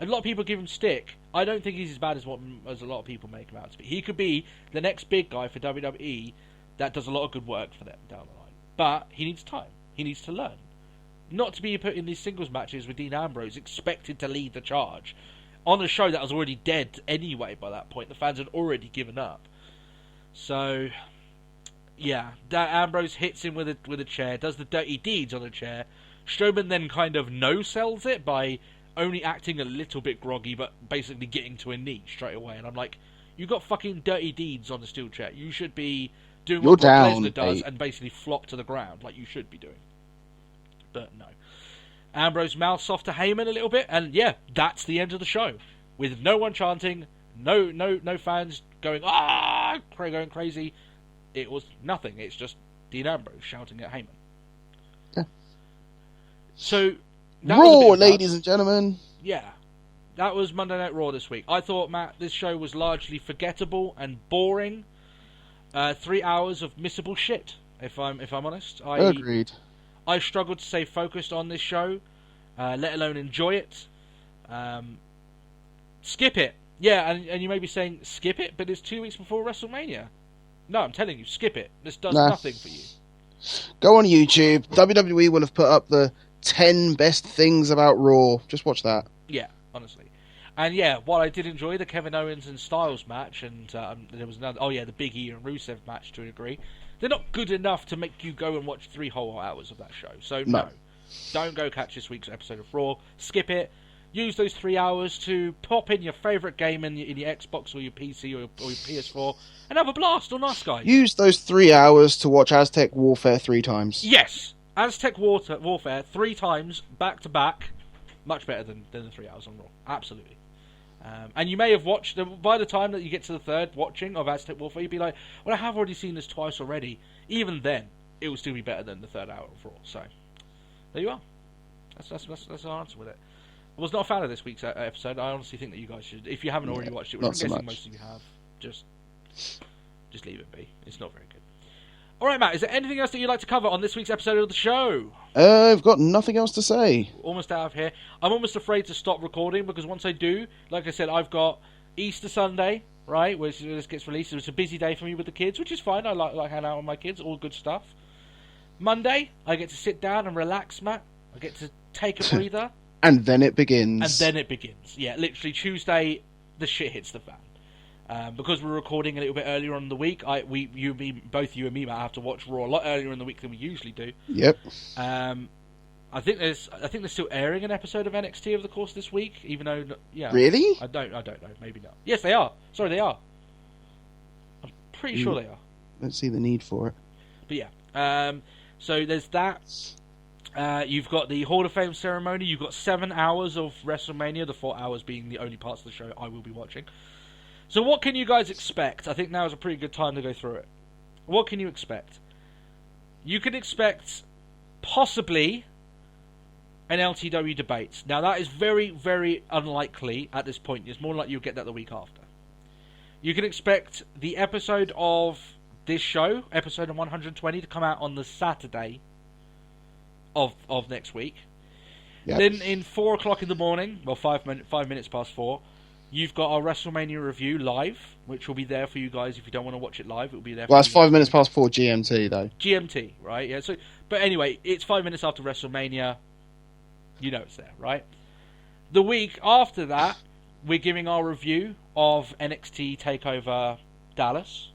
A lot of people give him stick. I don't think he's as bad as a lot of people make him out to be. He could be the next big guy for WWE that does a lot of good work for them down the line. But he needs time. He needs to learn. Not to be put in these singles matches with Dean Ambrose, expected to lead the charge on a show that was already dead anyway by that point. The fans had already given up. So, yeah, Ambrose hits him with a chair, does the dirty deeds on a chair. Strowman then kind of no-sells it by only acting a little bit groggy, but basically getting to a knee straight away. And I'm like, you got fucking dirty deeds on the steel chair. You should be doing what Brock Lesnar does and basically flop to the ground like you should be doing. But no. Ambrose mouths off to Heyman a little bit, and yeah, that's the end of the show. With no one chanting, no fans going crazy. It was nothing. It's just Dean Ambrose shouting at Heyman. Yeah. So Raw, ladies and gentlemen. Yeah, that was Monday Night Raw this week. I thought, Matt, this show was largely forgettable and boring. 3 hours of missable shit. If I'm honest, Agreed. I struggled to stay focused on this show, let alone enjoy it. Skip it. Yeah, and you may be saying, skip it, but it's 2 weeks before WrestleMania. No, I'm telling you, skip it. This does nothing for you. Go on YouTube. WWE will have put up the 10 best things about Raw. Just watch that. Yeah, honestly. And yeah, while I did enjoy the Kevin Owens and Styles match, and there was another, the Big E and Rusev match to a degree, they're not good enough to make you go and watch 3 whole hours of that show. So no. Don't go catch this week's episode of Raw. Skip it. Use those 3 hours to pop in your favourite game in your Xbox or your PC or your PS4 and have a blast on us, guys. Use those 3 hours to watch Aztec Warfare 3 times. Yes! Aztec Warfare 3 times, back to back. Much better than the 3 hours on Raw. Absolutely. And you may have watched, by the time that you get to the third watching of Aztec Warfare, you'd be like, well, I have already seen this twice already. Even then, it will still be better than the third hour of Raw. So, there you are. That's our answer with it. I was not a fan of this week's episode. I honestly think that you guys should, if you haven't already watched it, which not I'm so guessing much. most of you have, just leave it be. It's not very good. All right, Matt, is there anything else that you'd like to cover on this week's episode of the show? I've got nothing else to say. Almost out of here. I'm almost afraid to stop recording because once I do, like I said, I've got Easter Sunday, right, where this gets released. It's a busy day for me with the kids, which is fine. I like hanging out with my kids, all good stuff. Monday, I get to sit down and relax, Matt. I get to take a breather. And then it begins. Yeah, literally Tuesday, the shit hits the fan. Because we're recording a little bit earlier on in the week, both you and me, Matt, have to watch Raw a lot earlier in the week than we usually do. Yep. I think they're still airing an episode of NXT over the course of this week, even though Really? I don't know, maybe not. Yes, they are. Sorry, they are. I'm pretty sure they are. Don't see the need for it. But yeah, so there's that. You've got the Hall of Fame ceremony. You've got 7 hours of WrestleMania, the 4 hours being the only parts of the show I will be watching. So what can you guys expect? I think now is a pretty good time to go through it. What can you expect? You can expect possibly an LTW debate. Now that is very, very unlikely at this point. It's more likely you'll get that the week after. You can expect the episode of this show, episode 120, to come out on the Saturday of next week. Yep. Then in 4 o'clock in the morning, well, 5 minutes past 4, you've got our WrestleMania review live, which will be there for you guys if you don't want to watch it live. It will be there. Well, for that's 5 minutes past 4 GMT though. GMT, right? Yeah. So, but anyway, it's 5 minutes after WrestleMania. You know it's there, right? The week after that, we're giving our review of NXT Takeover Dallas.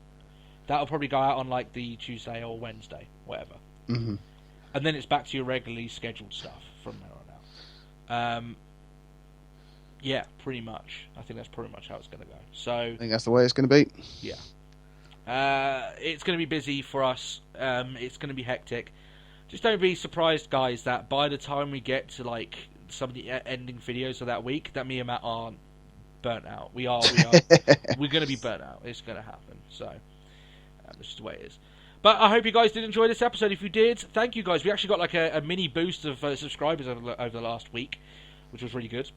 That'll probably go out on like the Tuesday or Wednesday, whatever. Mm-hmm. And then it's back to your regularly scheduled stuff from there on out. Yeah, pretty much. I think that's pretty much how it's going to go. So I think that's the way it's going to be. Yeah. It's going to be busy for us. It's going to be hectic. Just don't be surprised, guys, that by the time we get to like some of the ending videos of that week, that me and Matt aren't burnt out. We are. We're going to be burnt out. It's going to happen. So that's just the way it is. But I hope you guys did enjoy this episode. If you did, thank you guys. We actually got like a mini boost of subscribers over the last week, which was really good.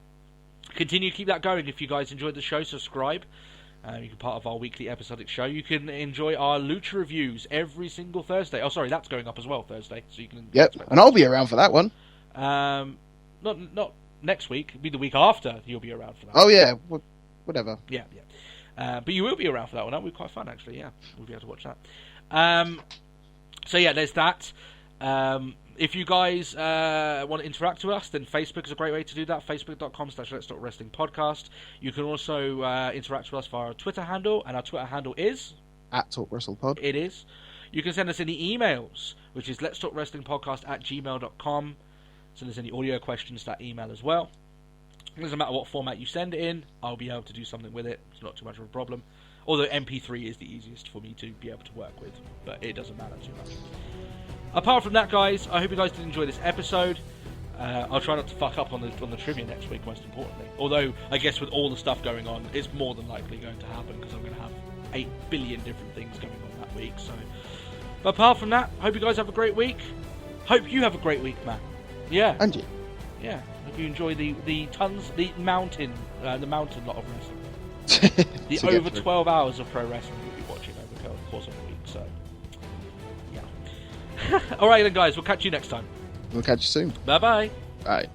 Continue to keep that going. If you guys enjoyed the show, subscribe. You can be part of our weekly episodic show. You can enjoy our Lucha reviews every single Thursday. Oh, sorry, that's going up as well Thursday. So you can. Yep, and I'll be around for that one. Not next week. It'll be the week after. You'll be around for that. Oh yeah, whatever. Yeah. But you will be around for that one. That'll be quite fun, actually. Yeah, we'll be able to watch that. So yeah, there's that. If you guys want to interact with us, then Facebook is a great way to do that. Facebook.com/Let's Talk Wrestling Podcast. You can also interact with us via our Twitter handle, and our Twitter handle is @TalkWrestlePod. It is. You can send us any emails, which is letstalkwrestlingpodcast@gmail.com. Send us any audio questions to that email as well. It doesn't matter what format you send it in, I'll be able to do something with it. It's not too much of a problem. Although MP3 is the easiest for me to be able to work with, but it doesn't matter too much. Apart from that, guys, I hope you guys did enjoy this episode. I'll try not to fuck up on the trivia next week, most importantly. Although, I guess with all the stuff going on, it's more than likely going to happen because I'm going to have 8 billion different things going on that week. So, but apart from that, hope you guys have a great week. Hope you have a great week, Matt. Yeah. And you. Yeah. Hope you enjoy the mountain lot of wrestling. The over 12 hours of pro wrestling you'll be watching over the course of a week. So, yeah. All right, then, guys. We'll catch you next time. We'll catch you soon. Bye-bye. Bye.